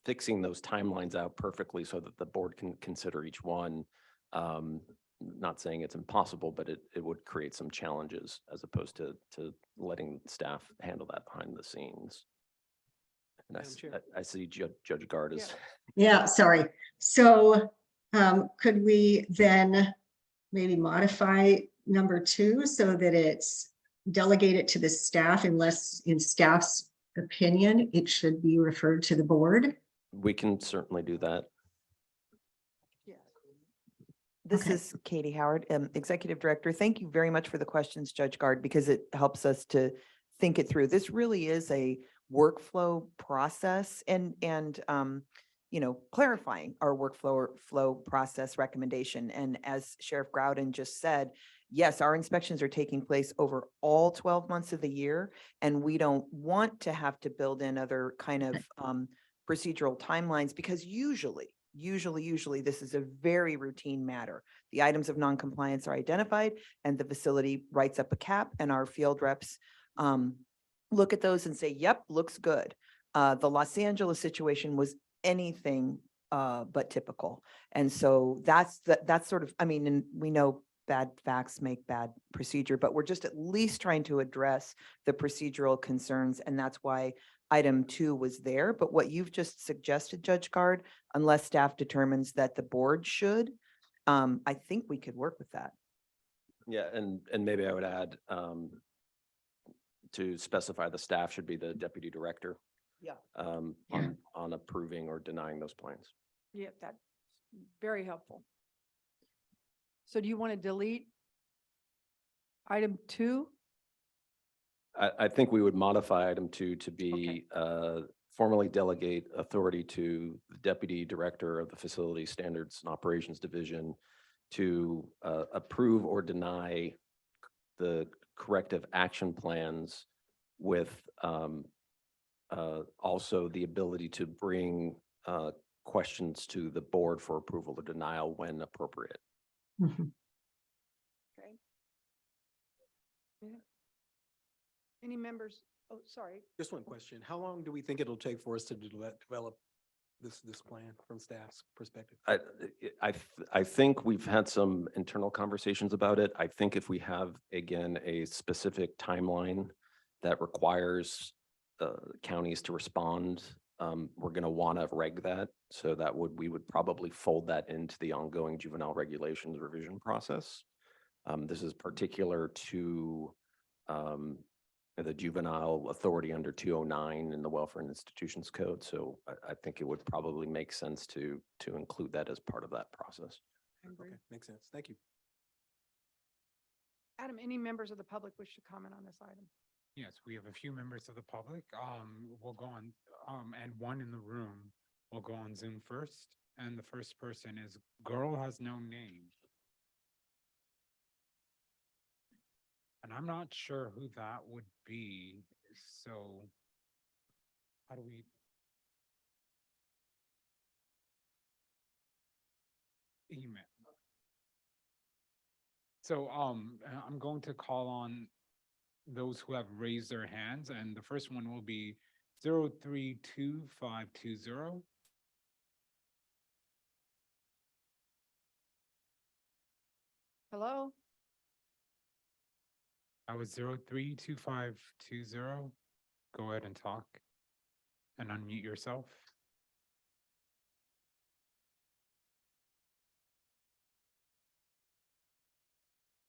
X: fixing those timelines out perfectly so that the board can consider each one. Not saying it's impossible, but it would create some challenges as opposed to letting staff handle that behind the scenes. And
T: Madam Chair.
X: I see Judge Gard is.
I: Yeah, sorry. So could we then maybe modify number 2 so that it's delegated to the staff unless in staff's opinion, it should be referred to the board?
X: We can certainly do that.
J: This is Katie Howard, Executive Director. Thank you very much for the questions, Judge Gard, because it helps us to think it through. This really is a workflow process and clarifying our flow process recommendation. And as Sheriff Groudon just said, yes, our inspections are taking place over all 12 months of the year, and we don't want to have to build in other kind of procedural timelines because usually this is a very routine matter. The items of noncompliance are identified and the facility writes up a cap and our field reps look at those and say, yep, looks good. The Los Angeles situation was anything but typical. And so that's sort of, and we know bad facts make bad procedure, but we're just at least trying to address the procedural concerns. And that's why item 2 was there. But what you've just suggested, Judge Gard, unless staff determines that the board should, I think we could work with that.
X: Yeah, and maybe I would add to specify the staff should be the deputy director.
I: Yeah.
X: On approving or denying those plans.
A: Yeah, that's very helpful. So do you want to delete item 2?
X: I think we would modify item 2 to be formally delegate authority to the deputy director of the Facility Standards and Operations Division to approve or deny the corrective action plans with also the ability to bring questions to the board for approval or denial when appropriate.
I: Mhm.
A: Okay. Yeah. Any members? Oh, sorry.
T: Just one question. How long do we think it'll take for us to develop this plan from staff's perspective?
X: I think we've had some internal conversations about it. I think if we have, again, a specific timeline that requires counties to respond, we're going to want to reg that. So we would probably fold that into the ongoing juvenile regulations revision process. This is particular to the juvenile authority under 209 in the Welfare and Institutions Code. So I think it would probably make sense to include that as part of that process.
T: Okay, makes sense. Thank you.
A: Adam, any members of the public wish to comment on this item?
B: Yes, we have a few members of the public. We'll go on, and one in the room. We'll go on Zoom first. And the first person is Girl Has No Name. And I'm not sure who that would be. So how do we? Email. So I'm going to call on those who have raised their hands, and the first one will be 032520.
A: Hello?
B: That was 032520. Go ahead and talk and unmute yourself.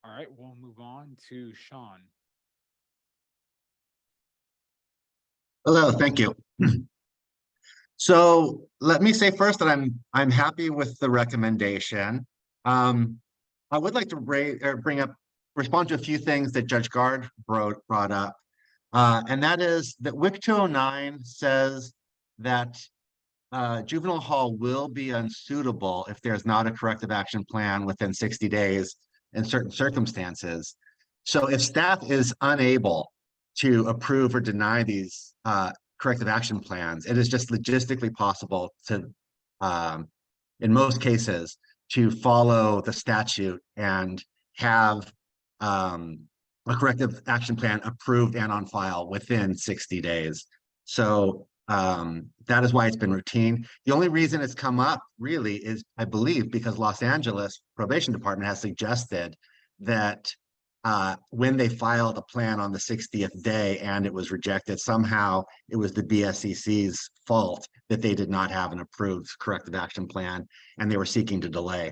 B: All right, we'll move on to Sean.
K: Hello, thank you. So let me say first that I'm happy with the recommendation. I would like to respond to a few things that Judge Guard brought up. And that is that WIC 209 says that juvenile hall will be unsuitable if there's not a corrective action plan within 60 days in certain circumstances. So if staff is unable to approve or deny these corrective action plans, it is just logistically possible to, in most cases, to follow the statute and have a corrective action plan approved and on file within 60 days. So that is why it's been routine. The only reason it's come up really is, I believe, because Los Angeles Probation Department has suggested that when they filed a plan on the 60th day and it was rejected, somehow it was the BSCC's fault that they did not have an approved corrective action plan and they were seeking to delay.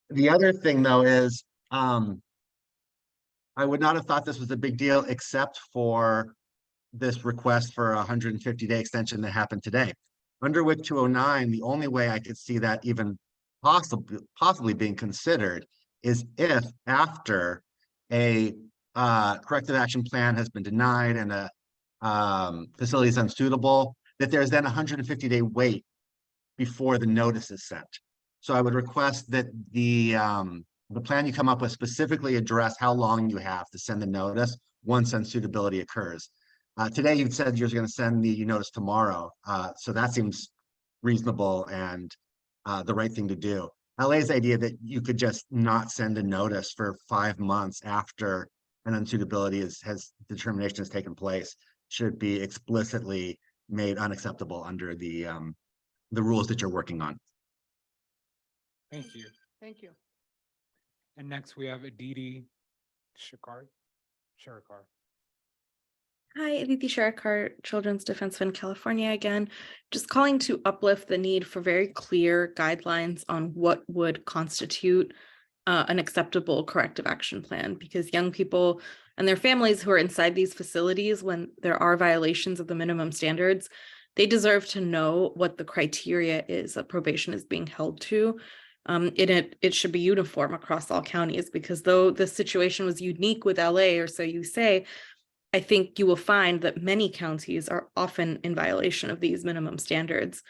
K: The other thing though is, I would not have thought this was a big deal except for this request for a 150-day extension that happened today. Under WIC 209, the only way I could see that even possibly being considered is if after a corrective action plan has been denied and a facility is unsuitable, that there's then a 150-day wait before the notice is sent. So I would request that the plan you come up with specifically address how long you have to send the notice once unsuitability occurs. Today you said you're going to send the notice tomorrow, so that seems reasonable and the right thing to do. LA's idea that you could just not send a notice for 5 months after an unsuitability determination has taken place should be explicitly made unacceptable under the rules that you're working on.
B: Thank you.
A: Thank you.
B: And next we have Aditi Shakar.
L: Hi, Aditi Sharakar, Children's Defense Fund, California again. Just calling to uplift the need for very clear guidelines on what would constitute an acceptable corrective action plan, because young people and their families who are inside these facilities, when there are violations of the minimum standards, they deserve to know what the criteria is that probation is being held to. It should be uniform across all counties, because though the situation was unique with LA, or so you say, I think you will find that many counties are often in violation of these minimum standards.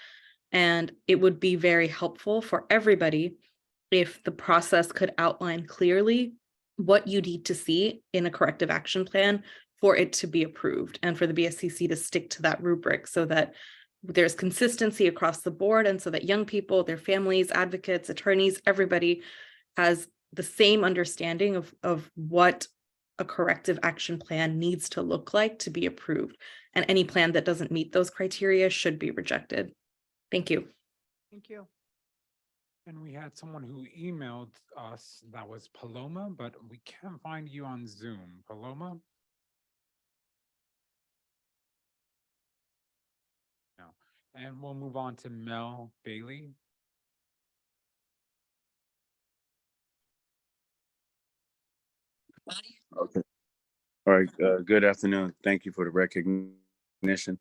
L: And it would be very helpful for everybody if the process could outline clearly what you need to see in a corrective action plan for it to be approved, and for the BSCC to stick to that rubric so that there's consistency across the board, and so that young people, their families, advocates, attorneys, everybody has the same understanding of what a corrective action plan needs to look like to be approved. And any plan that doesn't meet those criteria should be rejected. Thank you.
A: Thank you.
B: And we had someone who emailed us, that was Paloma, but we can't find you on Zoom. Paloma? No. And we'll move on to Mel Bailey.
V: Okay. All right. Good afternoon. Thank you for the recognition.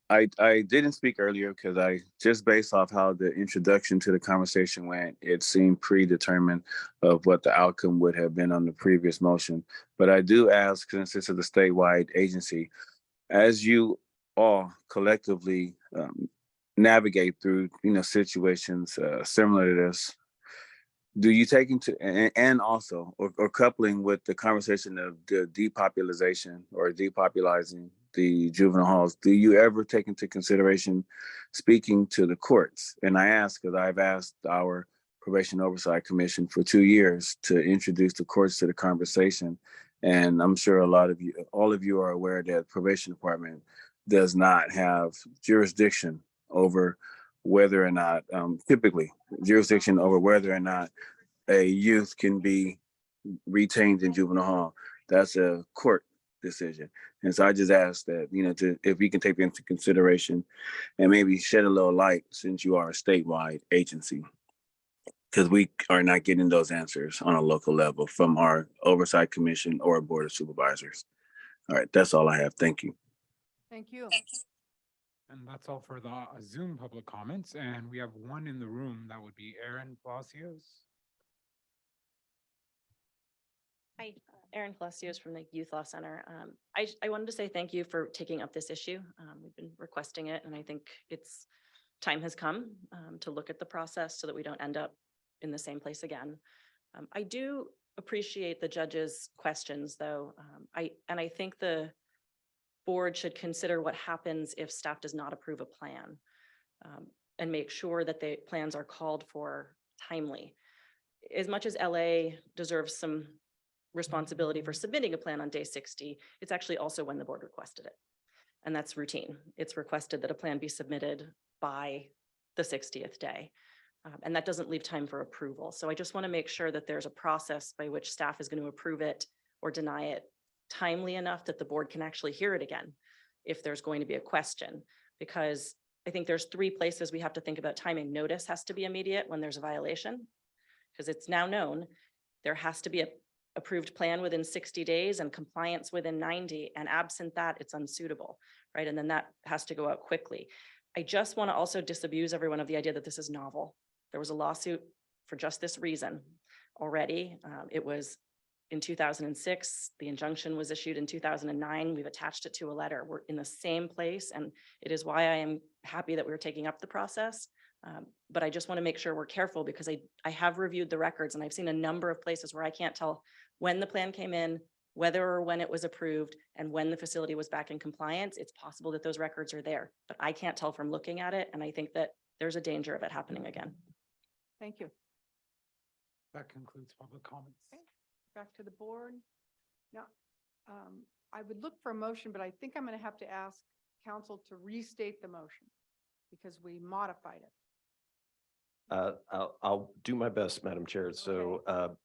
V: I didn't speak earlier because I just based off how the introduction to the conversation went, it seemed predetermined of what the outcome would have been on the previous motion. But I do ask, since this is a statewide agency, as you all collectively navigate through situations similar to this, do you take into and also or coupling with the conversation of the depopulation or depopulizing the juvenile halls, do you ever take into consideration speaking to the courts? And I ask because I've asked our Probation Oversight Commission for 2 years to introduce the courts to the conversation. And I'm sure all of you are aware that Probation Department does not have jurisdiction over whether or not, typically jurisdiction over whether or not a youth can be retained in juvenile hall. That's a court decision. And so I just ask that, if we can take into consideration and maybe shed a little light, since you are a statewide agency. because we are not getting those answers on a local level from our oversight commission or board of supervisors. All right, that's all I have. Thank you.
A: Thank you.
B: And that's all for the Zoom public comments. And we have one in the room. That would be Aaron Palacios.
C: Hi, Erin Palacios from the Youth Law Center. I wanted to say thank you for taking up this issue. We've been requesting it, and I think time has come to look at the process so that we don't end up in the same place again. I do appreciate the judge's questions, though. I think the board should consider what happens if staff does not approve a plan, and make sure that the plans are called for timely. As much as LA deserves some responsibility for submitting a plan on day 60, it's actually also when the board requested it. And that's routine. It's requested that a plan be submitted by the 60th day. And that doesn't leave time for approval. So I just want to make sure that there's a process by which staff is going to approve it or deny it timely enough that the board can actually hear it again if there's going to be a question. Because I think there's 3 places we have to think about timing. Notice has to be immediate when there's a violation, because it's now known there has to be a approved plan within 60 days and compliance within 90, and absent that, it's unsuitable, right? And then that has to go out quickly. I just want to also disabuse everyone of the idea that this is novel. There was a lawsuit for just this reason already. It was in 2006. The injunction was issued in 2009. We've attached it to a letter. We're in the same place, and it is why I am happy that we're taking up the process. But I just want to make sure we're careful, because I have reviewed the records, and I've seen a number of places where I can't tell when the plan came in, whether or when it was approved, and when the facility was back in compliance. It's possible that those records are there, but I can't tell from looking at it. And I think that there's a danger of it happening again.
A: Thank you.
B: That concludes public comments.
A: Back to the board. Now, I would look for a motion, but I think I'm going to have to ask council to restate the motion because we modified it.
X: I'll do my best, Madam Chair. So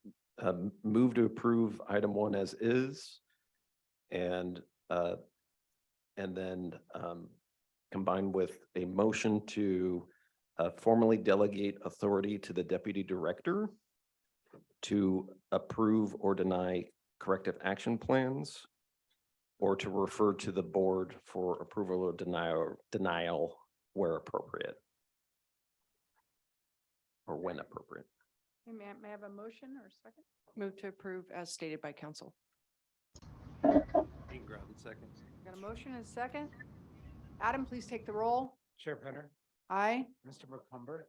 X: move to approve item 1 as is, and then combine with a motion to formally delegate authority to the deputy director to approve or deny corrective action plans, or to refer to the board for approval or denial where appropriate, or when appropriate.
A: Hey, may I have a motion or a second?
M: Move to approve as stated by council.
G: Second.
A: Got a motion and a second? Adam, please take the roll.
B: Chair Penner,
A: Aye.
B: Mr. McCumber,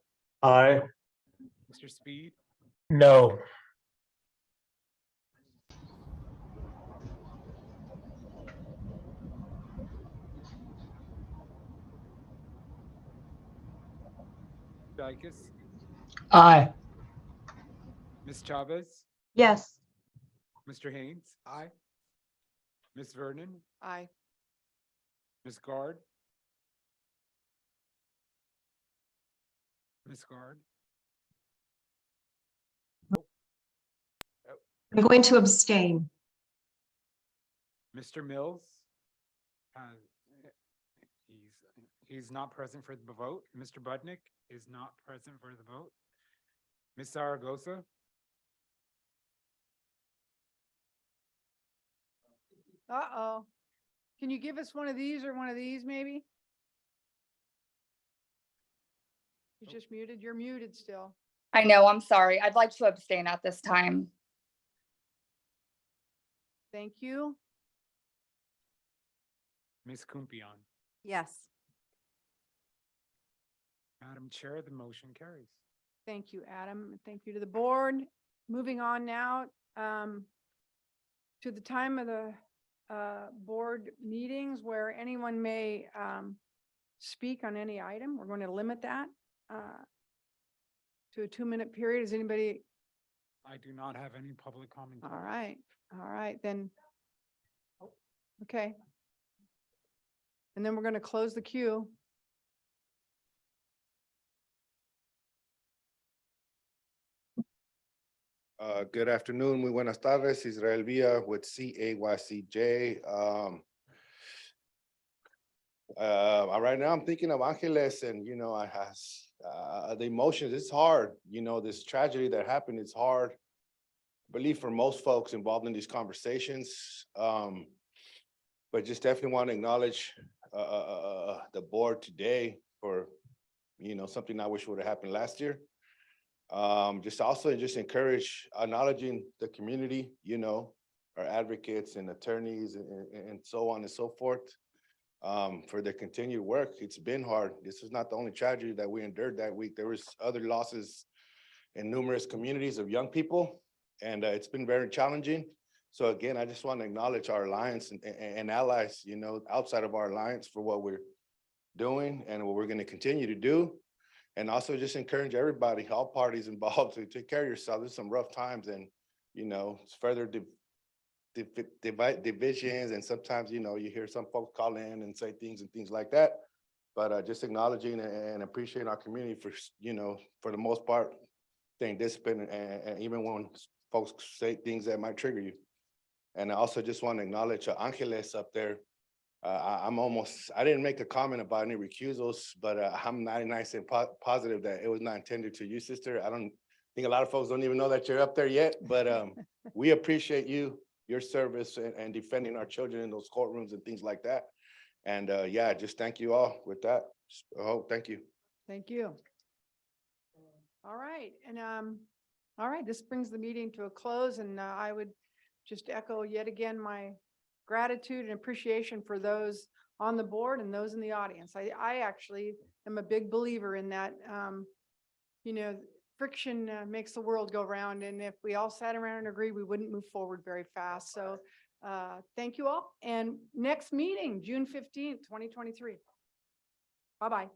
N: Aye.
B: Mr. Speed,
N: No.
B: Dykes,
N: Aye.
B: Ms. Chavez,
U: Yes.
B: Mr. Haynes. Aye. Ms. Vernon,
A: Aye.
B: Ms. Guard. Ms. Guard.
I: I'm going to abstain.
B: Mr. Mills. He's not present for the vote. Mr. Budnick is not present for the vote. Ms. Zaragoza.
A: Uh-oh. Can you give us one of these or one of these, maybe? You just muted. You're muted still.
F: I know, I'm sorry. I'd like to abstain at this time.
A: Thank you.
B: Ms. Kumpion.
E: Yes.
B: Madam Chair, the motion carries.
A: Thank you, Adam. Thank you to the board. Moving on now to the time of the board meetings where anyone may speak on any item. We're going to limit that to a 2-minute period. Is anybody?
B: I do not have any public comment.
A: All right, then. Okay. And then we're going to close the queue.
W: Good afternoon, muy buenas tardes, Israel Villa with CAYCJ. Right now I'm thinking of Angeles, and I has the emotions, it's hard, this tragedy that happened, it's hard. I believe for most folks involved in these conversations. But just definitely want to acknowledge the board today for, something I wish would have happened last year. Just encourage acknowledging the community, our advocates and attorneys and so on and so forth, for their continued work. It's been hard. This is not the only tragedy that we endured that week. There was other losses in numerous communities of young people, and it's been very challenging. So again, I just want to acknowledge our alliance and allies, outside of our alliance for what we're doing and what we're going to continue to do. And also just encourage everybody, all parties involved, to take care of yourself. There's some rough times, and, it's further divisions. And sometimes, you hear some folks call in and say things and things like that. But just acknowledging and appreciating our community for, for the most part, staying disciplined, and even when folks say things that might trigger you. And I also just want to acknowledge Angeles up there. I didn't make a comment about any recusals, but I'm 99% positive that it was not intended to you, sister. I don't think a lot of folks don't even know that you're up there yet, but we appreciate your service and defending our children in those courtrooms and things like that. And yeah, just thank you all with that. Thank you.
A: Thank you. All right, and all right, this brings the meeting to a close, and I would just echo yet again my gratitude and appreciation for those on the board and those in the audience. I actually am a big believer in that. Friction makes the world go round, and if we all sat around and agreed, we wouldn't move forward very fast. So thank you all, and next meeting, June 15th, 2023. Bye-bye.